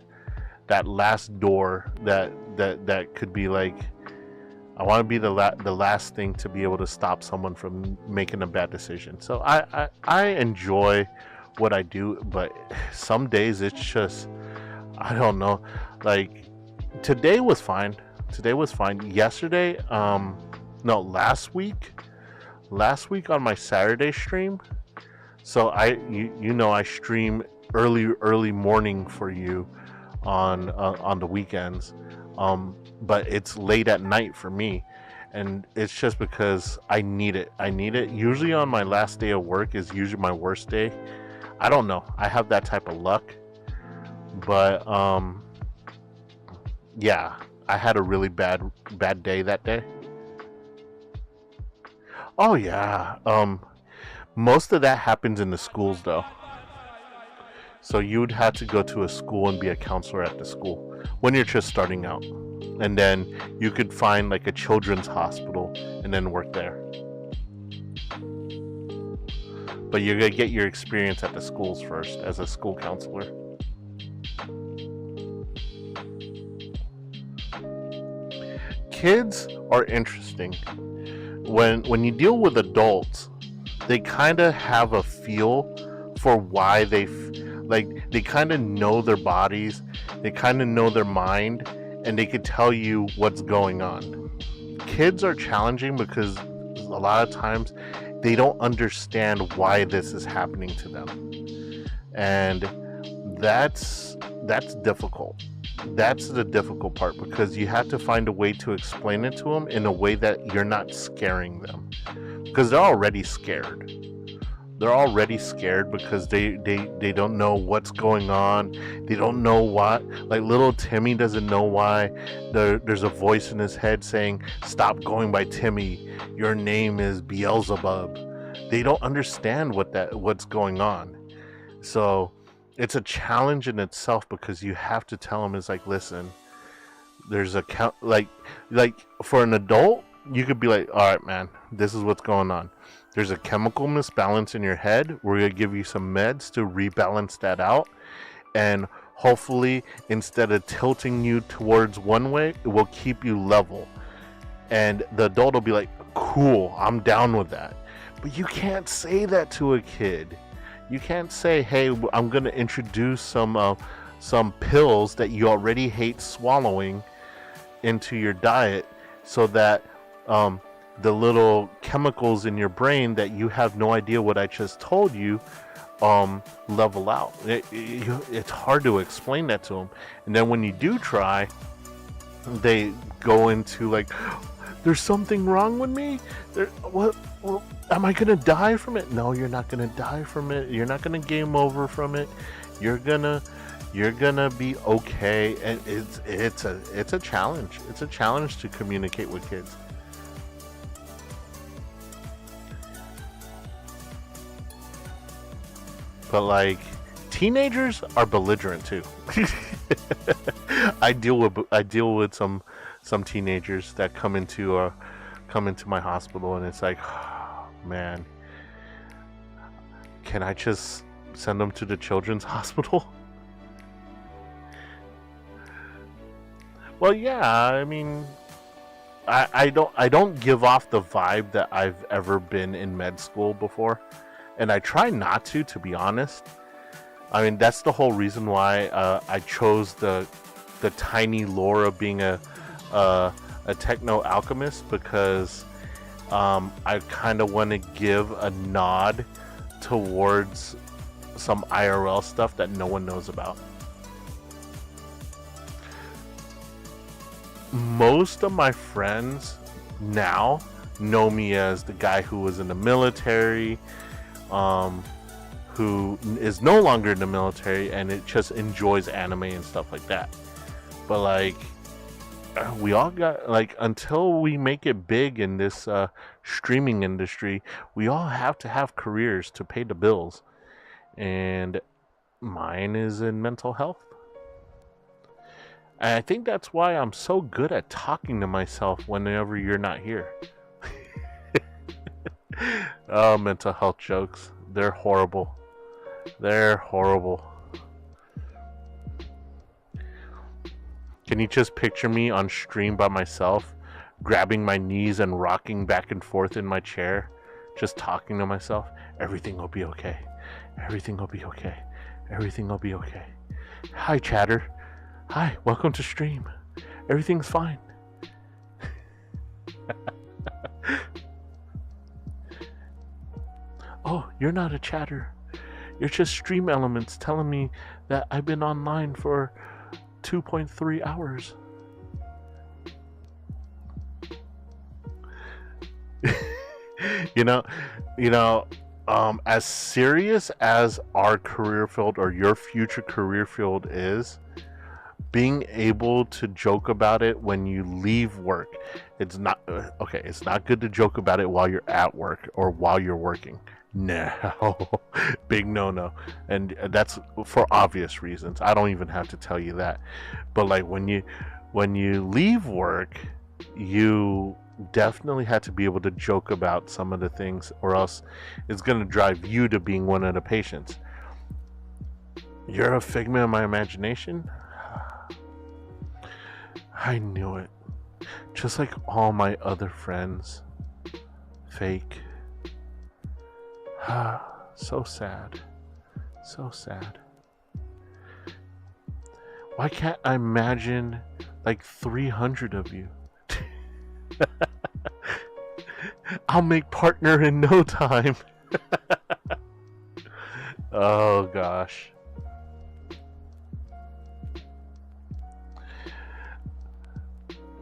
door that could be like, I want to be the last thing to be able to stop someone from making a bad decision. So I enjoy what I do, but some days it's just, I don't know. Like, today was fine. Yesterday, last week on my Saturday stream. So I stream early morning for you on the weekends. But it's late at night for me, and it's just because I need it. I need it. Usually on my last day of work is usually my worst day. I don't know. I have that type of luck. But yeah, I had a really bad day that day. Oh yeah. Most of that happens in the schools though. So you would have to go to a school and be a counselor at the school when you're just starting out. And then you could find like a children's hospital and then work there. But you're going to get your experience at the schools first as a school counselor. Kids are interesting. When you deal with adults, they kind of have a feel for why they kind of know their bodies, they kind of know their mind, and they could tell you what's going on. Kids are challenging because a lot of times they don't understand why this is happening to them, and that's difficult. That's the difficult part, because you have to find a way to explain it to them in a way that you're not scaring them, because they're already scared. They're already scared because they don't know what's going on. They don't know what, like little Timmy doesn't know why there's a voice in his head saying, "Stop going by Timmy. Your name is Beelzebub." They don't understand what's going on. So it's a challenge in itself, because you have to tell them, it's like, listen, there's a like for an adult, you could be like, all right, man, this is what's going on. There's a chemical misbalance in your head. We're going to give you some meds to rebalance that out. And hopefully, instead of tilting you towards one way, it will keep you level. And the adult will be like, cool, I'm down with that. But you can't say that to a kid. You can't say, hey, I'm going to introduce some pills that you already hate swallowing into your diet, so that the little chemicals in your brain that you have no idea what I just told you level out. It's hard to explain that to them. And then when you do try, they go into like, there's something wrong with me? What? Well, am I gonna die from it? No, you're not gonna die from it. You're not gonna game over from it. You're gonna be okay. And it's a challenge. It's a challenge to communicate with kids. But like, teenagers are belligerent too. I deal with some teenagers that come into my hospital, and it's like, oh, man, can I just send them to the children's hospital? Well, yeah, I mean, I don't give off the vibe that I've ever been in med school before. And I try not to be honest. I mean, that's the whole reason why I chose the tiny lore of being a techno alchemist, because I kind of want to give a nod towards some IRL stuff that no one knows about. Most of my friends now know me as the guy who was in the military, who is no longer in the military, and it just enjoys anime and stuff like that. But like, we all got, like, until we make it big in this streaming industry, we all have to have careers to pay the bills, and mine is in mental health. And I think that's why I'm so good at talking to myself whenever you're not here. Oh, mental health jokes. They're horrible. They're horrible. Can you just picture me on stream by myself, grabbing my knees and rocking back and forth in my chair, just talking to myself? Everything will be okay. Everything will be okay. Everything will be okay. Hi, chatter. Hi, welcome to stream. Everything's fine. Oh, you're not a chatter. You're just stream elements telling me that I've been online for 2.3 hours. you know, as serious as our career field or your future career field is, being able to joke about it when you leave work, it's not okay. It's not good to joke about it while you're at work or while you're working. No, big no. And that's for obvious reasons. I don't even have to tell you that. But like when you leave work, you definitely had to be able to joke about some of the things, or else it's going to drive you to being one of the patients. You're a figment of my imagination? I knew it. Just like all my other friends. Fake. So sad. So sad. Why can't I imagine like 300 of you? I'll make partner in no time. Oh gosh.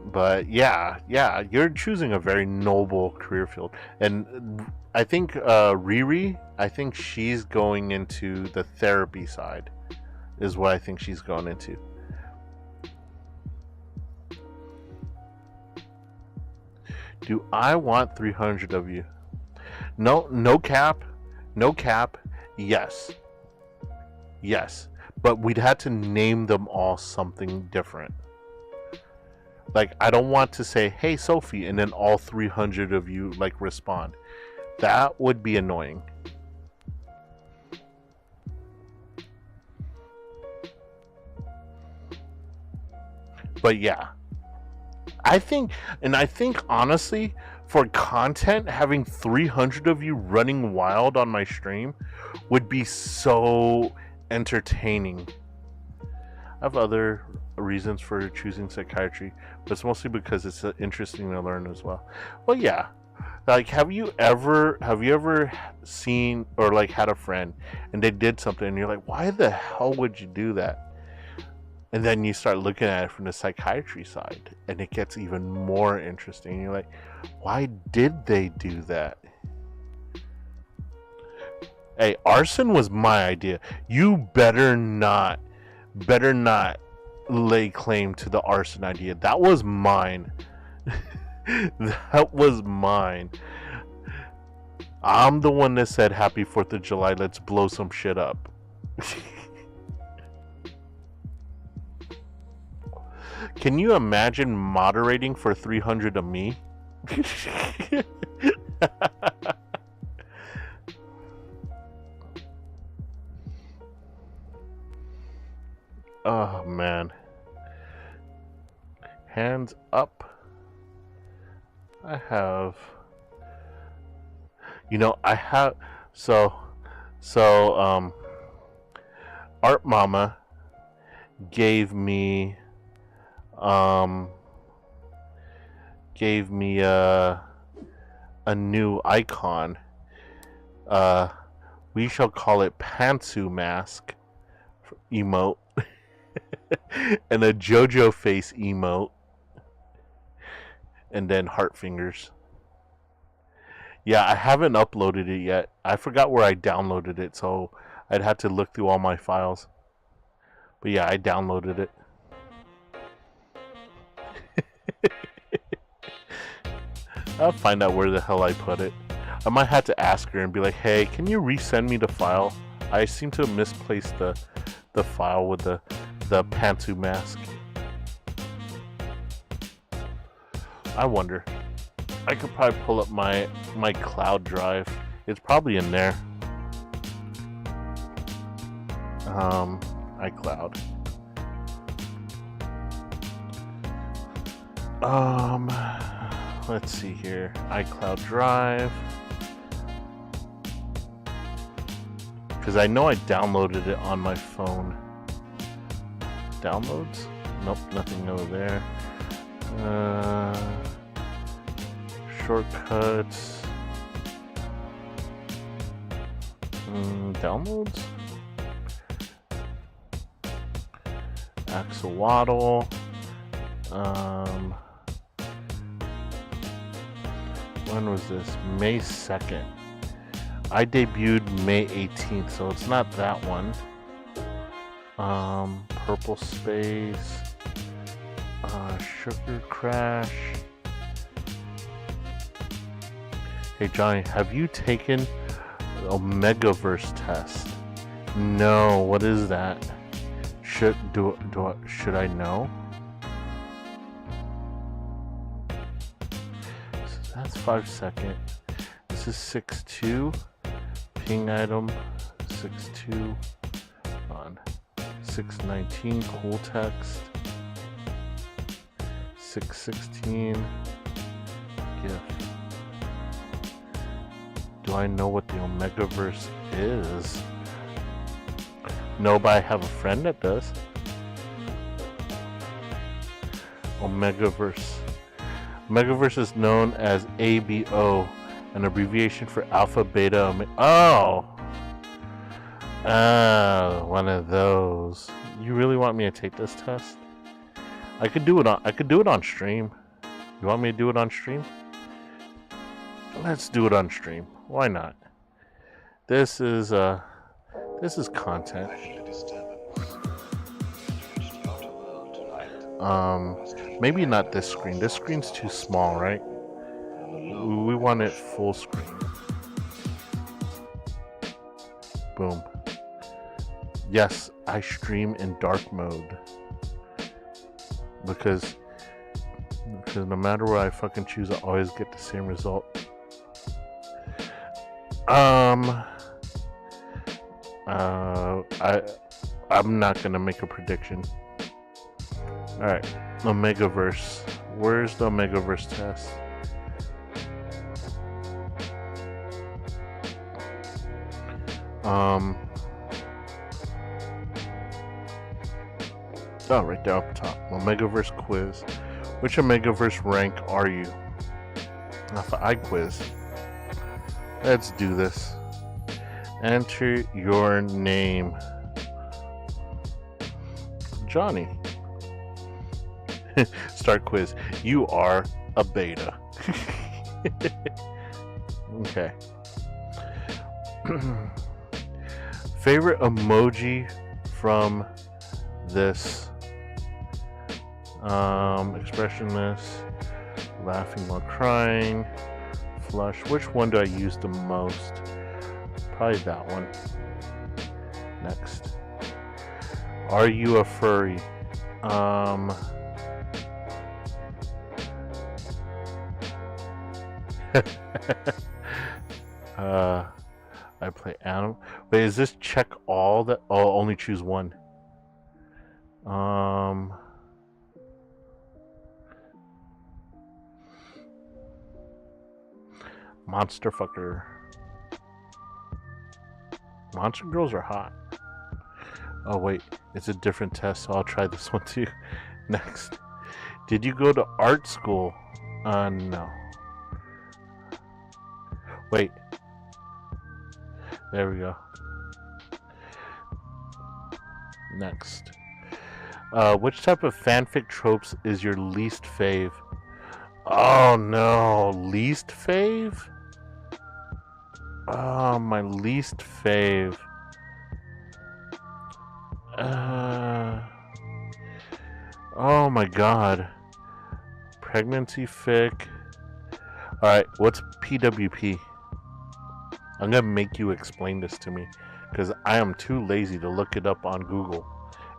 But yeah, you're choosing a very noble career field. And I think Riri, I think she's going into the therapy side, is what I think she's going into. Do I want 300 of you? No cap. Yes. But we'd have to name them all something different. Like, I don't want to say, hey, Sophie, and then all 300 of you, like, respond. That would be annoying. But yeah. I think honestly, for content, having 300 of you running wild on my stream would be so entertaining. I have other reasons for choosing psychiatry, but it's mostly because it's interesting to learn as well. Well, yeah. Like, have you ever seen or like had a friend and they did something and you're like, why the hell would you do that? And then you start looking at it from the psychiatry side and it gets even more interesting. You're like, why did they do that? Hey, arson was my idea. You better not lay claim to the arson idea. That was mine. That was mine. I'm the one that said happy 4th of July, let's blow some shit up. Can you imagine moderating for 300 of me? Oh man. Hands up. Art Mama gave me a new icon. We shall call it Pantsu Mask emote. And a JoJo face emote. And then heart fingers. Yeah, I haven't uploaded it yet. I forgot where I downloaded it, so I'd have to look through all my files. But yeah, I downloaded it. I'll find out where the hell I put it. I might have to ask her and be like, hey, can you resend me the file? I seem to have misplaced the file with the Pantsu mask. I wonder. I could probably pull up my cloud drive. It's probably in there. iCloud. Let's see here. iCloud Drive. Because I know I downloaded it on my phone. Downloads? Nope, nothing over there. Shortcuts. Downloads? Axolotl. When was this? May 2nd. I debuted May 18th, so it's not that one. Purple Space. Sugar Crash. Hey Johnny, have you taken the Omegaverse test? No, what is that? Should I know? So that's 5 second. This is 6.2. Ping item 6.2 on 6.19 cool text. 6.16 gift. Do I know what the Omegaverse is? No, but I have a friend that does. Omegaverse. Omegaverse is known as ABO, an abbreviation for Alpha Beta one of those. You really want me to take this test? I could do it on stream. You want me to do it on stream? Let's do it on stream. Why not? This is content. Maybe not this screen. This screen's too small, right? We want it full screen. Boom. Yes, I stream in dark mode. Because no matter what I fucking choose, I always get the same result. I'm not gonna make a prediction. Alright, Omegaverse. Where's the Omegaverse test? Oh, right there up top. Omegaverse quiz. Which Omegaverse rank are you? I quiz. Let's do this. Enter your name. Johnny. Start quiz. You are a beta. Okay. Favorite emoji from this? Expressionless, laughing while crying, flush. Which one do I use the most? Probably that one. Next. Are you a furry? I play animal. Wait, is this check all that? Oh, only choose one. Monster fucker. Monster girls are hot. Oh wait, it's a different test, so I'll try this one too. Next. Did you go to art school? No. Wait. There we go. Next. Which type of fanfic tropes is your least fave? Oh no, least fave? Oh, my least fave. Oh my god. Pregnancy fic. Alright, what's PWP? I'm gonna make you explain this to me, because I am too lazy to look it up on Google.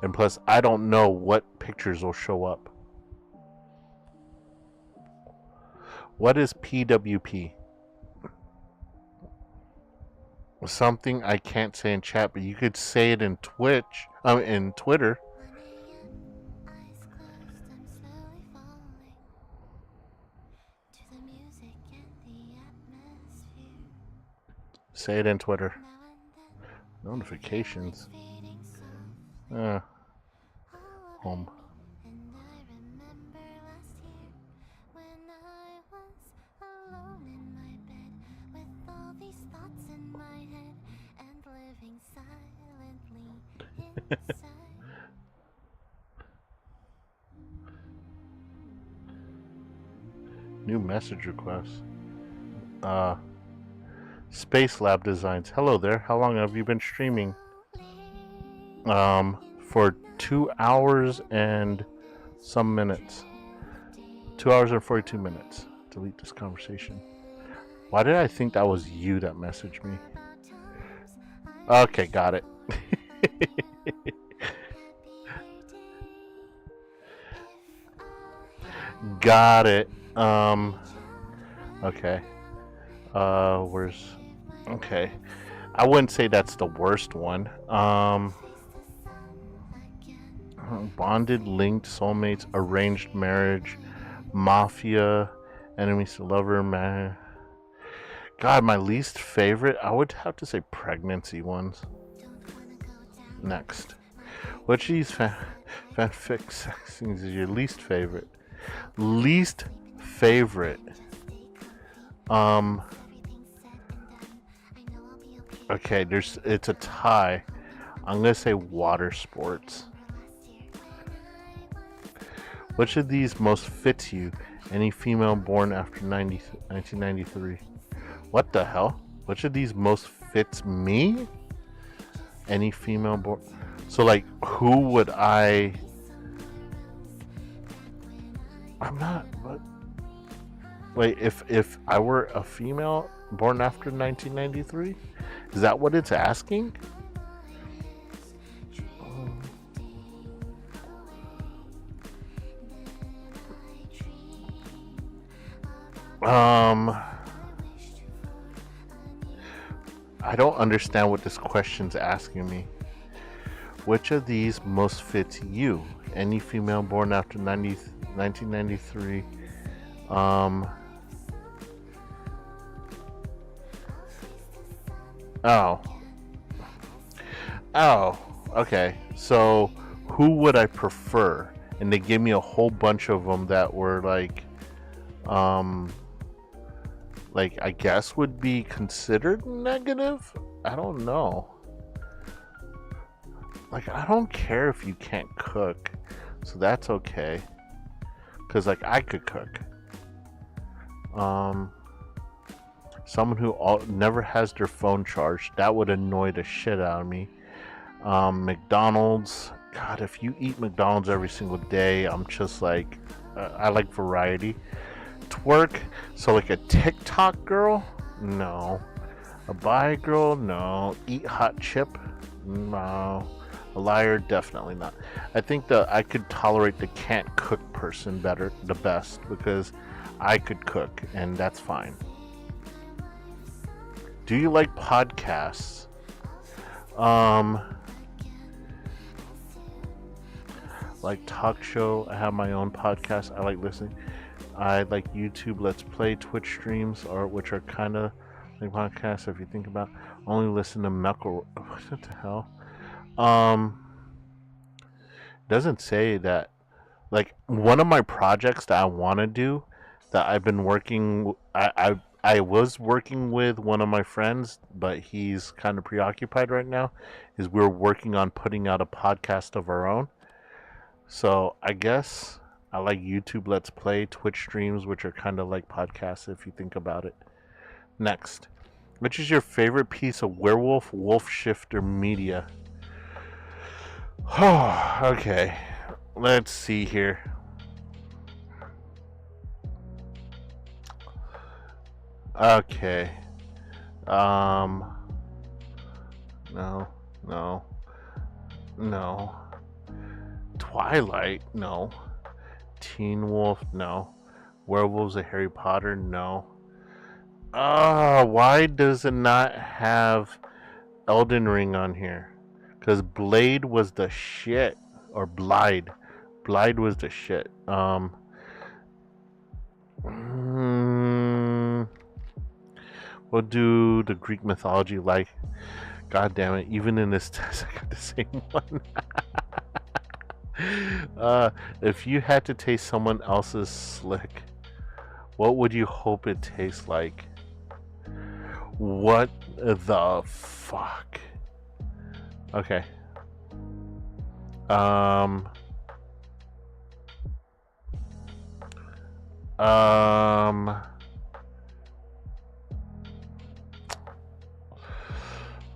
And plus, I don't know what pictures will show up. What is PWP? Something I can't say in chat, but you could say it in in Twitter. Say it in Twitter. Notifications. Home. New message request. Space Lab Designs. Hello there. How long have you been streaming? For 2 hours and some minutes. 2 hours and 42 minutes. Delete this conversation. Why did I think that was you that messaged me? Okay, got it. Got it. Okay. Where's... Okay. I wouldn't say that's the worst one. Bonded, linked, soulmates, arranged marriage, mafia, enemies to lover, man. God, my least favorite, I would have to say pregnancy ones. Next. Which of these fanfic sex scenes is your least favorite? Least favorite. Okay, it's a tie. I'm gonna say water sports. Which of these most fits you? Any female born after 1993. What the hell? Which of these most fits me? Any female born... So, like, who would I... I'm not... What? Wait, if I were a female born after 1993? Is that what it's asking? I don't understand what this question's asking me. Which of these most fits you? Any female born after 1993? Oh, okay. So, who would I prefer? And they gave me a whole bunch of them that were like I guess would be considered negative? I don't know. Like, I don't care if you can't cook, so that's okay. Cause like I could cook. Someone who never has their phone charged, that would annoy the shit out of me. McDonald's, God, if you eat McDonald's every single day, I'm just like, I like variety. Twerk, so like a TikTok girl? No. A bi girl? No. Eat hot chip? No. A liar? Definitely not. I think that I could tolerate the can't cook person the best, because I could cook, and that's fine. Do you like podcasts? Like talk show. I have my own podcast. I like listening. I like YouTube Let's Play, Twitch streams, which are kind of like podcasts if you think about. Only listen to Melko. What the hell? Doesn't say that. Like, one of my projects that I want to do, that I've been working, I was working with one of my friends, but he's kind of preoccupied right now, is we're working on putting out a podcast of our own. So I guess I like YouTube Let's Play, Twitch streams, which are kind of like podcasts if you think about it. Next. Which is your favorite piece of werewolf wolf shifter media? Oh, okay. Let's see here. Okay. No. Twilight? No. Teen Wolf? No. Werewolves of Harry Potter? No. Why does it not have Elden Ring on here? Because Blade was the shit. Or Blide. Blide was the shit. We'll do the Greek mythology like. God damn it, even in this test I got the same one. If you had to taste someone else's slick, what would you hope it tastes like? What the fuck? Okay.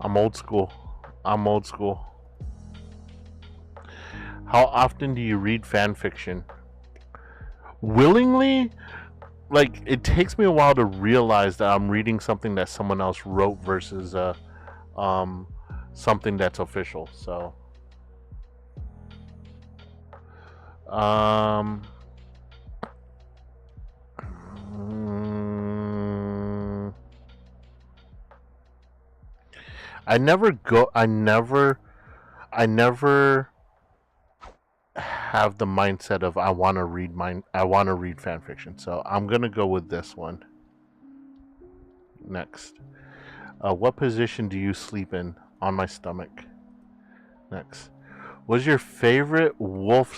I'm old school. I'm old school. How often do you read fan fiction? Willingly? Like, it takes me a while to realize that I'm reading something that someone else wrote versus something that's official. So, I never have the mindset of I want to read fan fiction. So I'm going to go with this one. Next. What position do you sleep in? On my stomach. Next. What's your favorite wolf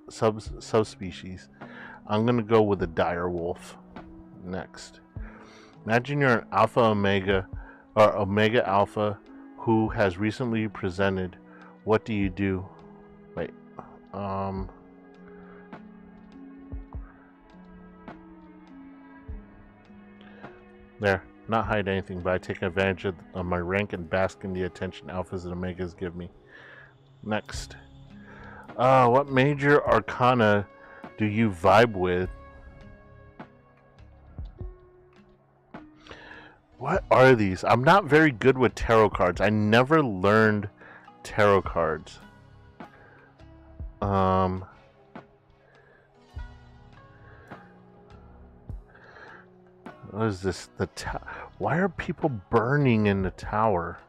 subspecies? I'm going to go with the dire wolf. Next. Imagine you're an alpha omega or omega alpha who has recently presented. What do you do? Wait. There. Not hide anything, but I take advantage of my rank and bask in the attention alphas and omegas give me. Next. What major arcana do you vibe with? What are these? I'm not very good with tarot cards. I never learned tarot cards. What is this? Why are people burning in the tower?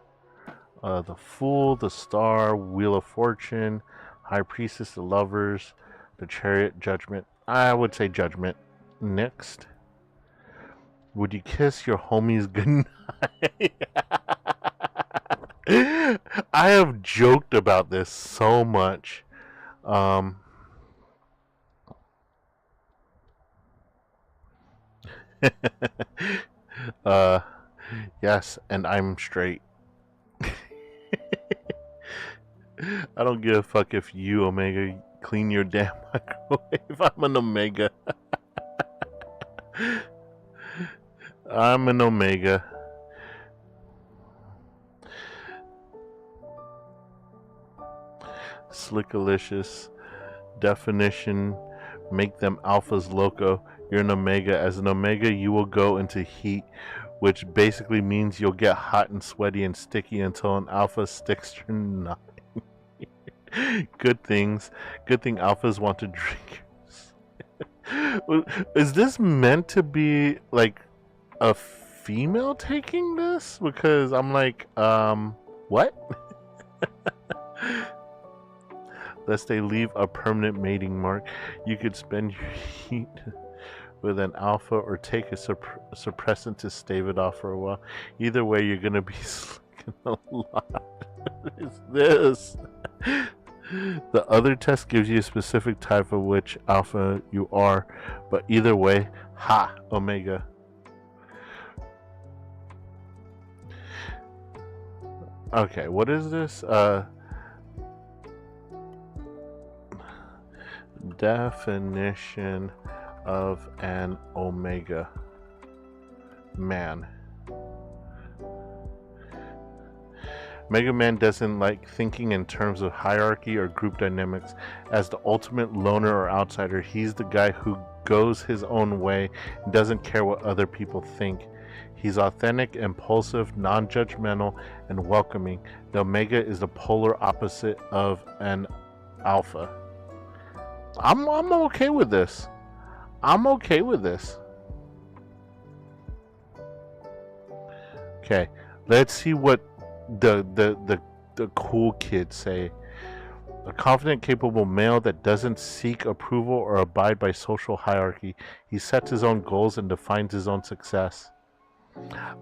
The Fool, the Star, Wheel of Fortune, High Priestess, the Lovers, the Chariot, Judgment. I would say Judgment. Next. Would you kiss your homies goodnight? I have joked about this so much. Yes, and I'm straight. I don't give a fuck if you, Omega, clean your damn microwave. I'm an Omega. I'm an Omega. Slickalicious. Definition. Make them alphas loco. You're an Omega. As an Omega, you will go into heat, which basically means you'll get hot and sweaty and sticky until an alpha sticks your nine. Good thing alphas want to drink. Is this meant to be like a female taking this? Because I'm like, what? Lest they leave a permanent mating mark, you could spend your heat with an alpha or take a suppressant to stave it off for a while. Either way, you're gonna be slicking a lot. What is this? The other test gives you a specific type of which alpha you are, but either way, ha, Omega. Okay, what is this? Definition of an Omega man. Mega Man doesn't like thinking in terms of hierarchy or group dynamics. As the ultimate loner or outsider, he's the guy who goes his own way and doesn't care what other people think. He's authentic, impulsive, non-judgmental, and welcoming. The Omega is the polar opposite of an alpha. I'm okay with this. I'm okay with this. Okay, let's see what the cool kids say. A confident, capable male that doesn't seek approval or abide by social hierarchy. He sets his own goals and defines his own success.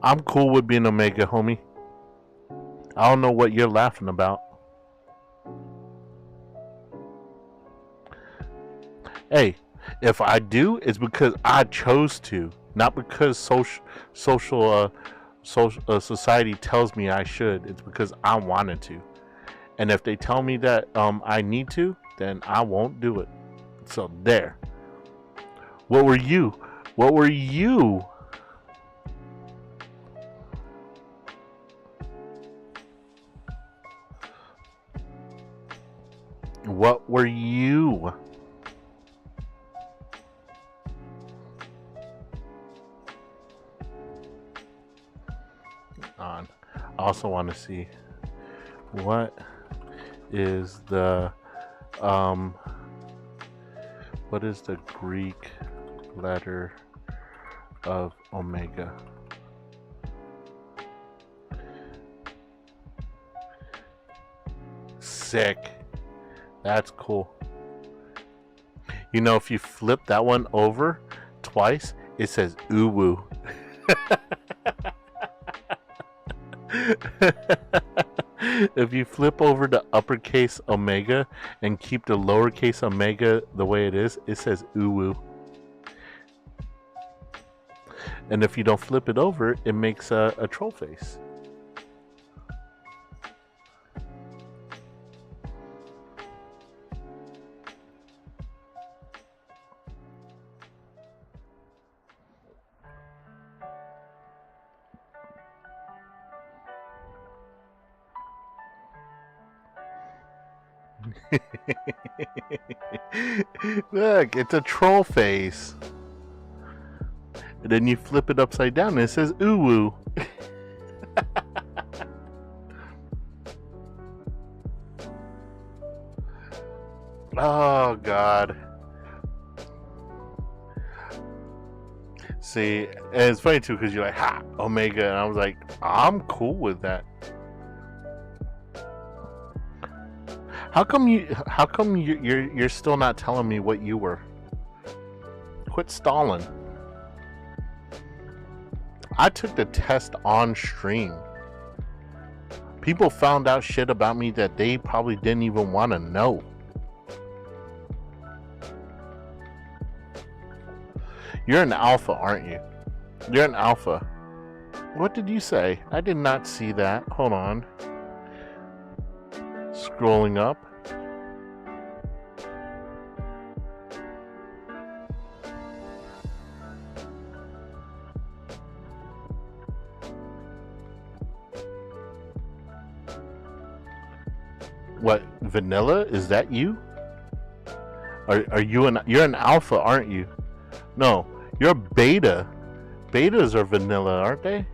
I'm cool with being Omega, homie. I don't know what you're laughing about. Hey, if I do, it's because I chose to, not because society tells me I should. It's because I wanted to. And if they tell me that I need to, then I won't do it. So there. What were you? What were you? What were you? On. I also want to see what is the Greek letter of omega? Sick. That's cool. You know, if you flip that one over twice, it says uwu. If you flip over the uppercase omega and keep the lowercase omega the way it is, it says uwu. And if you don't flip it over, it makes a troll face. Look, it's a troll face. And then you flip it upside down and it says uwu. Oh god. See, and it's funny too because you're like, ha, omega, and I was like, I'm cool with that. How come you're still not telling me what you were? Quit stalling. I took the test on stream. People found out shit about me that they probably didn't even want to know. You're an alpha, aren't you? You're an alpha. What did you say? I did not see that. Hold on. Scrolling up. What, vanilla? Is that you? Are you you're an alpha, aren't you? No, you're beta. Betas are vanilla, aren't they?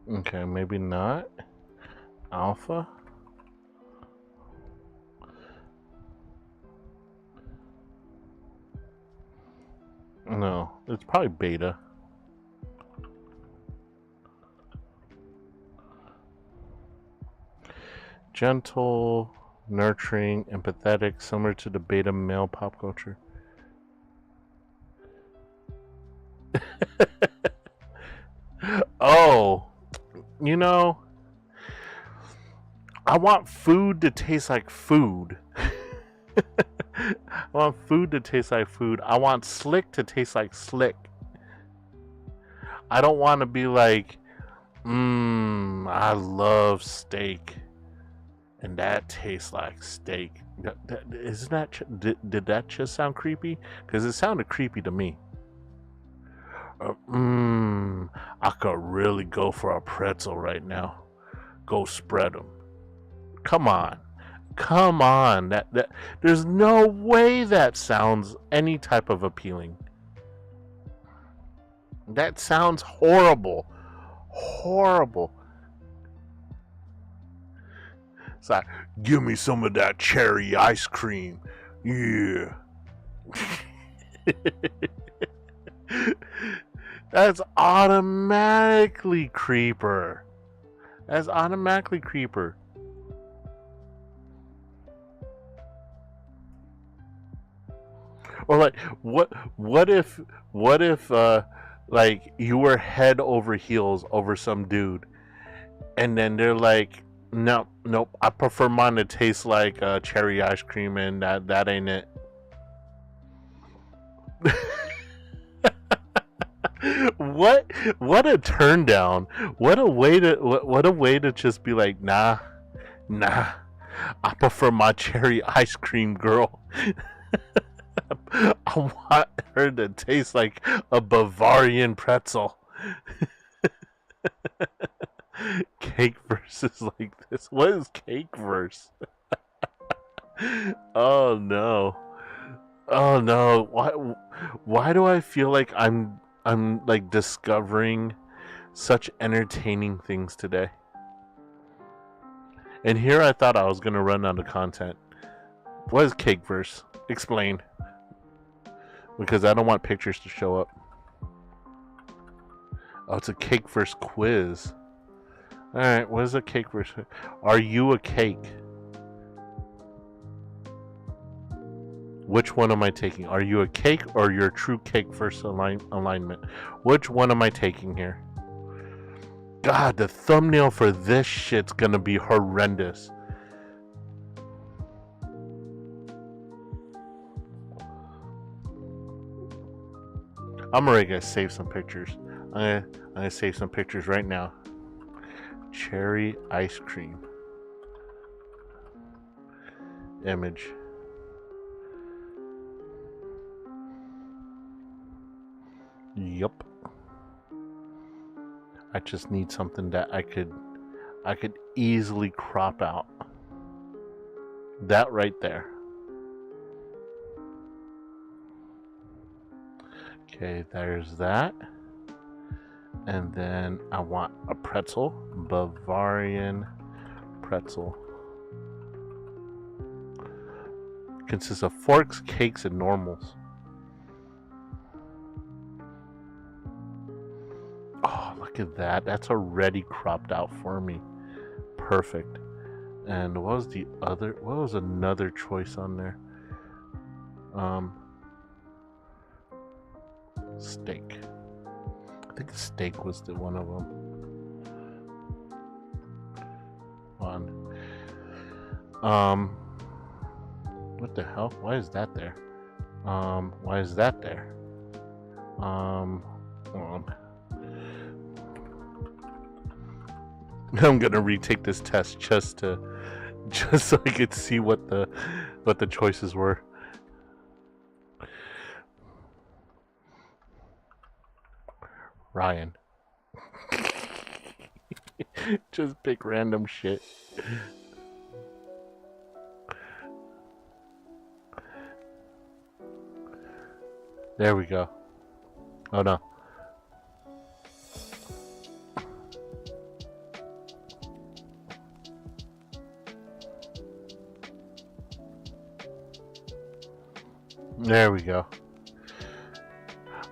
Okay, maybe not. Alpha? No, it's probably beta. Gentle, nurturing, empathetic, similar to the beta male pop culture. Oh, you know, I want food to taste like food. I want food to taste like food. I want slick to taste like slick. I don't want to be like, I love steak. And that tastes like steak. Isn't that, did that just sound creepy? Because it sounded creepy to me. I could really go for a pretzel right now. Go spread them. Come on. Come on. That there's no way that sounds any type of appealing. That sounds horrible. Horrible. It's like, give me some of that cherry ice cream. Yeah. That's automatically creeper. That's automatically creeper. Or like, what if like you were head over heels over some dude, and then they're like, nope, I prefer mine to taste like cherry ice cream, and that ain't it. What a turn down. What a way to just be like, nah, I prefer my cherry ice cream, girl. I want her to taste like a Bavarian pretzel. Cake versus like this. What is cake verse? Oh no. Oh no. Why do I feel like I'm like discovering such entertaining things today? And here I thought I was gonna run out of content. What is cake verse? Explain. Because I don't want pictures to show up. Oh, it's a cake verse quiz. Alright, what is a cake verse? Are you a cake? Which one am I taking? Are you a cake or your true cake verse alignment? Which one am I taking here? God, the thumbnail for this shit's gonna be horrendous. I'm already gonna save some pictures. I'm gonna save some pictures right now. Cherry ice cream. Image. Yup. I just need something that I could easily crop out. That right there. Okay, there's that. And then I want a pretzel, Bavarian pretzel. Consists of forks, cakes, and normals. Oh, look at that. That's already cropped out for me. Perfect. And what was the other? What was another choice on there? Steak. I think steak was the one of them. What the hell? Why is that there? Why is that there? Hold on. I'm gonna retake this test just so I could see what the choices were. Ryan. Just pick random shit. There we go. Oh no. There we go.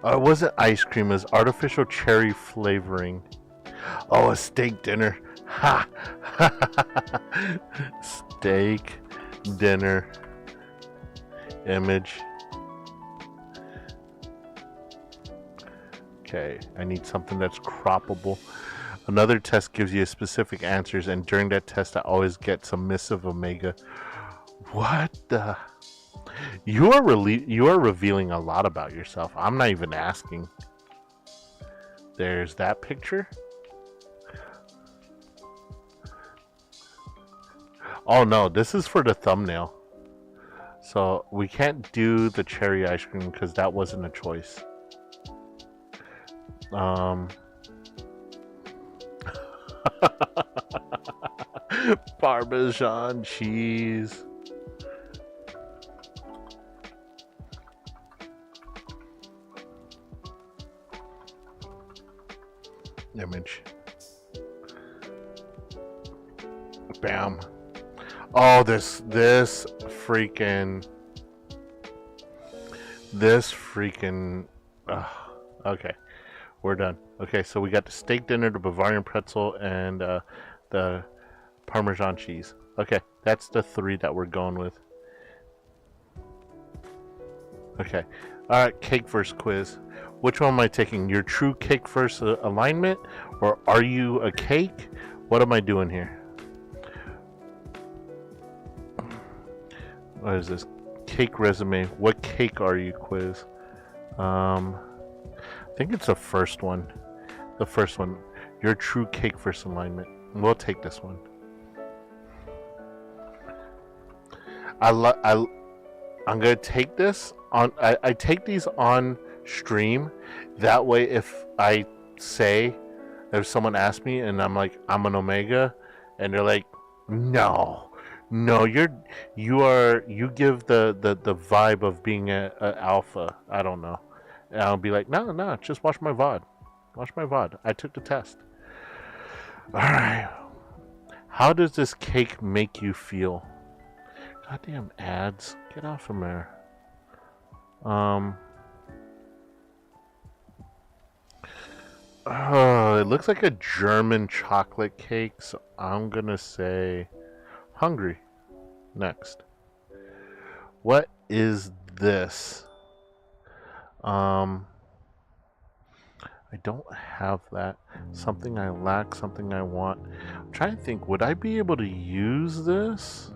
It wasn't ice cream, it was artificial cherry flavoring. Oh, a steak dinner. Ha! Steak dinner. Image. Okay, I need something that's croppable. Another test gives you specific answers, and during that test I always get submissive omega. What the? You are revealing a lot about yourself. I'm not even asking. There's that picture. Oh no, this is for the thumbnail. So we can't do the cherry ice cream because that wasn't a choice. Parmesan cheese. Image. Bam. Oh, this freaking. Okay, we're done. Okay, so we got the steak dinner, the Bavarian pretzel, and the Parmesan cheese. Okay, that's the three that we're going with. Okay, all right. Cake versus quiz. Which one am I taking? Your true cake versus alignment, or are you a cake? What am I doing here? What is this? Cake resume. What cake are you quiz? I think it's the first one. The first one. Your true cake versus alignment. We'll take this one. I'm gonna take this on. I take these on stream. That way, if I say, if someone asks me and I'm like, I'm an Omega, and they're like, no, you give the vibe of being a alpha. I don't know. And I'll be like, no, just watch my VOD. Watch my VOD. I took the test. All right. How does this cake make you feel? Goddamn ads. Get off of there. It looks like a German chocolate cake, so I'm gonna say hungry. Next. What is this? I don't have that. Something I lack, something I want. I'm trying to think, would I be able to use this?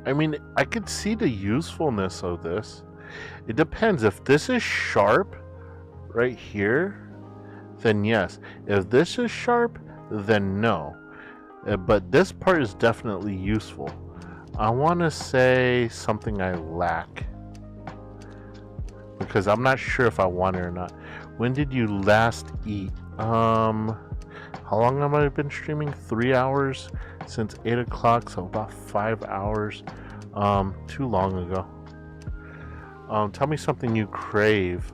I mean, I could see the usefulness of this. It depends. If this is sharp right here, then yes. If this is sharp, then no. But this part is definitely useful. I want to say something I lack, because I'm not sure if I want it or not. When did you last eat? How long have I been streaming? 3 hours since 8 o'clock, so about 5 hours. Too long ago. Tell me something you crave.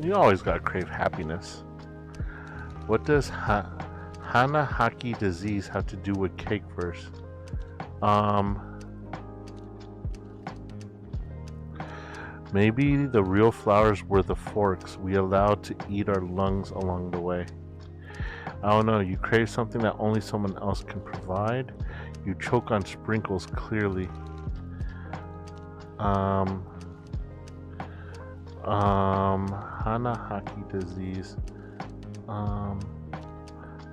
You always gotta crave happiness. What does Hanahaki disease have to do with cake verse? Maybe the real flowers were the forks we allowed to eat our lungs along the way. I don't know, you crave something that only someone else can provide. You choke on sprinkles clearly. Hanahaki disease.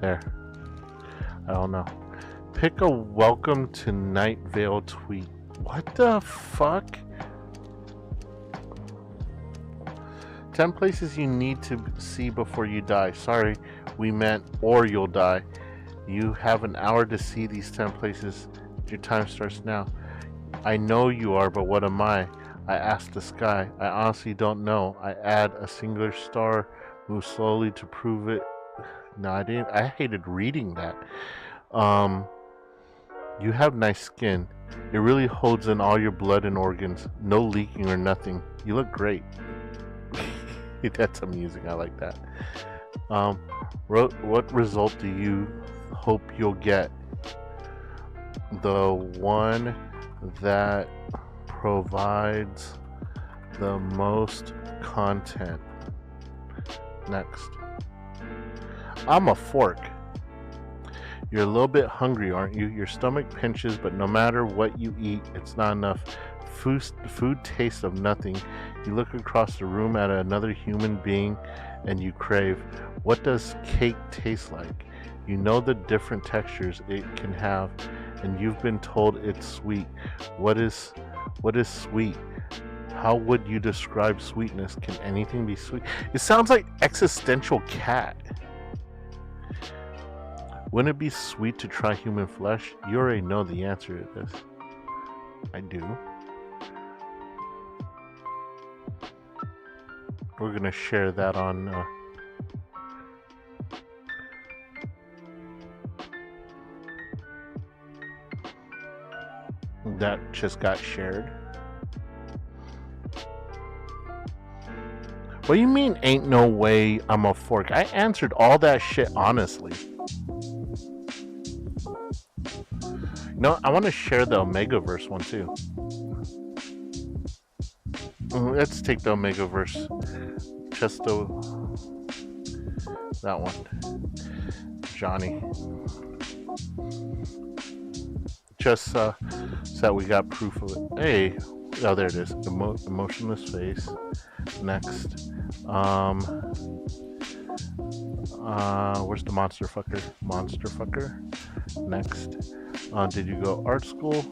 There. I don't know. Pick a welcome to Night Vale tweet. What the fuck? 10 places you need to see before you die. Sorry, we meant or you'll die. You have an hour to see these 10 places. Your time starts now. I know you are, but what am I? I ask the sky. I honestly don't know. I add a singular star, move slowly to prove it. No, I didn't. I hated reading that. You have nice skin. It really holds in all your blood and organs. No leaking or nothing. You look great. That's amusing. I like that. What result do you hope you'll get? The one that provides the most content. Next. I'm a fork. You're a little bit hungry, aren't you? Your stomach pinches, but no matter what you eat, it's not enough. Food tastes of nothing. You look across the room at another human being and you crave. What does cake taste like? You know the different textures it can have, and you've been told it's sweet. What is sweet? How would you describe sweetness? Can anything be sweet? It sounds like existential cat. Wouldn't it be sweet to try human flesh? You already know the answer to this. I do. We're gonna share that on that just got shared. What do you mean ain't no way I'm a fork? I answered all that shit honestly. No, I want to share the Omegaverse one too. Let's take the Omegaverse. Just that one. Johnny. Just so that we got proof of it. Hey, oh there it is. Emotionless face. Next. Where's the monster fucker? Monster fucker. Next. Did you go art school?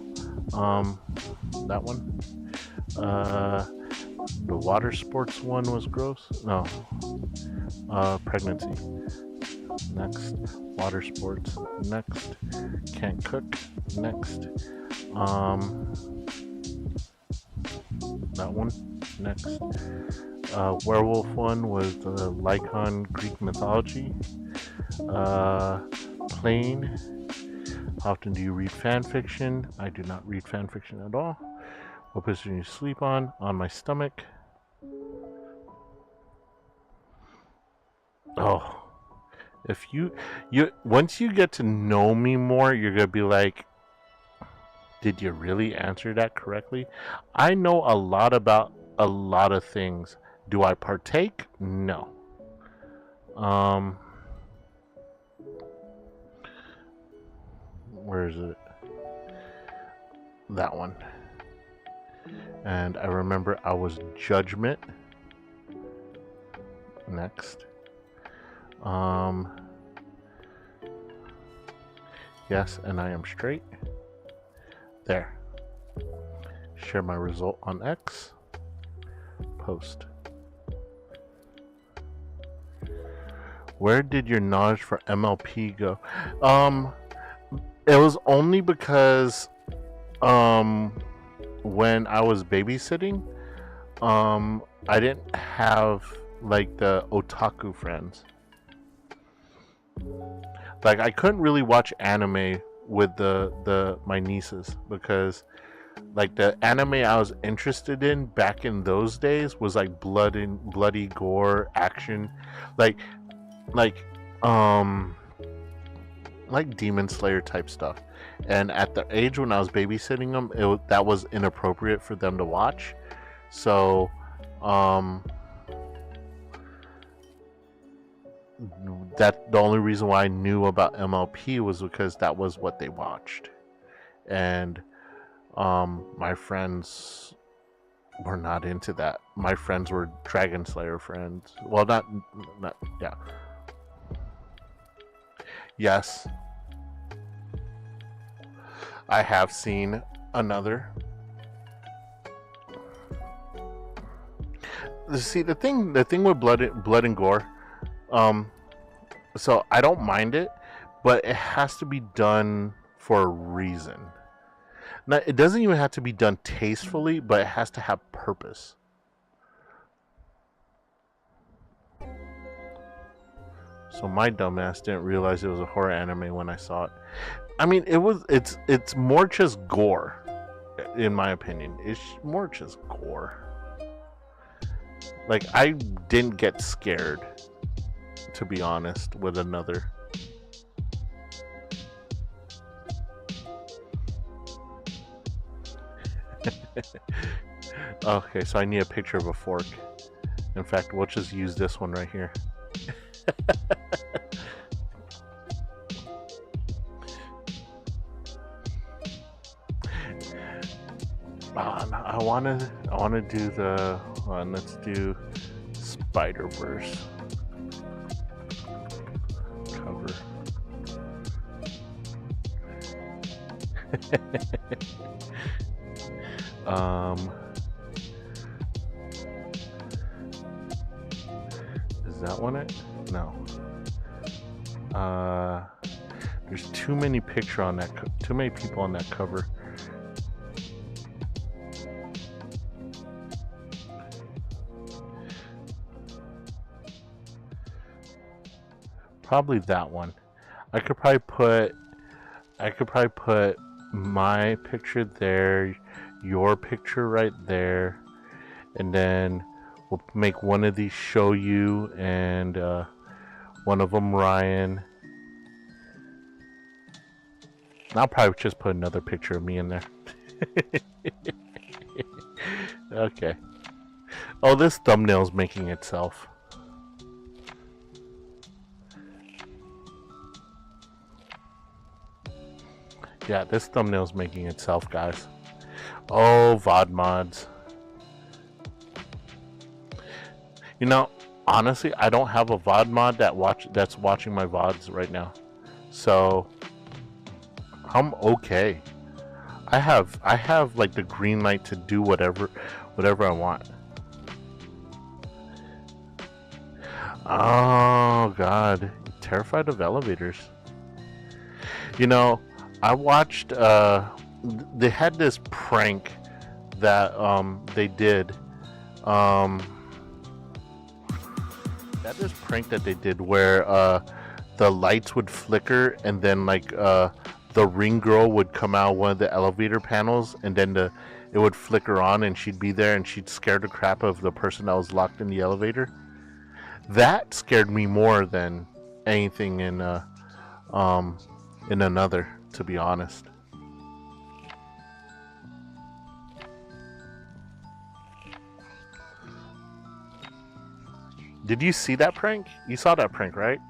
That one. The water sports one was gross. No. Pregnancy. Next. Water sports. Next. Can't cook. Next. That one. Next. Werewolf one was the Lycon Greek mythology. Plain. How often do you read fan fiction? I do not read fan fiction at all. What position do you sleep on? On my stomach. Oh. If you once you get to know me more, you're gonna be like, did you really answer that correctly? I know a lot about a lot of things. Do I partake? No. Where is it? That one. And I remember I was Judgment. Next. Yes, and I am straight. There. Share my result on X. Post. Where did your knowledge for MLP go? It was only because when I was babysitting, I didn't have like the otaku friends. Like I couldn't really watch anime with my nieces because like the anime I was interested in back in those days was like bloody gore action, like Demon Slayer type stuff. And at the age when I was babysitting them, that was inappropriate for them to watch. So that the only reason why I knew about MLP was because that was what they watched. And my friends were not into that. My friends were Dragon Slayer friends. Well, not yeah. Yes. I have seen another. See, the thing with blood and gore, so I don't mind it, but it has to be done for a reason. Now, it doesn't even have to be done tastefully, but it has to have purpose. So my dumbass didn't realize it was a horror anime when I saw it. I mean, it's more just gore, in my opinion. It's more just gore. Like, I didn't get scared, to be honest, with another. Okay, so I need a picture of a fork. In fact, we'll just use this one right here. I wanna do the one. Let's do Spider-Verse cover. Is that one it? No. There's too many people on that cover. Probably that one. I could probably put my picture there, your picture right there, and then we'll make one of these Shouyu and one of them Ryan. And I'll probably just put another picture of me in there. Okay. Oh, this thumbnail's making itself. Yeah, this thumbnail's making itself, guys. Oh, VOD mods. You know, honestly, I don't have a VOD mod that's watching my VODs right now. So I'm okay. I have like the green light to do whatever I want. Oh God. terrified of elevators. You know, I watched. They had this prank that they did. That this prank that they did where the lights would flicker and then like the ring girl would come out one of the elevator panels and then it would flicker on and she'd be there and she'd scare the crap of the person that was locked in the elevator. That scared me more than anything in another, to be honest. Did you see that prank? You saw that prank, right?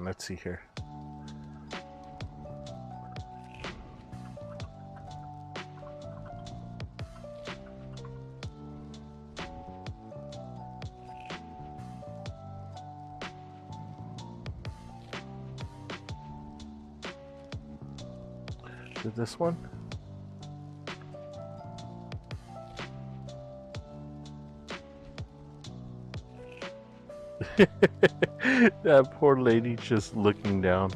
Let's see here. Is it this one? That poor lady just looking down.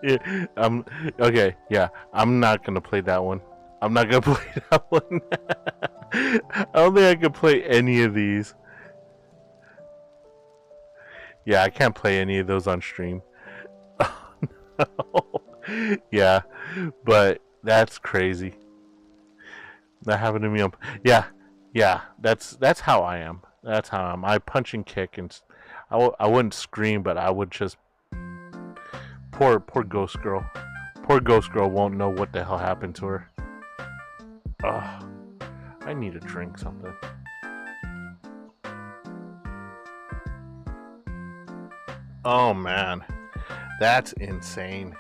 Yeah, okay, yeah, I'm not gonna play that one. I'm not gonna play that one. I don't think I could play any of these. Yeah, I can't play any of those on stream. Oh, no. Yeah, but that's crazy. That happened to me on... Yeah, that's how I am. That's how I am. I punch and kick, and I wouldn't scream, but I would just... Poor ghost girl. Poor ghost girl won't know what the hell happened to her. Ugh. I need to drink something. Oh man, that's insane.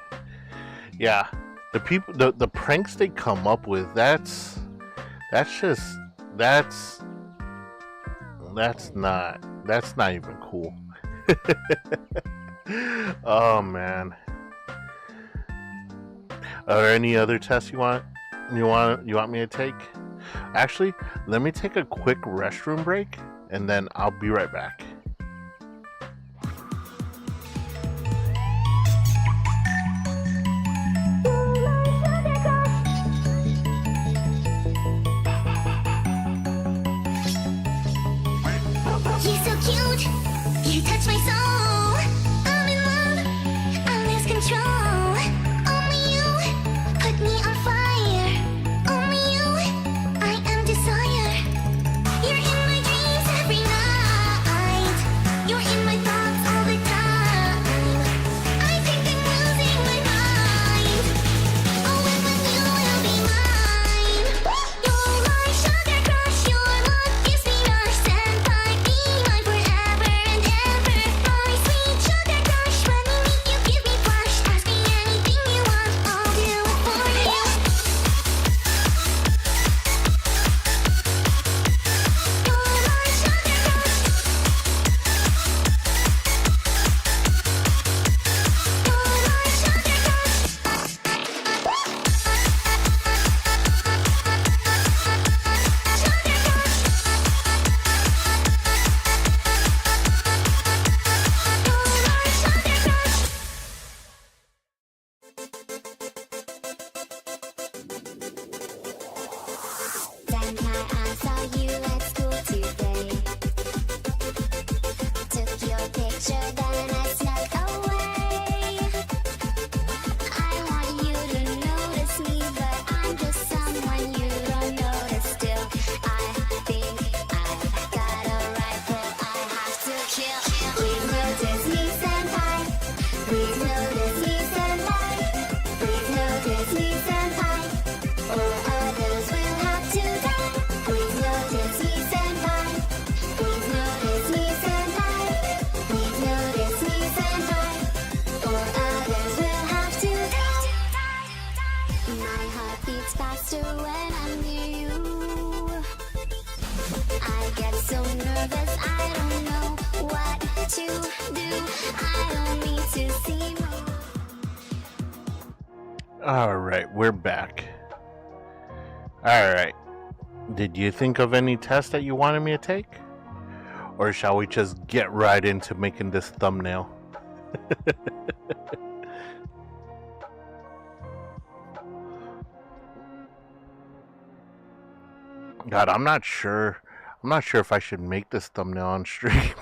Yeah, the pranks they come up with, that's not even cool. Oh man. Are there any other tests you want me to take? Actually, let me take a quick restroom break and then I'll be right back. You're so cute, you touch my soul. I'm in love, I lose control. Only you put me on fire. Only you, I am desire. You're in my dreams every night. nervous, I don't know what to do. I don't need to see more. Alright, we're back. Alright. Did you think of any tests that you wanted me to take? Or shall we just get right into making this thumbnail? God, I'm not sure. I'm not sure if I should make this thumbnail on stream.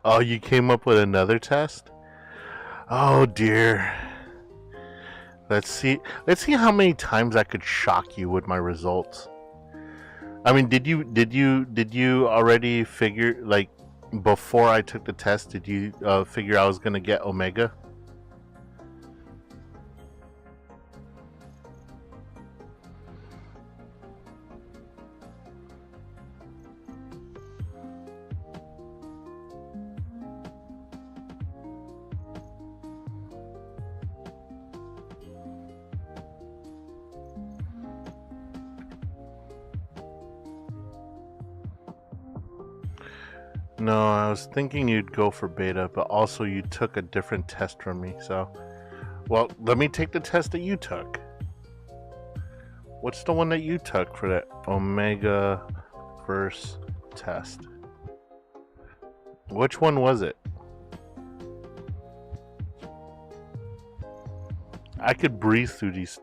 Oh, you came up with another test? Oh dear. Let's see how many times I could shock you with my results. I mean, did you already figure, like, before I took the test, did you figure I was gonna get Omega? No, I was thinking you'd go for beta, but also you took a different test from me, so... Well, let me take the test that you took. What's the one that you took for that Omega first test? Which one was it? I could breeze through these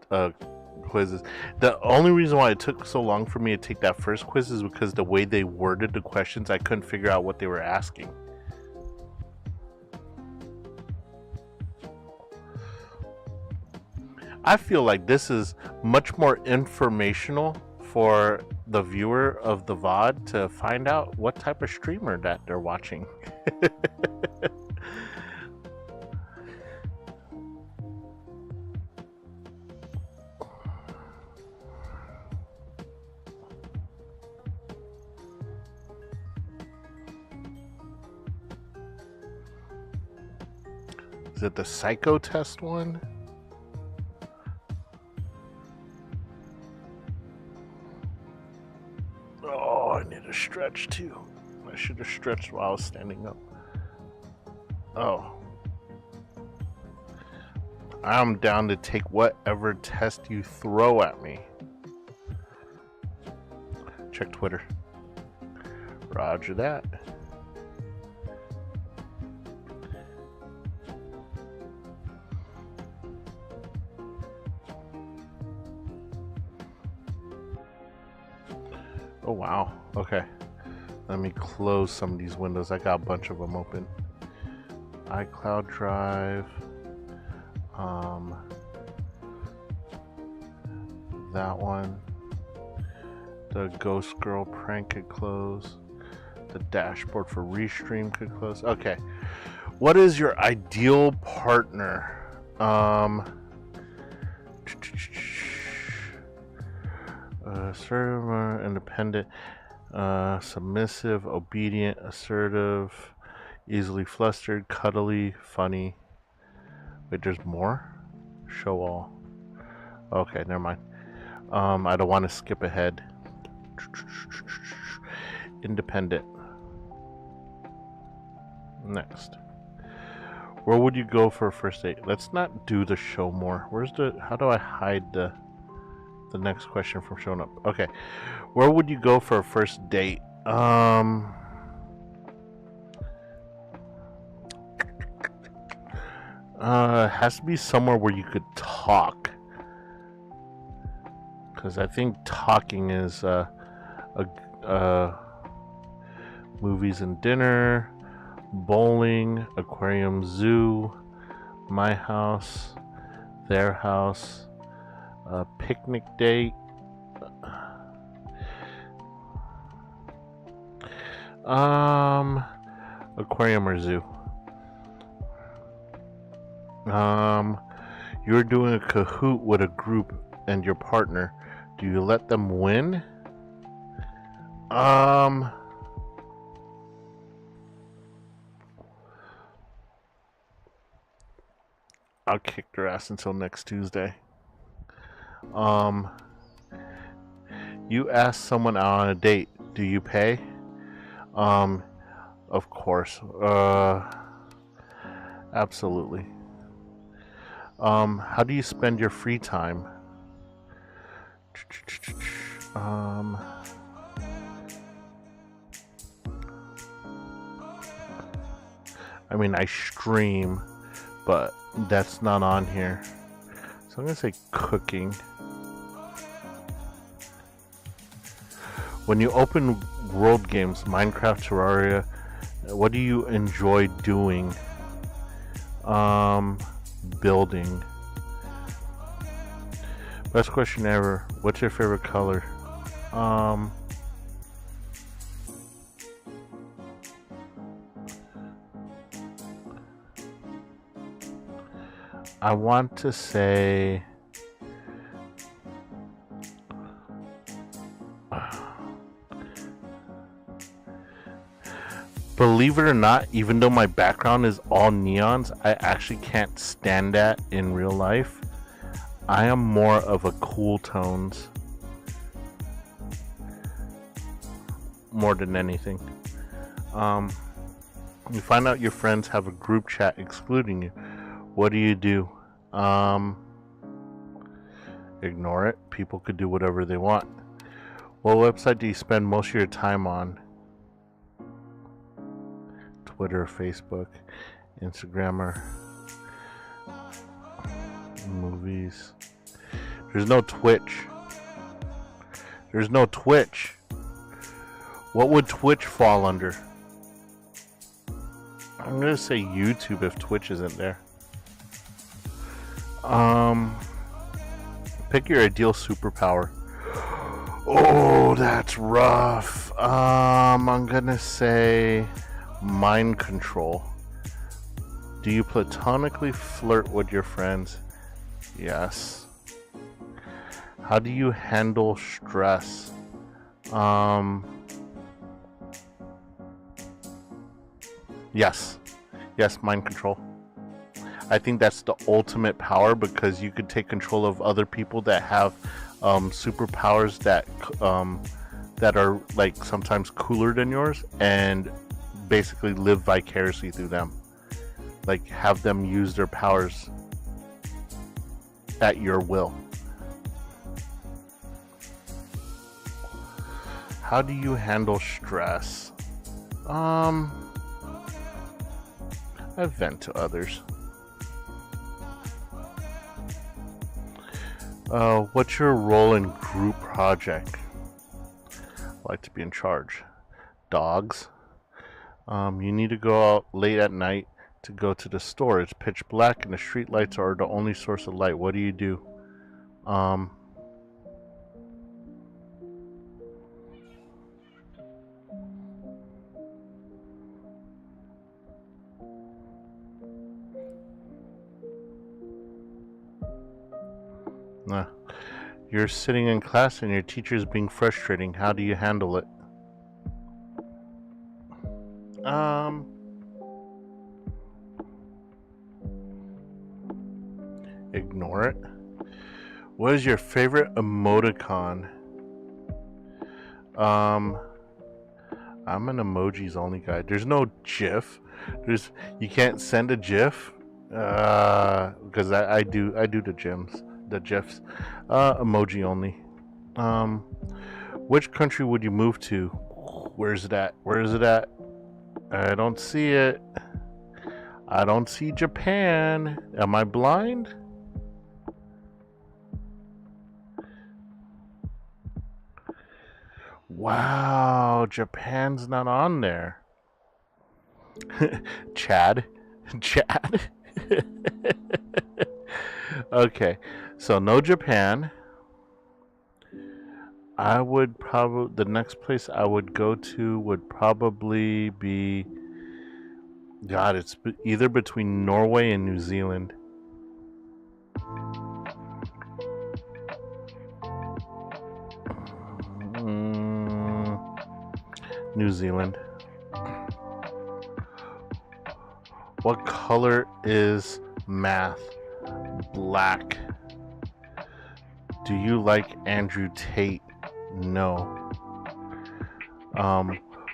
quizzes. The only reason why it took so long for me to take that first quiz is because the way they worded the questions, I couldn't figure out what they were asking. I feel like this is much more informational for the viewer of the VOD to find out what type of streamer that they're watching. Is it the psycho test one? Oh, I need to stretch too. I should have stretched while I was standing up. Oh. I'm down to take whatever test you throw at me. Check Twitter. Roger that. Oh wow, okay. Let me close some of these windows. I got a bunch of them open. iCloud Drive. That one. The Ghost Girl prank could close. The dashboard for Restream could close. Okay. What is your ideal partner? Assertive, independent, submissive, obedient, assertive, easily flustered, cuddly, funny. Wait, there's more? Show all. Okay, never mind. I don't want to skip ahead. Independent. Next. Where would you go for a first date? Let's not do the show more. Where's the... How do I hide the next question from showing up? Okay. Where would you go for a first date? It has to be somewhere where you could talk. Because I think talking is movies and dinner, bowling, aquarium, zoo, my house, their house, a picnic date, aquarium or zoo. You're doing a Kahoot with a group and your partner. Do you let them win? I'll kick their ass until next Tuesday. You ask someone out on a date, do you pay? Of course. Absolutely. How do you spend your free time? I mean, I stream, but that's not on here. So I'm gonna say cooking. When you open world games, Minecraft, Terraria, what do you enjoy doing? Building. Best question ever. What's your favorite color? I want to say believe it or not, even though my background is all neons, I actually can't stand that in real life. I am more of a cool tones more than anything. You find out your friends have a group chat excluding you. What do you do? Ignore it. People could do whatever they want. What website do you spend most of your time on? Twitter, Facebook, Instagram, or movies. There's no Twitch. There's no Twitch. What would Twitch fall under? I'm gonna say YouTube if Twitch isn't there. Pick your ideal superpower. Oh, that's rough. I'm gonna say mind control. Do you platonically flirt with your friends? Yes. How do you handle stress? Yes. Yes, mind control. I think that's the ultimate power because you could take control of other people that have superpowers that are like sometimes cooler than yours and basically live vicariously through them. Like have them use their powers at your will. How do you handle stress? I vent to others. What's your role in group project? I like to be in charge. Dogs. You need to go out late at night to go to the store. It's pitch black and the street lights are the only source of light. What do you do? You're sitting in class and your teacher is being frustrating. How do you handle it? Ignore it. What is your favorite emoticon? I'm an emojis only guy. There's no GIF. You can't send a GIF because I do the GIFs. The GIFs. Emoji only. Which country would you move to? Where's it at? Where is it at? I don't see it. I don't see Japan. Am I blind? Wow, Japan's not on there. Chad. Okay, so no Japan. I would probably, the next place I would go to would probably be, God, it's either between Norway and New Zealand. New Zealand. What color is math? Black. Do you like Andrew Tate? No.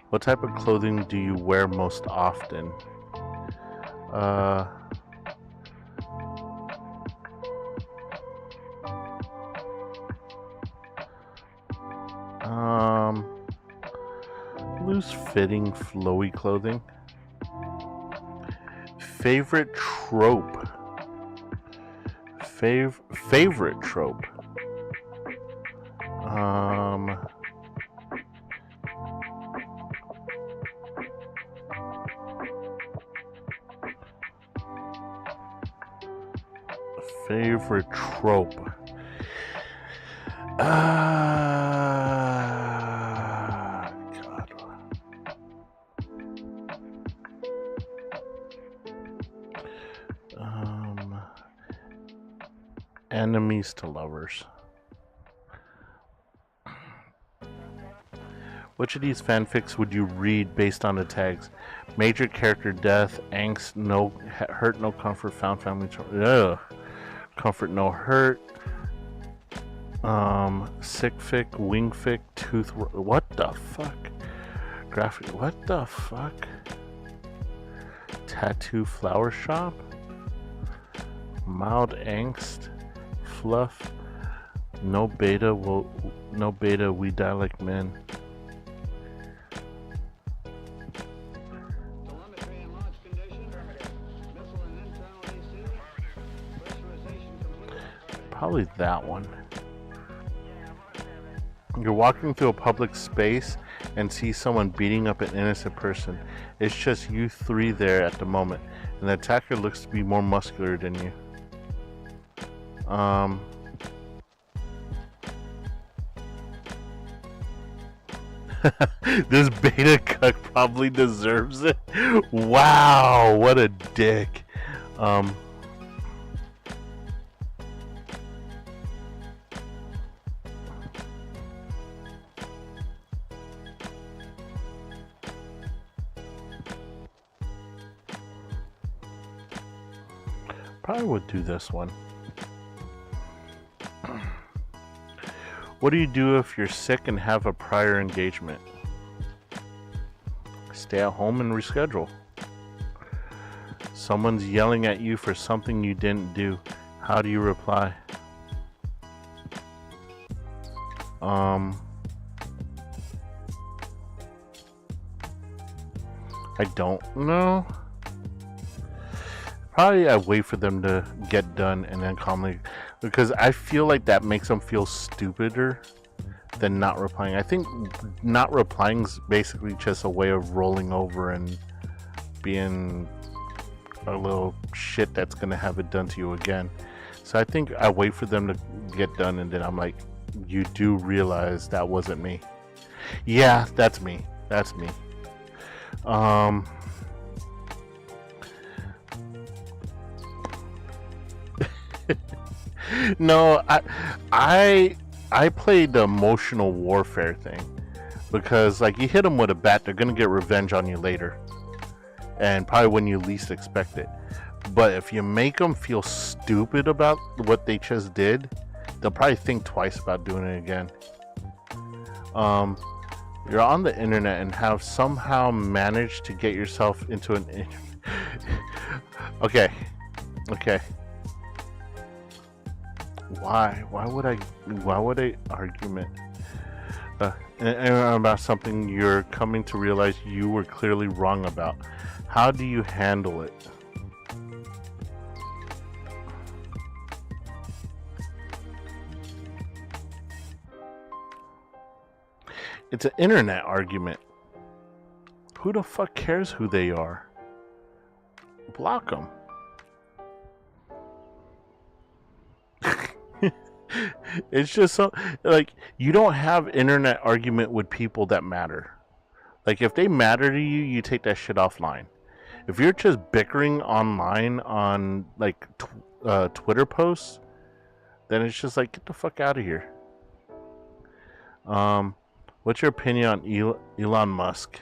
What type of clothing do you wear most often? Loose fitting, flowy clothing. Favorite trope. Favorite trope. Favorite trope. God. Enemies to lovers. Which of these fanfics would you read based on the tags? Major character death, angst, no hurt, no comfort, found family, comfort, no hurt, sick fic, wing fic, tooth. What the fuck? Graphic. What the fuck? Tattoo flower shop. Mild angst, fluff. No beta. No beta. We die like men. Probably that one. You're walking through a public space and see someone beating up an innocent person. It's just you three there at the moment, and the attacker looks to be more muscular than you. This beta cuck probably deserves it. Wow, what a dick. Probably would do this one. What do you do if you're sick and have a prior engagement? Stay at home and reschedule. Someone's yelling at you for something you didn't do. How do you reply? I don't know. Probably I wait for them to get done and then calmly, because I feel like that makes them feel stupider than not replying. I think not replying is basically just a way of rolling over and being a little shit that's gonna have it done to you again. So I think I wait for them to get done and then I'm like, you do realize that wasn't me. Yeah, that's me. That's me. No, I played the emotional warfare thing because like you hit them with a bat, they're gonna get revenge on you later, and probably when you least expect it. But if you make them feel stupid about what they just did, they'll probably think twice about doing it again. You're on the internet and have somehow managed to get yourself into an okay. Why would I argument about something you're coming to realize you were clearly wrong about? How do you handle it? It's an internet argument. Who the fuck cares who they are? Block them. It's just so like you don't have internet argument with people that matter. Like if they matter to you, you take that shit offline. If you're just bickering online on like Twitter posts, then it's just like get the fuck out of here. What's your opinion on Elon Musk?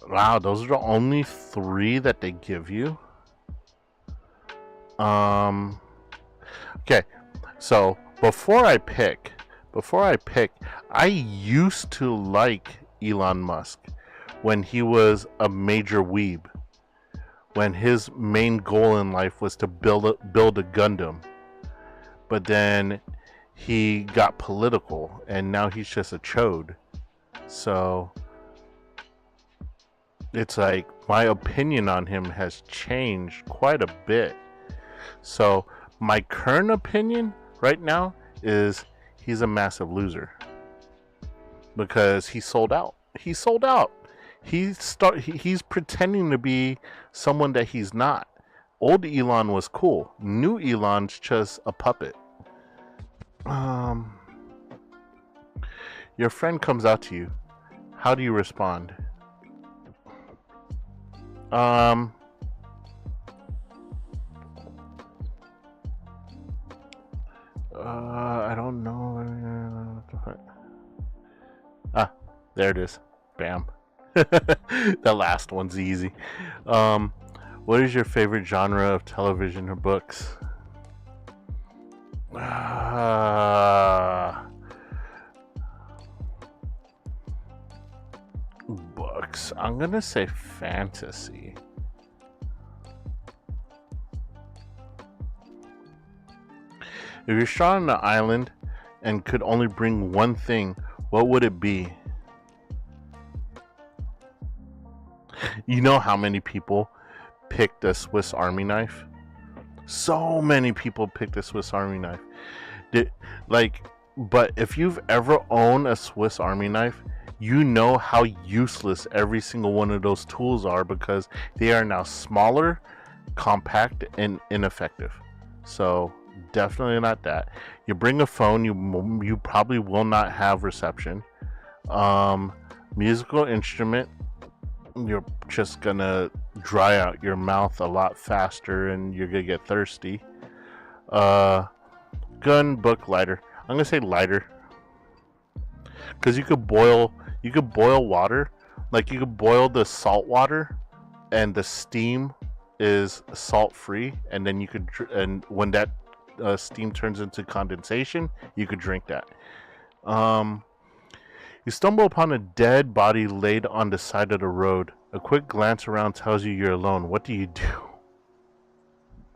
Wow, those are the only 3 that they give you? Okay, so before I pick, I used to like Elon Musk when he was a major weeb. When his main goal in life was to build a Gundam, but then he got political, and now he's just a chode. So it's like my opinion on him has changed quite a bit. So my current opinion right now is he's a massive loser because he sold out. He sold out. He's pretending to be someone that he's not. Old Elon was cool. New Elon's just a puppet. Your friend comes out to you. How do you respond? I don't know. Ah, there it is. Bam. The last one's easy. What is your favorite genre of television or books? Books. I'm gonna say fantasy. If you're stranded on an island and could only bring one thing, what would it be? You know how many people picked a Swiss Army knife? So many people picked a Swiss Army knife. But if you've ever owned a Swiss Army knife, you know how useless every single one of those tools are because they are now smaller, compact, and ineffective. So definitely not that. You bring a phone, you probably will not have reception. Musical instrument, you're just gonna dry out your mouth a lot faster and you're gonna get thirsty. Gun, book, lighter. I'm gonna say lighter because you could boil water. Like you could boil the salt water and the steam is salt free, and then you could, and when that steam turns into condensation, you could drink that. You stumble upon a dead body laid on the side of the road. A quick glance around tells you you're alone. What do you do?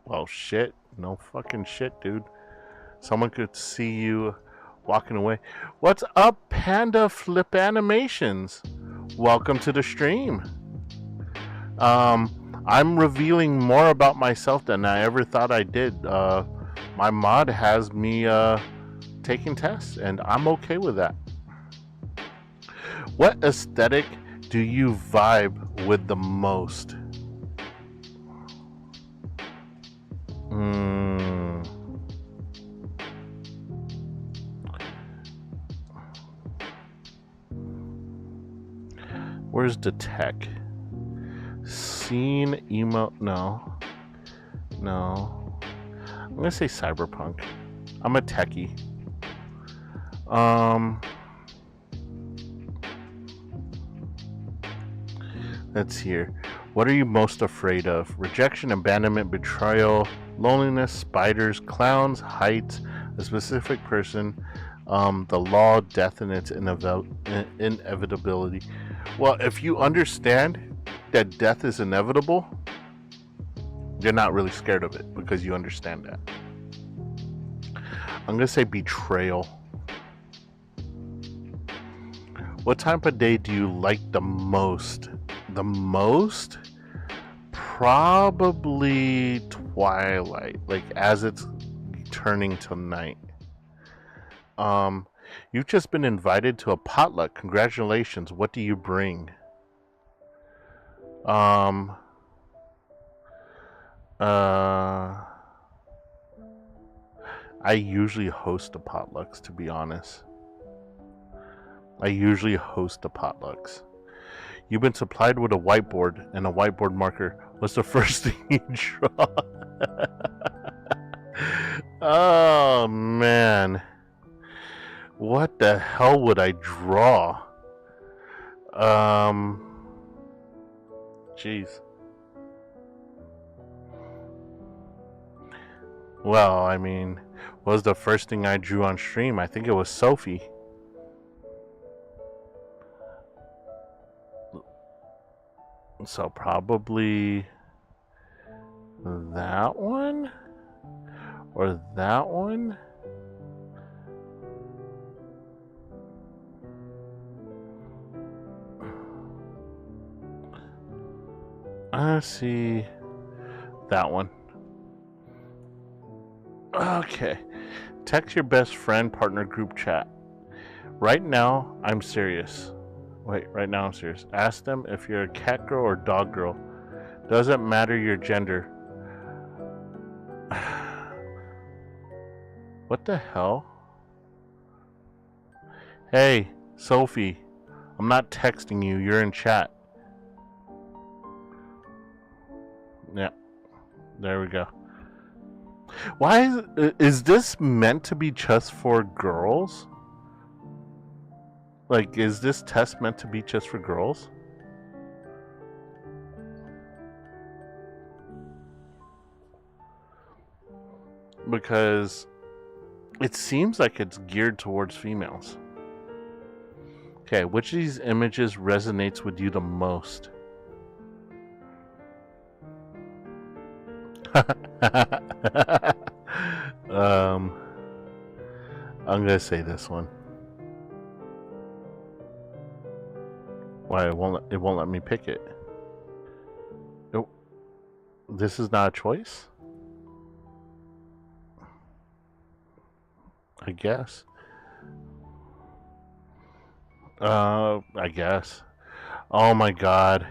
Well, shit. No fucking shit, dude. Someone could see you walking away. What's up, Panda Flip Animations? Welcome to the stream. I'm revealing more about myself than I ever thought I did. My mod has me taking tests, and I'm okay with that. What aesthetic do you vibe with the most? Where's the tech? Scene, emo, no. I'm gonna say cyberpunk. I'm a techie. Let's hear. What are you most afraid of? Rejection, abandonment, betrayal, loneliness, spiders, clowns, heights, a specific person, the law, death, and its inevitability. Well, if you understand that death is inevitable, you're not really scared of it because you understand that. I'm gonna say betrayal. What time of day do you like the most? The most? Probably twilight, like as it's turning to night. You've just been invited to a potluck. Congratulations. What do you bring? I usually host the potlucks, to be honest. You've been supplied with a whiteboard and a whiteboard marker. What's the first thing you draw? Oh, man. What the hell would I draw? Jeez. Well, I mean, what was the first thing I drew on stream? I think it was Sophie. So probably that one? Or that one? I see that one. Okay. Text your best friend partner group chat. Right now, I'm serious. Wait, right now I'm serious. Ask them if you're a cat girl or dog girl. Doesn't matter your gender. What the hell? Hey, Sophie. I'm not texting you. You're in chat. Yeah. There we go. Why is this meant to be just for girls? Like, is this test meant to be just for girls? Because it seems like it's geared towards females. Okay, which of these images resonates with you the most? I'm gonna say this one. Why it won't let me pick it? Nope. This is not a choice? I guess. I guess. Oh my god.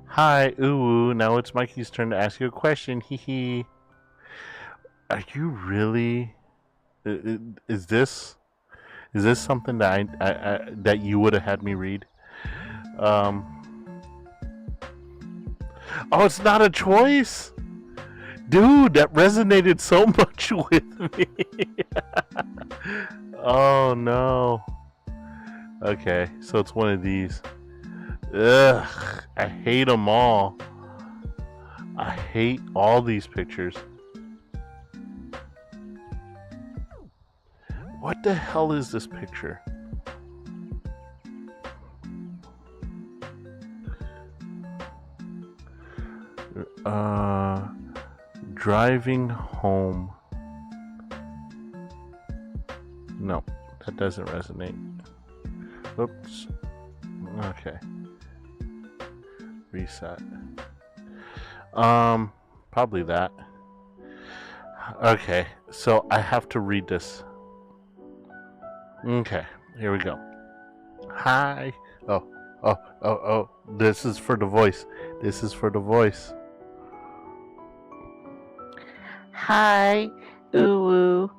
Hi, ooh, now it's Mikey's turn to ask you a question. Hee hee. Are you really? Is this something that that you would have had me read? Oh, it's not a choice, dude. That resonated so much with me. Oh no. Okay, so it's one of these. Ugh, I hate them all. I hate all these pictures. What the hell is this picture? Driving home. No, that doesn't resonate. Oops. Okay. Reset. Probably that. Okay, so I have to read this. Okay, here we go. Hi. Oh. This is for the voice. This is for the voice. Hi, Uwu.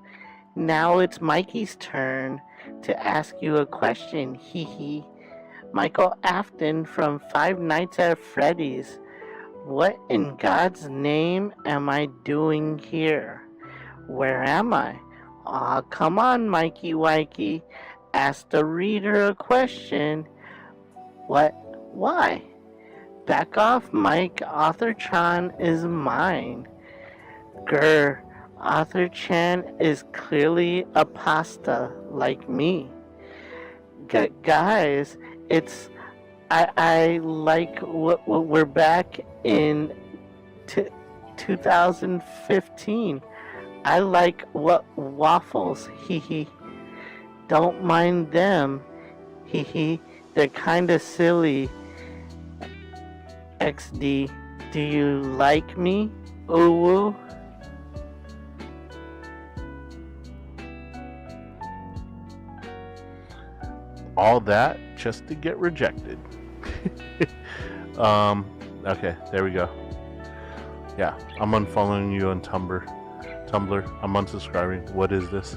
Now it's Mikey's turn to ask you a question. Hee hee. Michael Afton from Five Nights at Freddy's. What in God's name am I doing here? Where am I? Aw, come on, Mikey Wikey. Ask the reader a question. What? Why? Back off, Mike. Author-chan is mine. Grr. Author-chan is clearly a pasta like me. Guys, it's... I like what we're back in 2015. I like what waffles, hee hee. Don't mind them, hee hee. They're kinda silly. XD, do you like me, Uwu? All that just to get rejected. Okay, there we go. Yeah, I'm unfollowing you on Tumblr. I'm unsubscribing. What is this?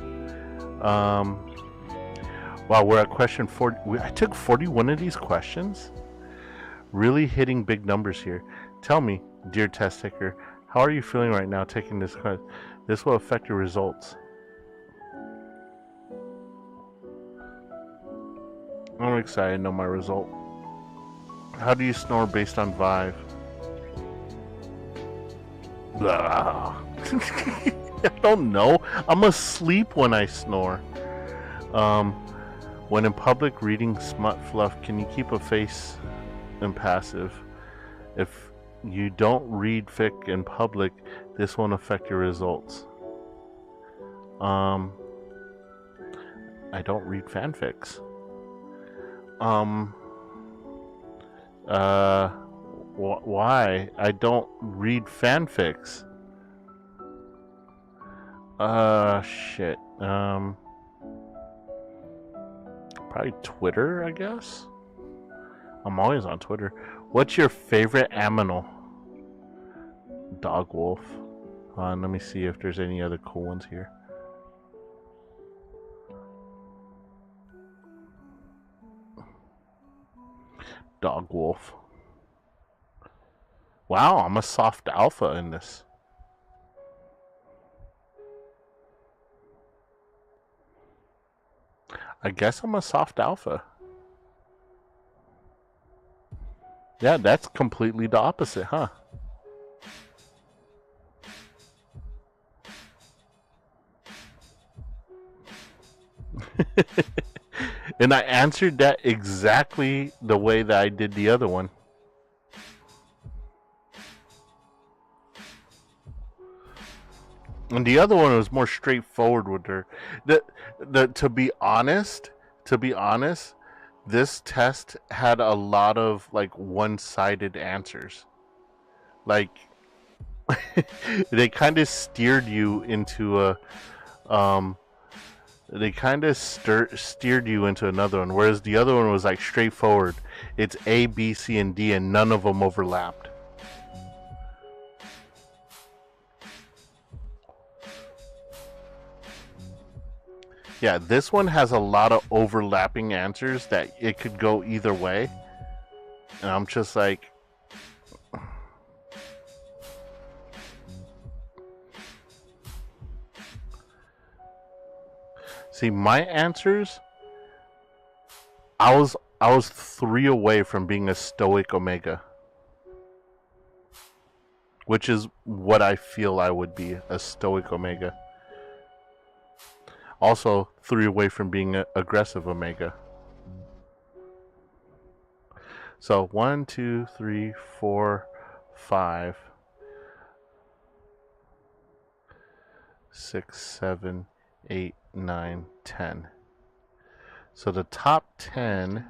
Wow, we're at question 40. I took 41 of these questions. Really hitting big numbers here. Tell me, dear test taker, how are you feeling right now taking this quiz? This will affect your results. I'm excited to know my result. How do you snore based on Vive? Blah. I don't know. I'm asleep when I snore. When in public reading smut fluff, can you keep a face impassive? If you don't read fic in public, this won't affect your results. I don't read fanfics. Why? I don't read fanfics. Shit. Probably Twitter, I guess. I'm always on Twitter. What's your favorite aminal? Dog wolf. Let me see if there's any other cool ones here. Dog wolf. Wow, I'm a soft alpha in this. I guess I'm a soft alpha. Yeah, that's completely the opposite, huh? And I answered that exactly the way that I did the other one. And the other one was more straightforward with her. To be honest, this test had a lot of like one-sided answers. Like they kind of steered you into a steered you into another one, whereas the other one was like straightforward. It's A, B, C, and D, and none of them overlapped. Yeah, this one has a lot of overlapping answers that it could go either way. And I'm just like... See, my answers... I was 3 away from being a stoic omega. Which is what I feel I would be, a stoic omega. Also, 3 away from being an aggressive omega. So, 1, 2, 3, 4, 5, 6, 7, 8, 9, 10. So the top 10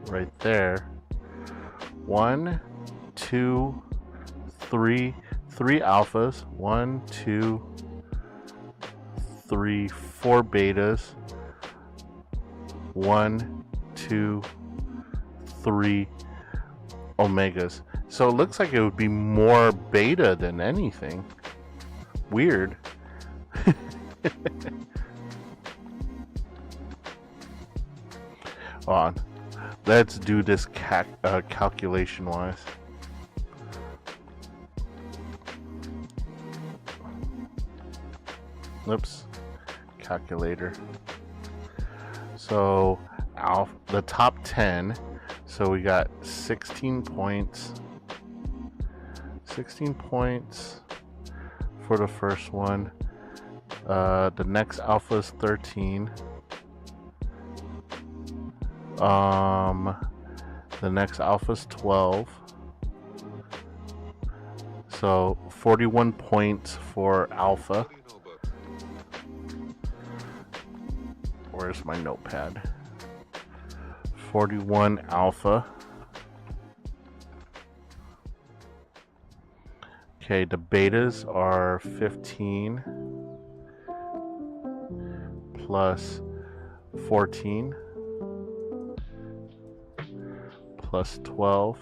right there. 1, 2, 3 alphas. 1, 2, 3, 4 betas. 1, 2, 3 omegas. So it looks like it would be more beta than anything. Weird. On. Let's do this calculation wise. Oops. Calculator. So the top 10. So we got 16 points. 16 points for the first one. The next alpha is 13. The next alpha is 12. So 41 points for alpha. Where's my notepad? 41 alpha. Okay, the betas are 15 plus 14 plus 12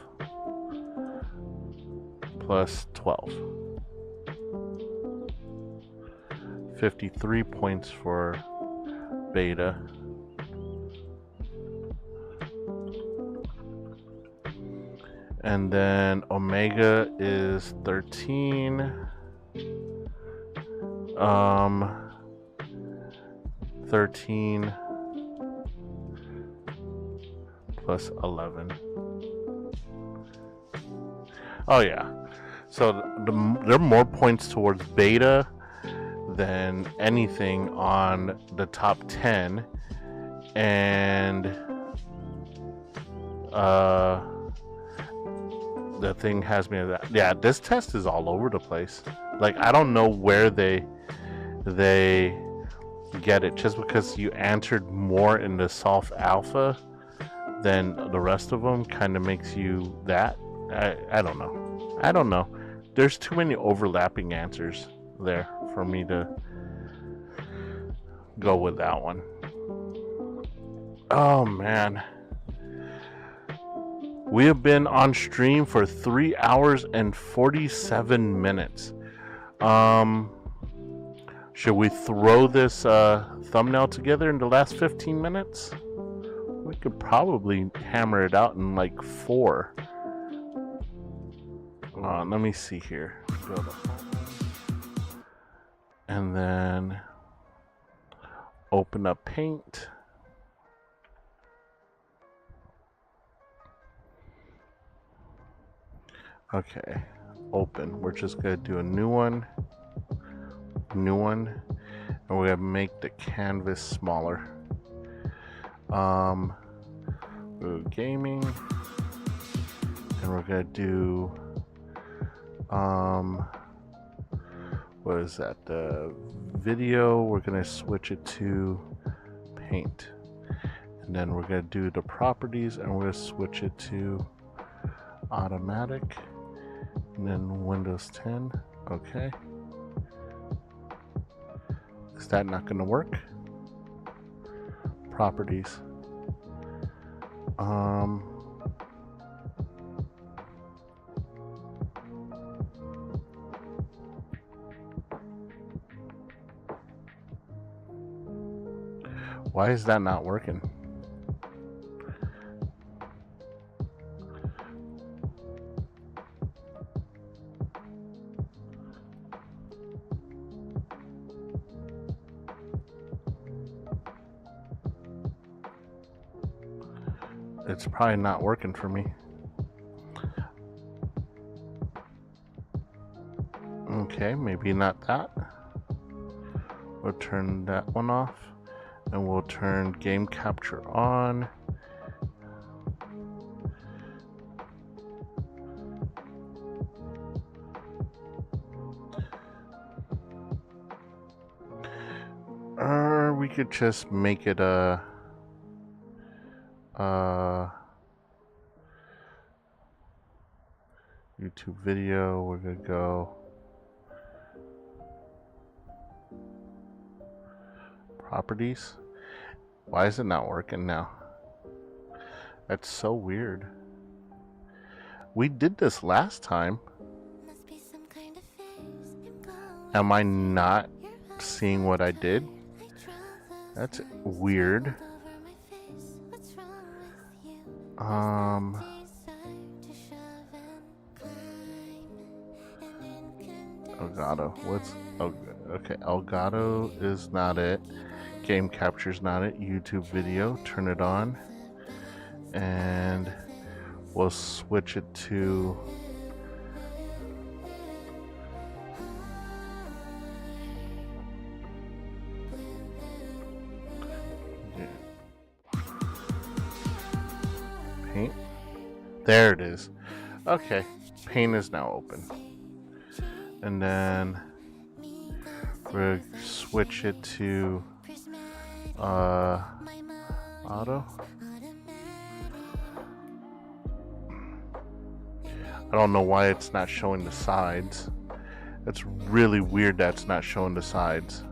plus 12. 53 points for beta. And then omega is 13. 13 plus 11. Oh yeah. So there are more points towards beta than anything on the top 10, and the thing has me that, yeah, this test is all over the place. Like, I don't know where they get it. Just because you answered more in the soft alpha than the rest of them kind of makes you that. I don't know. There's too many overlapping answers there for me to go with that one. Oh man. We have been on stream for 3 hours and 47 minutes. Should we throw this thumbnail together in the last 15 minutes? We could probably hammer it out in like 4. Let me see here. Go to home. And then open up Paint. Okay, open. We're just gonna do a new one, and we're gonna make the canvas smaller. We'll go gaming, and we're gonna do what is that? The video. We're gonna switch it to Paint, and then we're gonna do the properties, and we're gonna switch it to automatic, and then Windows 10. Okay. Is that not gonna work? Properties. Why is that not working? It's probably not working for me. Okay, maybe not that. We'll turn that one off, and we'll turn game capture on. Or we could just make it a YouTube video. We're gonna go properties. Why is it not working now? That's so weird. We did this last time. Am I not seeing what I did? That's weird. Elgato. Okay, Elgato is not it. Game capture's not it. YouTube video, turn it on. And we'll switch it to Paint. There it is. Okay, Paint is now open. And then we'll switch it to auto. I don't know why it's not showing the sides. It's really weird that it's not showing the sides.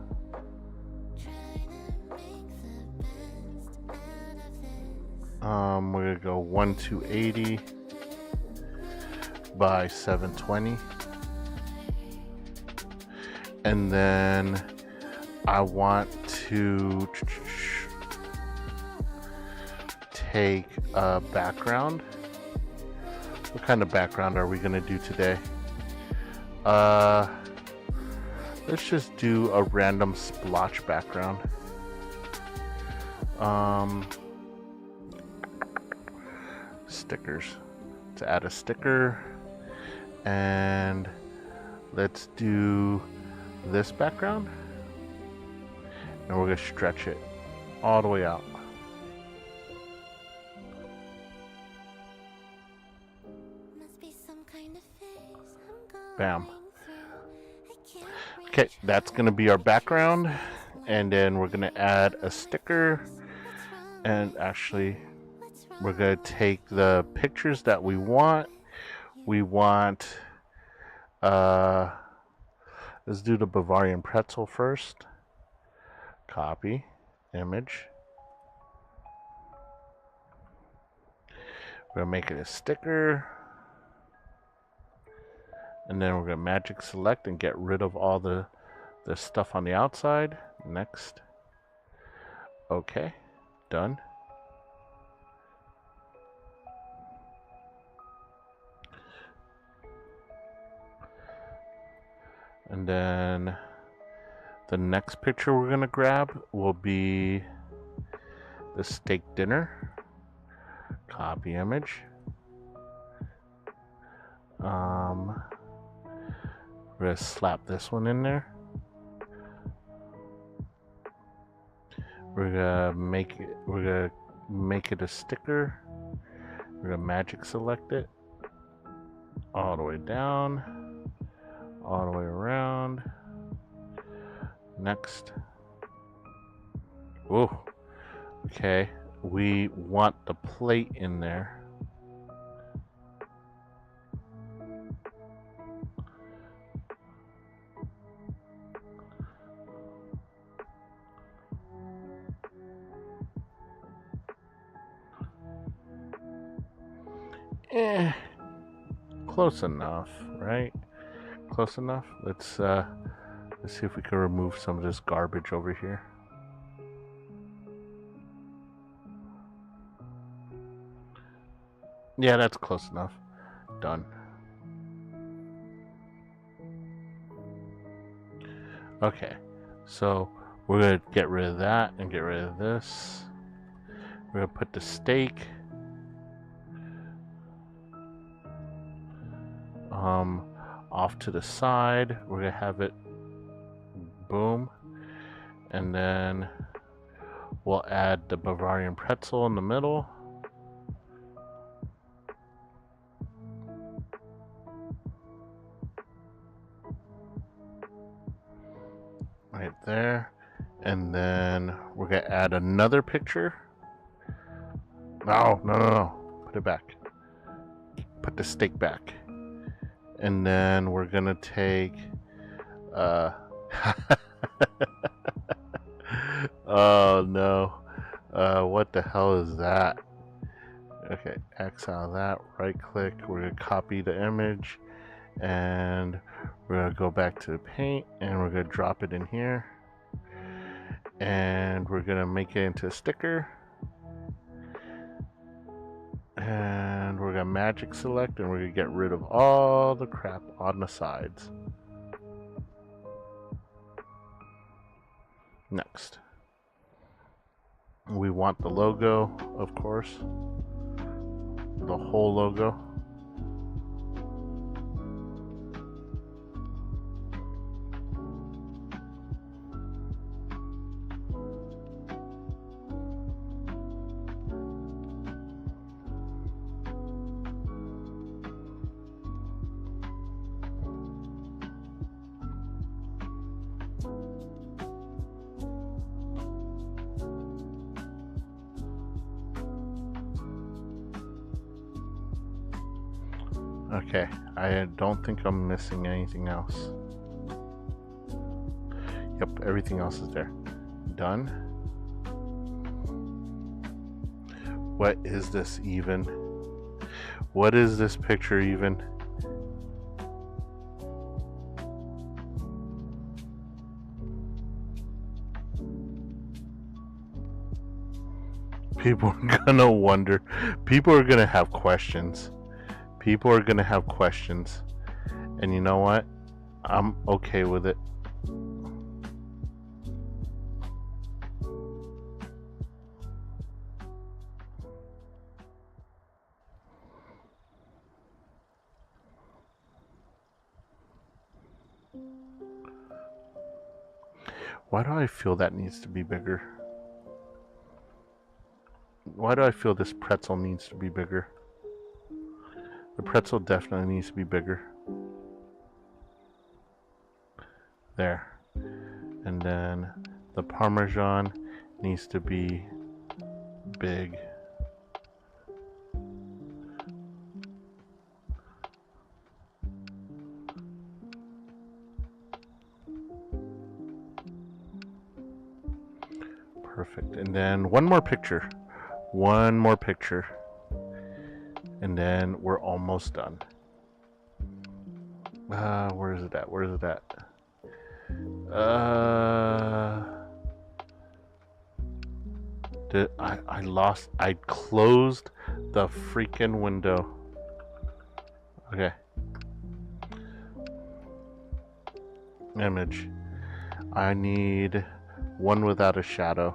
We're gonna go 1280 by 720. And then I want to take a background. What kind of background are we gonna do today? Let's just do a random splotch background. Stickers. To add a sticker, And let's do this background. And we're going to stretch it all the way out. Bam. Okay, that's going to be our background. And then we're going to add a sticker. And actually, we're going to take the pictures that we want. We want, let's do the Bavarian pretzel first. Copy, image. We're going to make it a sticker. And then we're going to magic select and get rid of all the stuff on the outside. Next. Okay, done. And then the next picture we're going to grab will be the steak dinner. Copy image. We're going to slap this one in there. We're going to make it a sticker. We're going to magic select it all the way down, all the way around. Next. Whoa. Okay. We want the plate in there. Close enough, right? Close enough. Let's see if we can remove some of this garbage over here. Yeah, that's close enough. Done. Okay, so we're gonna get rid of that and get rid of this. We're gonna put the steak off to the side. We're gonna have it boom, and then we'll add the Bavarian pretzel in the middle. Right there. And then we're gonna add another picture. No. Put it back. Put the steak back. And then we're gonna take oh no. What the hell is that? Okay, X out of that, right click, we're gonna copy the image, and we're gonna go back to the paint, and we're gonna drop it in here, and we're gonna make it into a sticker, and we're gonna magic select, and we're gonna get rid of all the crap on the sides. Next, we want the logo, of course, the whole logo. Okay, I don't think I'm missing anything else. Yep, everything else is there. Done. What is this even? What is this picture even? People are gonna wonder. People are gonna have questions. People are gonna have questions. And you know what? I'm okay with it. Why do I feel that needs to be bigger? Why do I feel this pretzel needs to be bigger? The pretzel definitely needs to be bigger. There. And then the Parmesan needs to be big. Perfect. And then one more picture. One more picture. And then we're almost done. Where is it at? Where is it at? I closed the freaking window. Okay. Image. I need one without a shadow.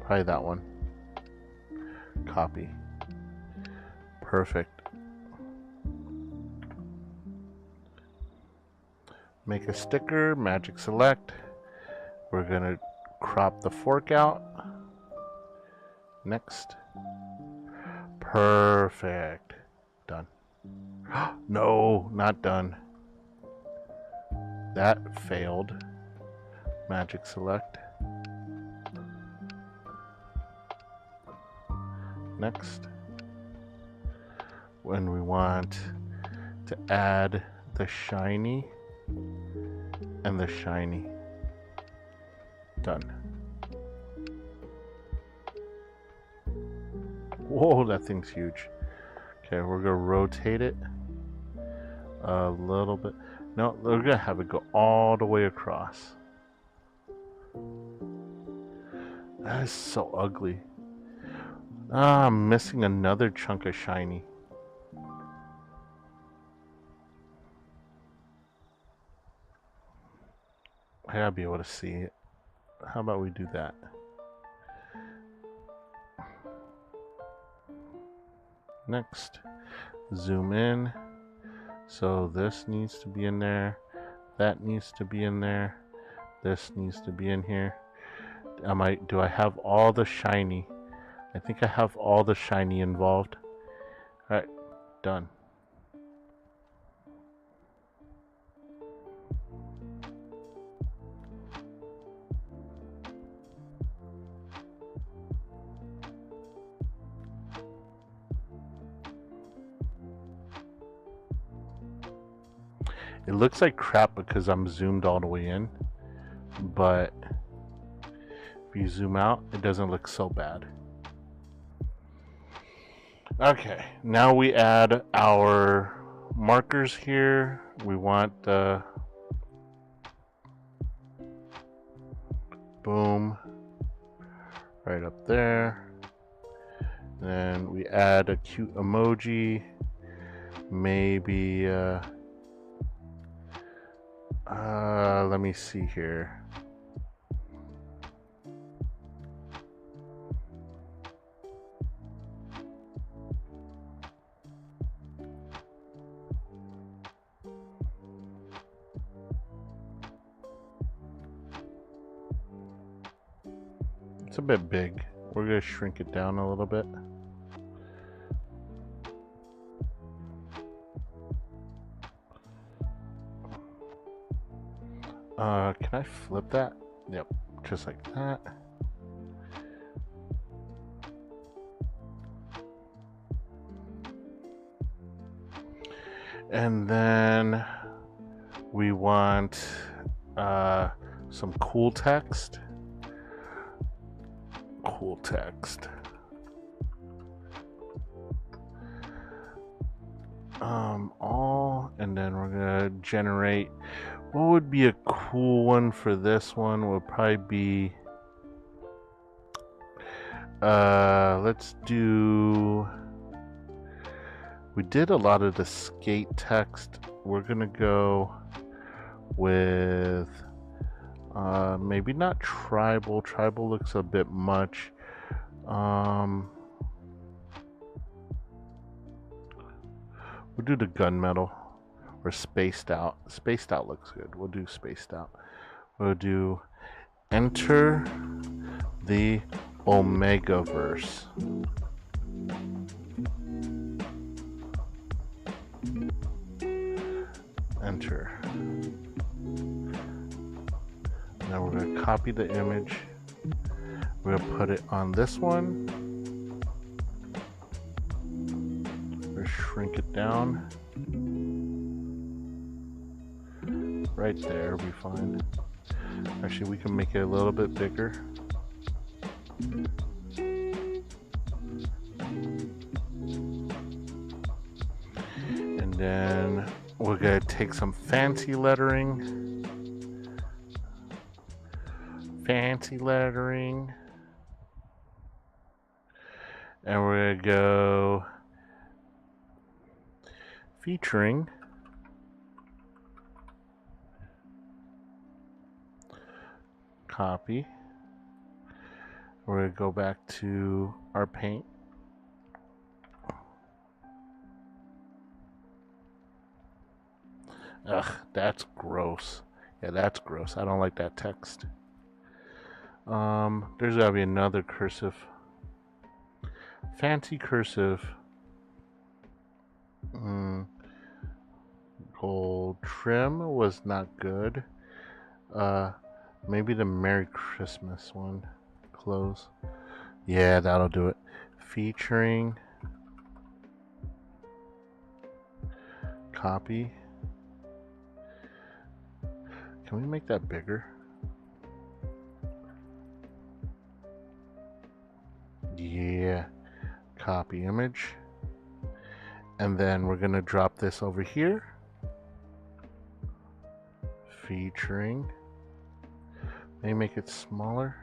Probably that one. Copy. Perfect. Make a sticker, magic select. We're gonna crop the fork out. Next. Perfect. Done. No, not done. That failed. Magic select. Next. When we want to add the shiny and the shiny. Done. Whoa, that thing's huge. Okay, we're gonna rotate it a little bit. No, we're gonna have it go all the way across. That is so ugly. Ah, I'm missing another chunk of shiny. I gotta be able to see it. How about we do that? Next, zoom in. So this needs to be in there. That needs to be in there. This needs to be in here. Do I have all the shiny? I think I have all the shiny involved. Alright, done. It looks like crap because I'm zoomed all the way in, but if you zoom out, it doesn't look so bad. Okay, now we add our markers here. We want the boom right up there. Then we add a cute emoji. Maybe let me see here. It's a bit big. We're gonna shrink it down a little bit. Can I flip that? Yep, just like that. And then we want some cool text. Cool text. All, and then we're gonna generate. What would be a cool one for this one? Would probably be. Let's do. We did a lot of the skate text. We're gonna go with maybe not tribal. Tribal looks a bit much. We'll do the gunmetal or spaced out. Spaced out looks good. We'll do spaced out. We'll do Enter the Omegaverse. Enter. Now we're going to copy the image. We're going to put it on this one. We'll shrink it down. Right there, will be fine. Actually, we can make it a little bit bigger. And then we're going to take some fancy lettering. Fancy lettering. And we're going to go featuring copy. We're going to go back to our paint. Ugh, that's gross. Yeah, that's gross. I don't like that text. There's gotta be another cursive. Fancy cursive. Gold trim was not good. Maybe the Merry Christmas one. Close. Yeah, that'll do it. Featuring. Copy. Can we make that bigger? Yeah. Copy image. And then we're gonna drop this over here. Featuring. Maybe make it smaller.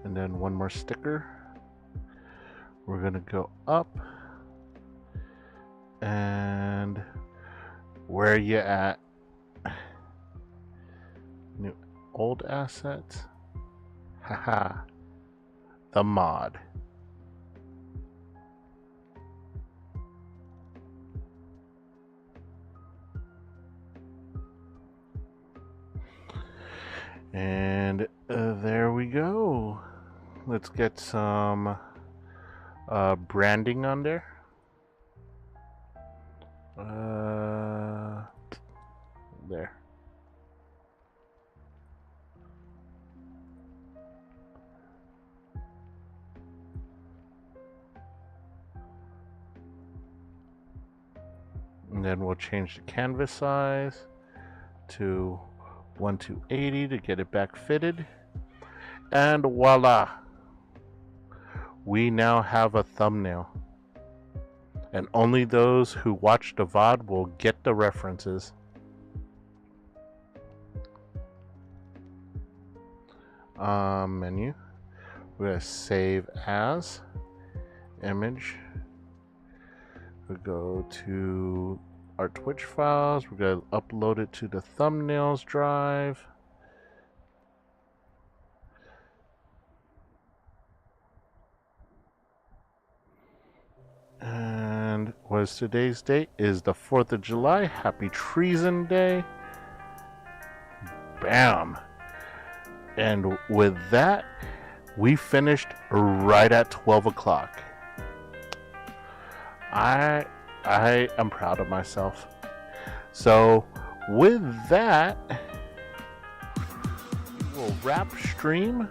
And then one more sticker. We're gonna go up. And where you at? New old assets. Haha. The mod. And there we go. Let's get some branding on there. There. And then we'll change the canvas size to 1:80 to get it back fitted. And voila! We now have a thumbnail. And only those who watch the VOD will get the references. Menu. We're going to save as image. We go to our Twitch files. We're going to upload it to the thumbnails drive. And what is today's date? Is the 4th of July. Happy Treason Day. Bam. And with that, we finished right at 12 o'clock. I am proud of myself. So with that, we'll wrap stream.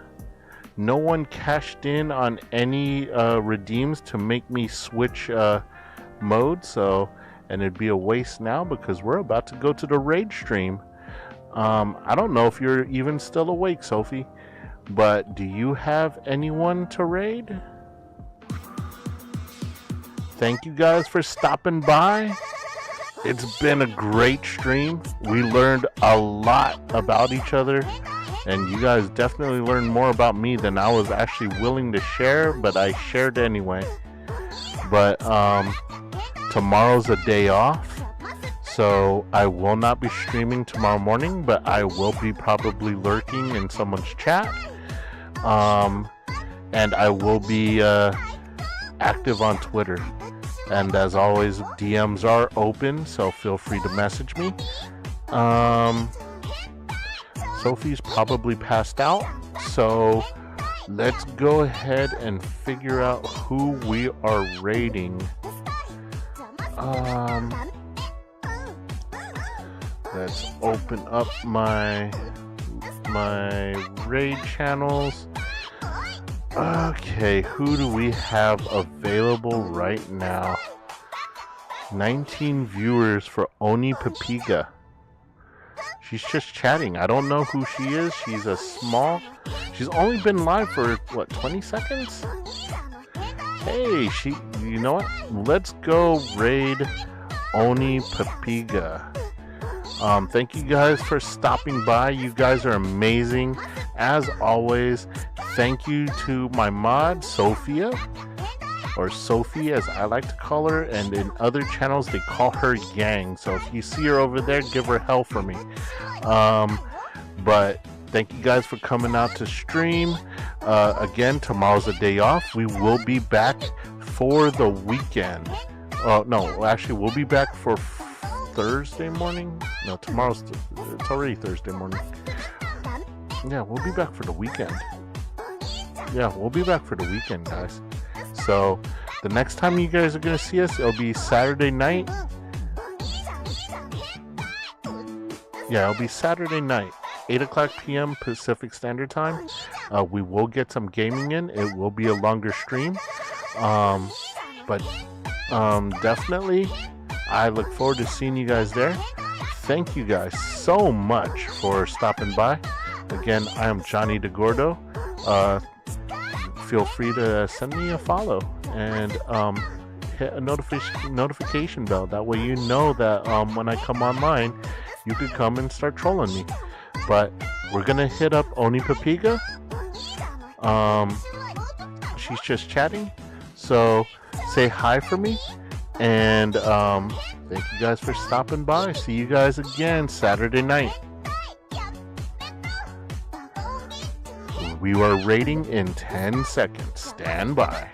No one cashed in on any redeems to make me switch mode, and it'd be a waste now because we're about to go to the raid stream. I don't know if you're even still awake, Sophie, but do you have anyone to raid? Thank you guys for stopping by. It's been a great stream. We learned a lot about each other, and you guys definitely learned more about me than I was actually willing to share, but I shared anyway. But tomorrow's a day off, so I will not be streaming tomorrow morning, but I will be probably lurking in someone's chat. And I will be active on Twitter. And as always, DMs are open, so feel free to message me. Sophie's probably passed out, so let's go ahead and figure out who we are raiding. Let's open up my raid channels. Okay, who do we have available right now? 19 viewers for Oni Papiga. She's just chatting. I don't know who she is. She's she's only been live for what, 20 seconds? Hey, you know what? Let's go raid Oni Papiga. Thank you guys for stopping by. You guys are amazing. As always, thank you to my mod, Sophia, or Sophie as I like to call her, and in other channels they call her Yang. So if you see her over there, give her hell for me. But thank you guys for coming out to stream. Again, tomorrow's a day off. We will be back for the weekend. No, actually, we'll be back for Thursday morning. No, it's already Thursday morning. Yeah, we'll be back for the weekend. Yeah, we'll be back for the weekend, guys. So the next time you guys are gonna see us, it'll be Saturday night. Yeah, it'll be Saturday night, 8 o'clock p.m. Pacific Standard Time. We will get some gaming in. It will be a longer stream. But definitely, I look forward to seeing you guys there. Thank you guys so much for stopping by. Again, I am Johnny DeGordo. Feel free to send me a follow and hit a notification bell. That way you know that when I come online, you could come and start trolling me. But we're gonna hit up Oni Papiga. She's just chatting, so say hi for me. And thank you guys for stopping by. See you guys again Saturday night. We are raiding in 10 seconds. Stand by.